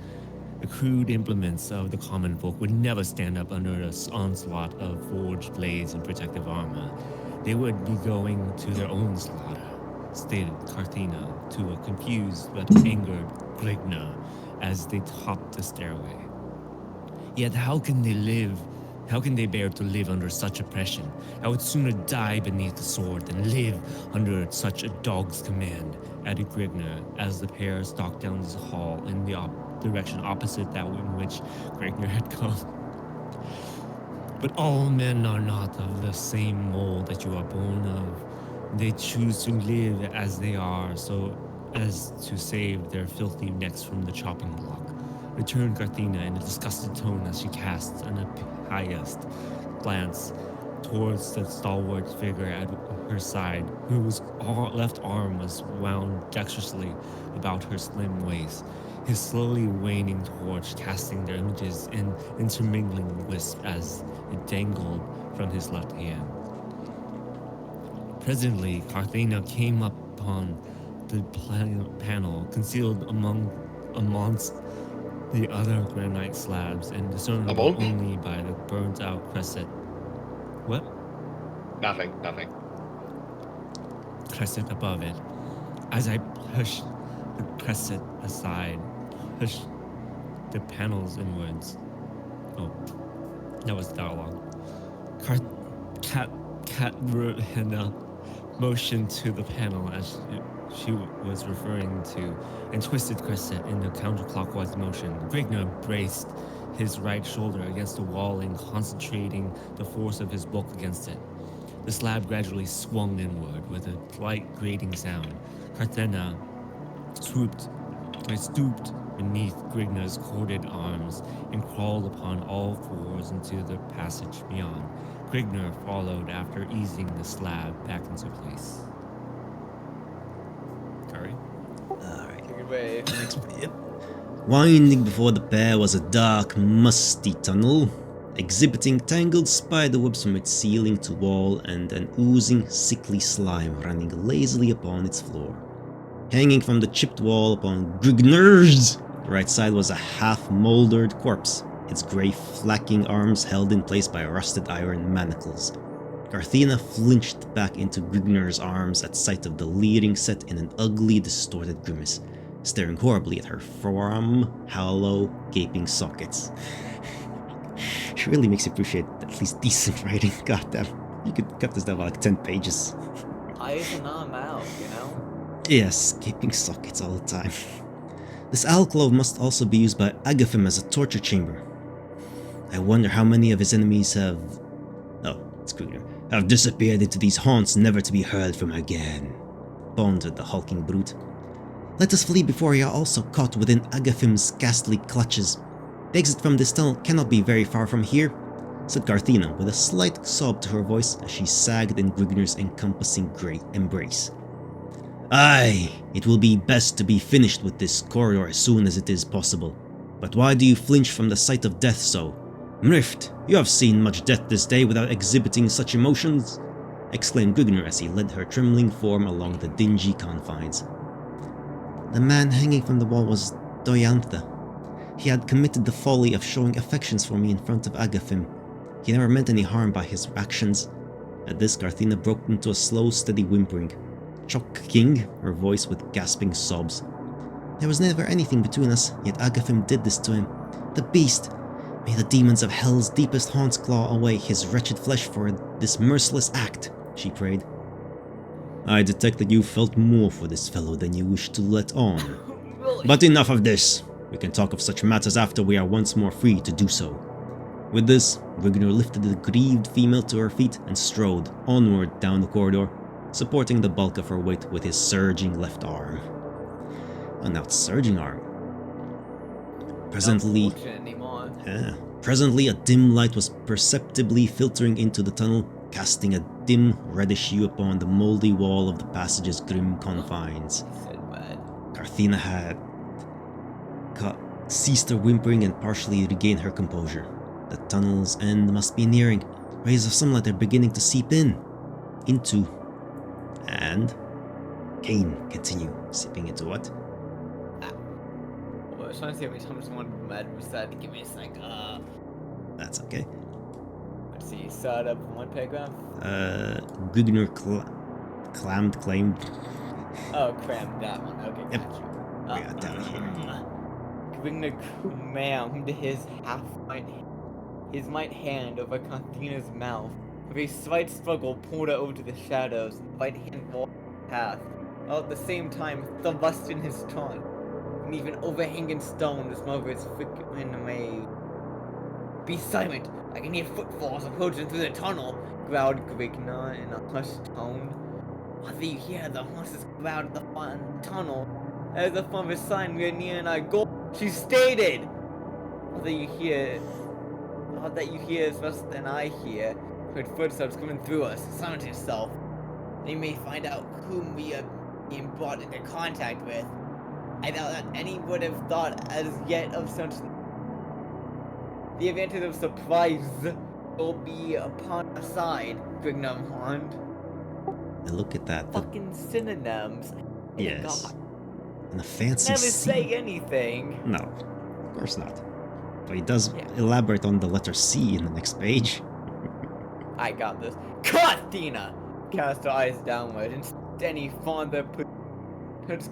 The crude implements of the common folk would never stand up under the onslaught of forged blades and protective armor. They would be going to their own slaughter, stated Carthena to a confused but angered Grigner as they topped the stairway. Yet how can they live? How can they bear to live under such oppression? I would sooner die beneath the sword than live under such a dog's command, added Grigner as the pair stalked down the hall in the direction opposite that in which Grigner had come. But all men are not of the same mold that you are born of. They choose to live as they are, so as to save their filthy necks from the chopping block, returned Carthena in a disgusted tone as she cast an highest glance towards the stalwart figure at her side, whose left arm was wound dexterously about her slim waist, his slowly waning torch casting their images in intermingling wisps as it dangled from his left hand. Presently, Carthena came upon the panel concealed amongst the other granite slabs and discernible only by the burnt-out crescent. What? Nothing. Crescent above it. As I pushed the crescent aside, pushed the panels inwards. Oh, that was dialogue. Katrina motioned to the panel as she was referring to, and twisted crescent in a counterclockwise motion. Grigner braced his right shoulder against the wall and concentrating the force of his bulk against it. The slab gradually swung inward with a slight grating sound. Carthena stooped beneath Grigner's corded arms and crawled upon all fours into the passage beyond. Grigner followed after easing the slab back into place. Curry? Alright. Take it away. Yep. Winding before the pair was a dark, musty tunnel, exhibiting tangled spiderwebs from its ceiling to wall and an oozing, sickly slime running lazily upon its floor. Hanging from the chipped wall upon Grigner's right side was a half-mouldered corpse, its grey flacking arms held in place by rusted iron manacles. Carthena flinched back into Grigner's arms at sight of the leering set in an ugly, distorted grimace, staring horribly at her forearm, hollow, gaping sockets. She really makes you appreciate at least decent writing. Goddamn, you could cut this down by like 10 pages. Eyes and arm out, you know? Yes, gaping sockets all the time. This alcove must also be used by Agathim as a torture chamber. I wonder how many of his enemies have... Oh, it's Grigner. Have disappeared into these haunts never to be heard from again, pondered the hulking brute. Let us flee before we are also caught within Agathim's ghastly clutches. The exit from this tunnel cannot be very far from here, said Carthena with a slight sob to her voice as she sagged in Grigner's encompassing grey embrace. Aye, it will be best to be finished with this corridor as soon as it is possible. But why do you flinch from the sight of death so? Mrift, you have seen much death this day without exhibiting such emotions, exclaimed Grigner as he led her trembling form along the dingy confines. The man hanging from the wall was Doyantha. He had committed the folly of showing affections for me in front of Agathim. He never meant any harm by his actions. At this, Carthena broke into a slow, steady whimpering, choking her voice with gasping sobs. There was never anything between us, yet Agathim did this to him. The beast! May the demons of hell's deepest haunts claw away his wretched flesh for this merciless act, she prayed. I detect that you felt more for this fellow than you wished to let on. But enough of this! We can talk of such matters after we are once more free to do so. With this, Grigner lifted the grieved female to her feet and strode onward down the corridor, supporting the bulk of her weight with his surging left arm. Oh, now it's surging arm. Presently, a dim light was perceptibly filtering into the tunnel, casting a dim reddish hue upon the mouldy wall of the passage's grim confines. He said mad. Carthena had ceased her whimpering and partially regained her composure. The tunnel's end must be nearing. Rays of sunlight are beginning to seep into, and Kane continue seeping into what? Well, I was trying to see how many times someone mad was that. Give me a sec. That's okay. Let's see. Start up one paragraph. Gugner claimed. Oh, cram that one. Okay, Yep. got you. We got down here. Giving command his right hand over Carthena's mouth. With a slight struggle, pulled her over to the shadows. The right hand walked the path, while at the same time thrust in his tongue. And even overhanging stone as over its flickering amaze. Be silent! I can hear footfalls approaching through the tunnel, growled Grigna in a hushed tone. Whether you hear the horses growl at the front of the tunnel, as a from a sign we are near and our goal, she stated! All that you hear is less than I hear. Heard footsteps coming through us. Silence yourself. They may find out whom we are being brought into contact with. I doubt that any would have thought as yet of such. The advantage of surprise will be upon our side, Grignum warned. And look at that. Fucking synonyms. Yes. God. And a fancy Never C. say anything. No, of course not. But he does Yeah. elaborate on the letter C in the next page. I got this. Carthena! Cast her eyes downward and any further put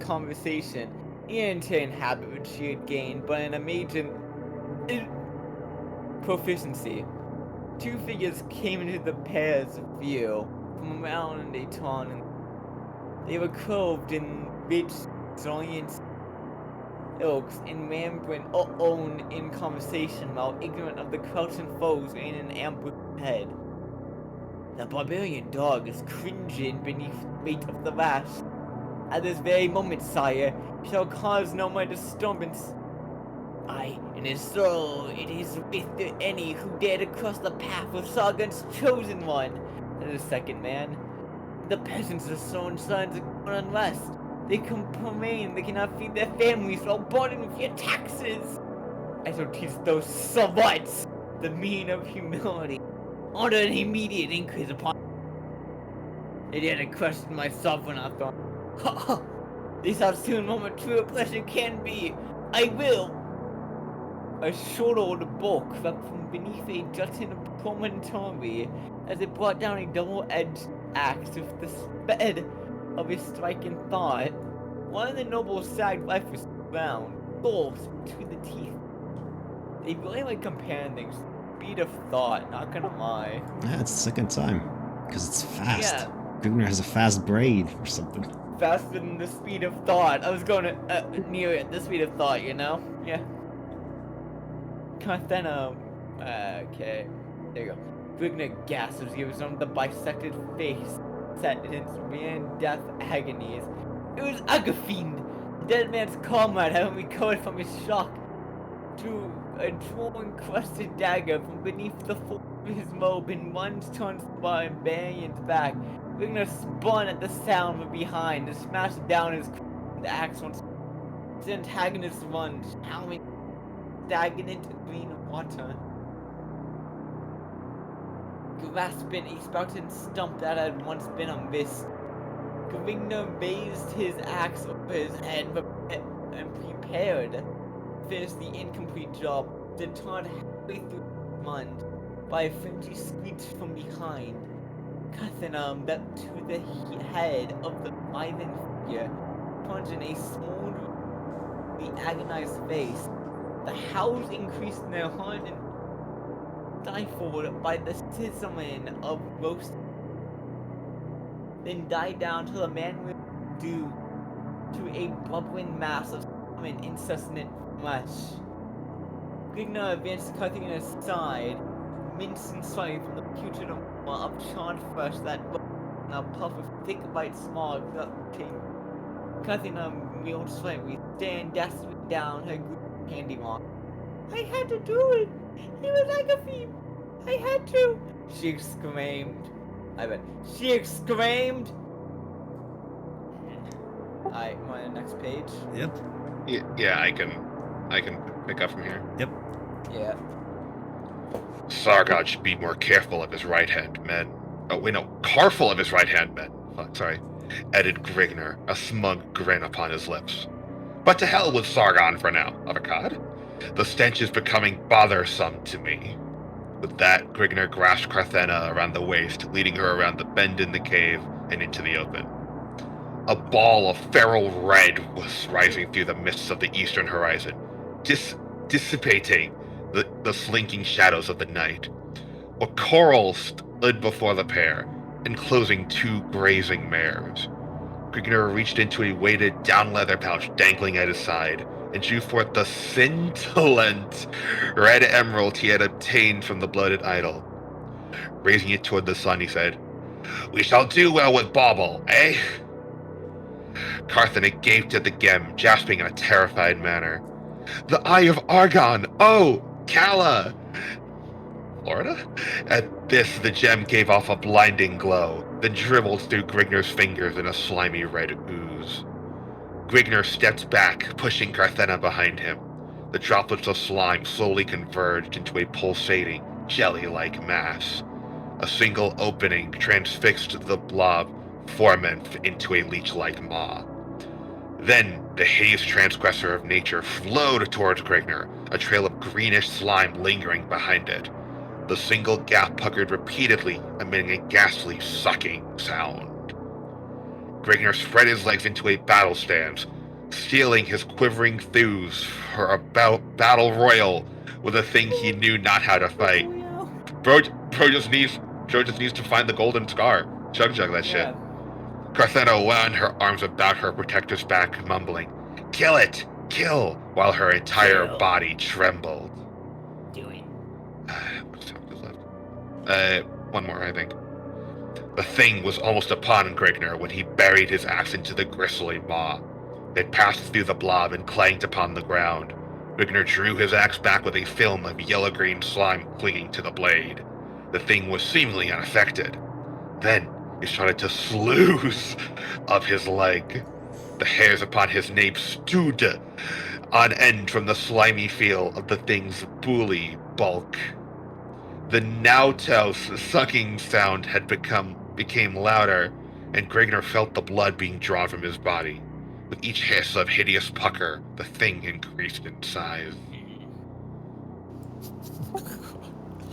conversation into an habit which she had gained by an amazing proficiency. Two figures came into the pair's view from around a ton, and they were clothed in rich, resilient ilks and rambling alone in conversation while ignorant of the crouching foes in an ambush ahead. The barbarian dog is cringing beneath the weight of the lash. At this very moment, sire, shall cause no more disturbance. Aye, and if so, it is with any who dare to cross the path of Sargon's chosen one, said the second man. The peasants are showing signs of unrest. They complain they cannot feed their families while burdened with your taxes. I shall teach those sluts the meaning of humility. Order an immediate increase upon. It had to question myself when I thought, ha ha, this how soon moment true pleasure can be. I will. A short old bulk fell from beneath a jutting promontory as it brought down a double-edged axe with the speed of a striking thought. One of the nobles sagged life was round, goals between the teeth. They really like comparing things. Speed of thought, not gonna lie. Yeah, it's the second time. Because it's fast. Yeah. Gugner has a fast brain or something. Faster than the speed of thought. I was going to near it, the speed of thought, you know? Yeah. Carthena. Okay. There you go. Grigna gasped as he was on the bisected face set in its near death agonies. It was Agafiend, the dead man's comrade, having recovered from his shock. Drew a jewel-encrusted dagger from beneath the fold of his robe and lunged towards the barbarian's back. Grigna spun at the sound from behind and smashed down his the axe once. His antagonist lunged, howling, stagnant green water. Grasping a sprouting stump that had once been a mist, Grigna raised his axe over his head and prepared to finish the incomplete job. The taunt halfway through the mund by a frenzy screech from behind. Carthena leapt to the head of the writhing figure, plunging a smoothly agonized face. The howls increased in their heart and stifled by the sizzling of roast, then died down till the man was due to a bubbling mass of common incessant flesh. Grigna advanced to Carthena's side, mincing slightly from the putrid aroma of charred flesh that in a puff of thick white smog that came. Carthena reeled slightly, staring desperately down her group handiwork. I had to do it! He was like a thief! I had to! She exclaimed. I bet. She exclaimed. Alright, want the next page? Yep. Yeah, I can pick up from here. Yep. Yeah. Sargon should be more careful of his right-hand men. Oh, wait, no, careful of his right-hand men. Fuck, sorry. Added Grigner, a smug grin upon his lips. But to hell with Sargon for now, Avocad. The stench is becoming bothersome to me. With that, Grigner grasped Carthena around the waist, leading her around the bend in the cave and into the open. A ball of feral red was rising through the mists of the eastern horizon, dissipating the slinking shadows of the night. A coral stood before the pair, enclosing two grazing mares. Grigner reached into a weighted down leather pouch dangling at his side, and drew forth the scintillant red emerald he had obtained from the blooded idol. Raising it toward the sun, he said, "We shall do well with bauble, eh?" Carthena gaped at the gem, gasping in a terrified manner. "The Eye of Argon! Oh, Kala!" Florida? At this, the gem gave off a blinding glow, then dribbled through Grigner's fingers in a slimy red ooze. Grigner stepped back, pushing Carthena behind him. The droplets of slime slowly converged into a pulsating, jelly-like mass. A single opening transfixed the blob, forming into a leech-like maw. Then, the hideous transgressor of nature flowed towards Grigner, a trail of greenish slime lingering behind it. The single gap puckered repeatedly, emitting a ghastly, sucking sound. Grigner spread his legs into a battle stance, steeling his quivering thews for a battle royal with a thing he knew not how to fight. Bro just needs to find the golden scar. Chug that shit. Carthena wound her arms about her protector's back, mumbling, "Kill it! Kill!" while her entire body trembled. Do it. What time is left? One more, I think. The thing was almost upon Grigner when he buried his axe into the gristly maw. It passed through the blob and clanged upon the ground. Grigner drew his axe back with a film of yellow-green slime clinging to the blade. The thing was seemingly unaffected. Then it started to sluice up his leg. The hairs upon his nape stood on end from the slimy feel of the thing's bully bulk. The Nautos sucking sound had became louder, and Grigner felt the blood being drawn from his body. With each hiss of hideous pucker, the thing increased in size.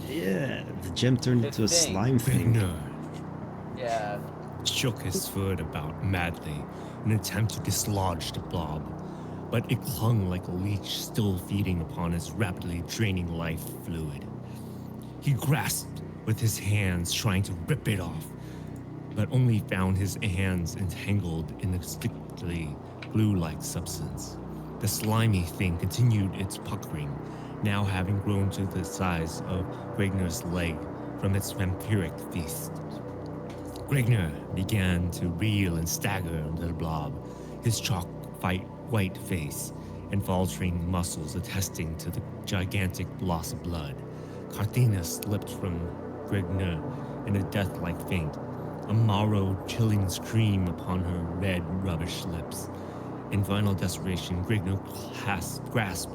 Yeah, the gem turned The into a thing. slime thing. Grigner Yeah. shook his foot about madly in an attempt to dislodge the blob, but it clung like a leech still feeding upon its rapidly draining life fluid. He grasped with his hands, trying to rip it off, but only found his hands entangled in a sticky, glue-like substance. The slimy thing continued its puckering, now having grown to the size of Grigner's leg from its vampiric feast. Grigner began to reel and stagger under the blob, his white face and faltering muscles attesting to the gigantic loss of blood. Carthena slipped from Grigner in a death-like faint, a marrow-chilling scream upon her red, rubbish lips. In final desperation, Grigner grasped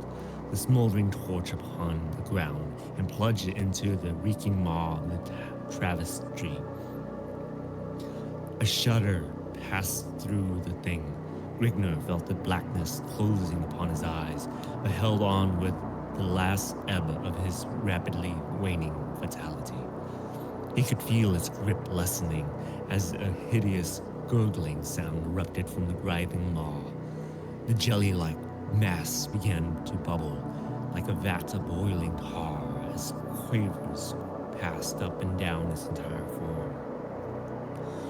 the smoldering torch upon the ground and plunged it into the reeking maw of the travesty. A shudder passed through the thing. Grigner felt the blackness closing upon his eyes, but held on with the last ebb of his rapidly waning vitality. He could feel its grip lessening as a hideous gurgling sound erupted from the writhing maw. The jelly-like mass began to bubble like a vat of boiling tar as quavers passed up and down its entire form.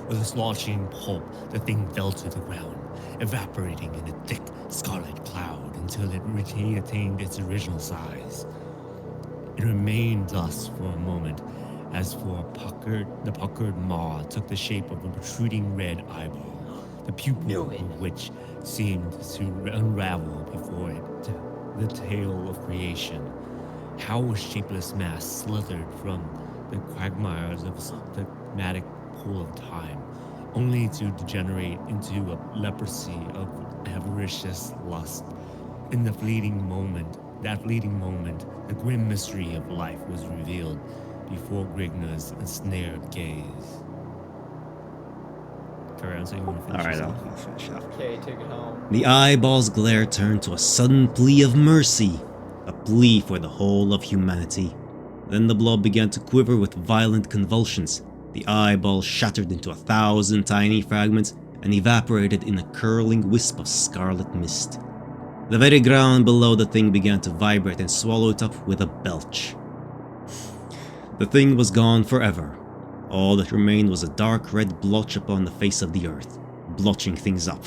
With a sloshing pulp, the thing fell to the ground, evaporating in a thick scarlet cloud until it attained its original size. It remained thus for a moment, as the puckered maw took the shape of a protruding red eyeball, the pupil of which seemed to unravel before it, the tale of creation. How a shapeless mass slithered from the quagmires of stigmatic pool of time, only to degenerate into a leprosy of avaricious lust. In the fleeting moment, the grim mystery of life was revealed before Grigna's ensnared gaze. Carry on, so you want to finish Alright, this I'll off? finish off. Okay, take it home. The eyeball's glare turned to a sudden plea of mercy, a plea for the whole of humanity. Then the blob began to quiver with violent convulsions. The eyeball shattered into 1,000 tiny fragments and evaporated in a curling wisp of scarlet mist. The very ground below the thing began to vibrate and swallow it up with a belch. The thing was gone forever. All that remained was a dark red blotch upon the face of the earth, blotching things up.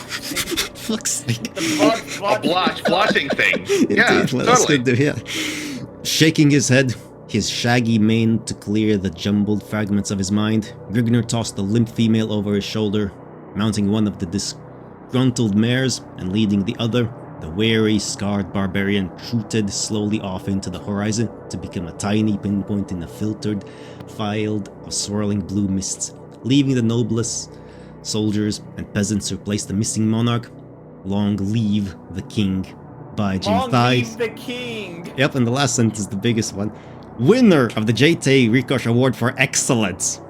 Fuck's sake. A blotching thing. Yeah, Indeed, that's totally. good to hear. Shaking his head, his shaggy mane to clear the jumbled fragments of his mind, Grigner tossed the limp female over his shoulder, mounting one of the disgruntled mares and leading the other. The wary, scarred barbarian trooted slowly off into the horizon to become a tiny pinpoint in a filtered field of swirling blue mists, leaving the noblest soldiers and peasants to replace the missing monarch. Long live the king, by Jim Long Thighs. live the king! Yep, and the last sentence, the biggest one. Winner of the JT Rikosh Award for Excellence.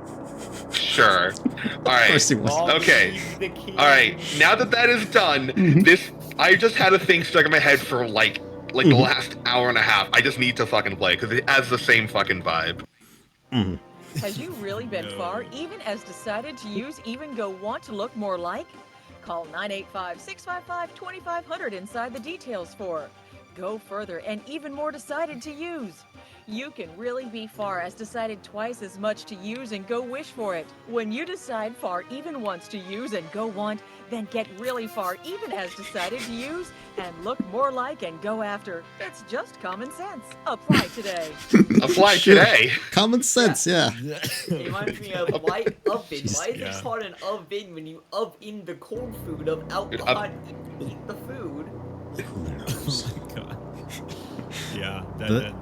Sure. All Of course right. it was. Long Okay. live the king. All right. Now that is done, I just had a thing stuck in my head for like the last hour and a half. I just need to fucking play because it has the same fucking vibe. Mhm. Has you really been far, even as decided to use Even Go Want to look more like? Call 985-655-2500 inside the details for Go Further and even more decided to use. You can really be far as decided twice as much to use and go wish for it. When you decide far even once to use and go want, then get really far even as decided to use and look more like and go after. It's just common sense. Apply today. Apply Sure. today. Common sense, yeah. It reminds me of light oven. Jeez. Why is Yeah. it called an oven when you in the cold food of outside eat the food? Who knows? Oh my god. Yeah, that But-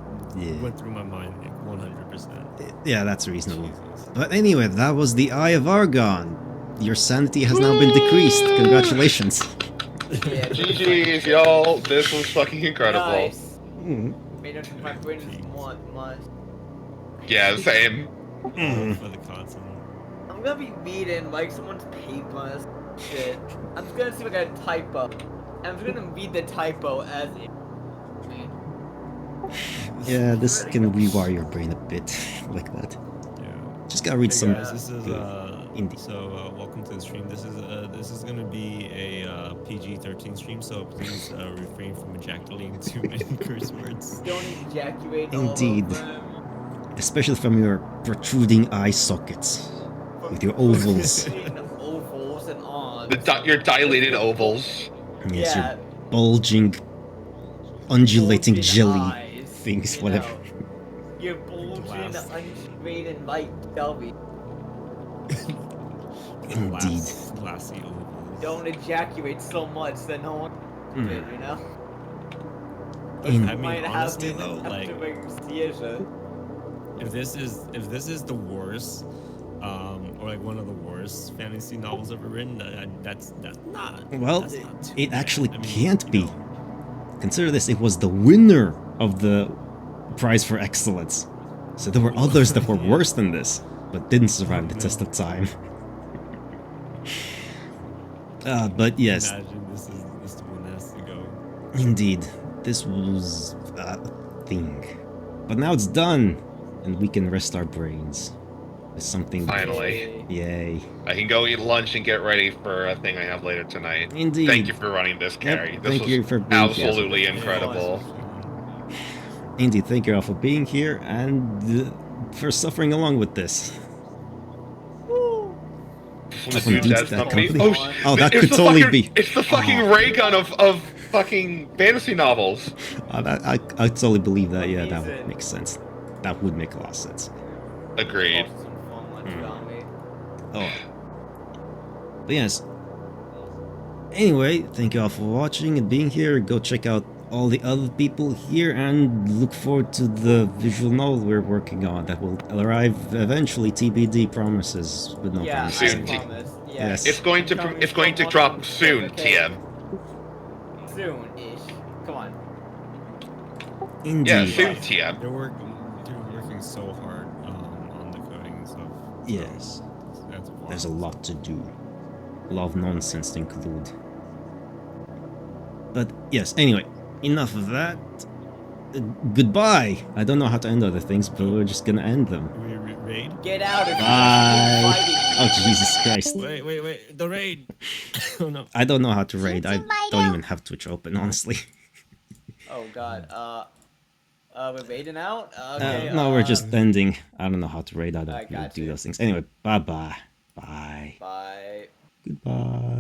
Yeah. went through my mind like 100%. Yeah, that's reasonable. Jesus. But anyway, that was the Eye of Argon. Your sanity has now been decreased. Congratulations. Yeah, GG's, y'all. This was fucking incredible. Nice. Mm. Made it my brain is want much. Yeah, same. Mm. For the console. I'm gonna be reading like someone's paper. Shit. I'm just gonna see if I got a typo. I'm just gonna read the typo as it. Yeah, this can rewire your brain a bit like that. Yeah. Just gotta read Hey some. guys, this is good indie. welcome to the stream. This is gonna be a PG-13 stream, so please refrain from ejaculating too many curse words. Don't ejaculate. Indeed. All of them. Especially from your protruding eye sockets. With your ovals. Ovals and arms. Your dilated ovals. Yes, Yeah. your bulging, undulating Bulging jelly eyes, things, you whatever. know. Your bulging, Glass. undulating light jelly. Indeed. Glassy ovals. Don't ejaculate so much that no one Mm. it, you know? In- I mean, Might have honestly been though, like after if this is the worst, or like one of the worst fantasy novels ever written, that's not. Well, that's not too it bad. actually I mean, can't you be. know, Consider this, it was the winner of the prize for excellence. So there were others that were Yeah. worse than this, but didn't survive the test of time. But yes, Imagine this one has to go. indeed, this was a thing. But now it's done, and we can rest our brains with something. Finally. Yay. I can go eat lunch and get ready for a thing I have later tonight. Indeed. Thank you for running this, Carrie. This thank was you for being here. absolutely incredible. Indeed, thank you all for being here and for suffering along with this. From the From dude Deeds that's That not me. Company? Oh, that it's could the totally fucking- be. It's the fucking ray gun of fucking fantasy novels. I totally believe that. Yeah, that would Amazing. make sense. That would make a lot of sense. Agreed. Oh. But yes. Anyway, thank you all for watching and being here. Go check out all the other people here and look forward to the visual novel we're working on that will arrive eventually. TBD promises, with no Yeah, promises. Soon, I promise. Yeah. Yes. It's going to Coming it's going to from drop one soon, okay? TM. Soon-ish. Come on. Indeed. Yeah, soon, TM. They're working so hard on the coding and stuff. So Yes. that's wild. There's a lot to do. A lot of nonsense to include. But yes, anyway, enough of that. Goodbye. I don't know how to end other things, but we're just gonna end them. We raid? Get out of here. Bye. Fighting. Oh, Jesus Christ. Wait, the raid! Oh no. I don't know how to raid. I don't even have Twitch open, honestly. Oh god. We're raiding out? Okay. No, we're just ending. I don't know how to raid. I don't I really got do you. those things. Anyway, bye-bye. Bye. Bye. Goodbye.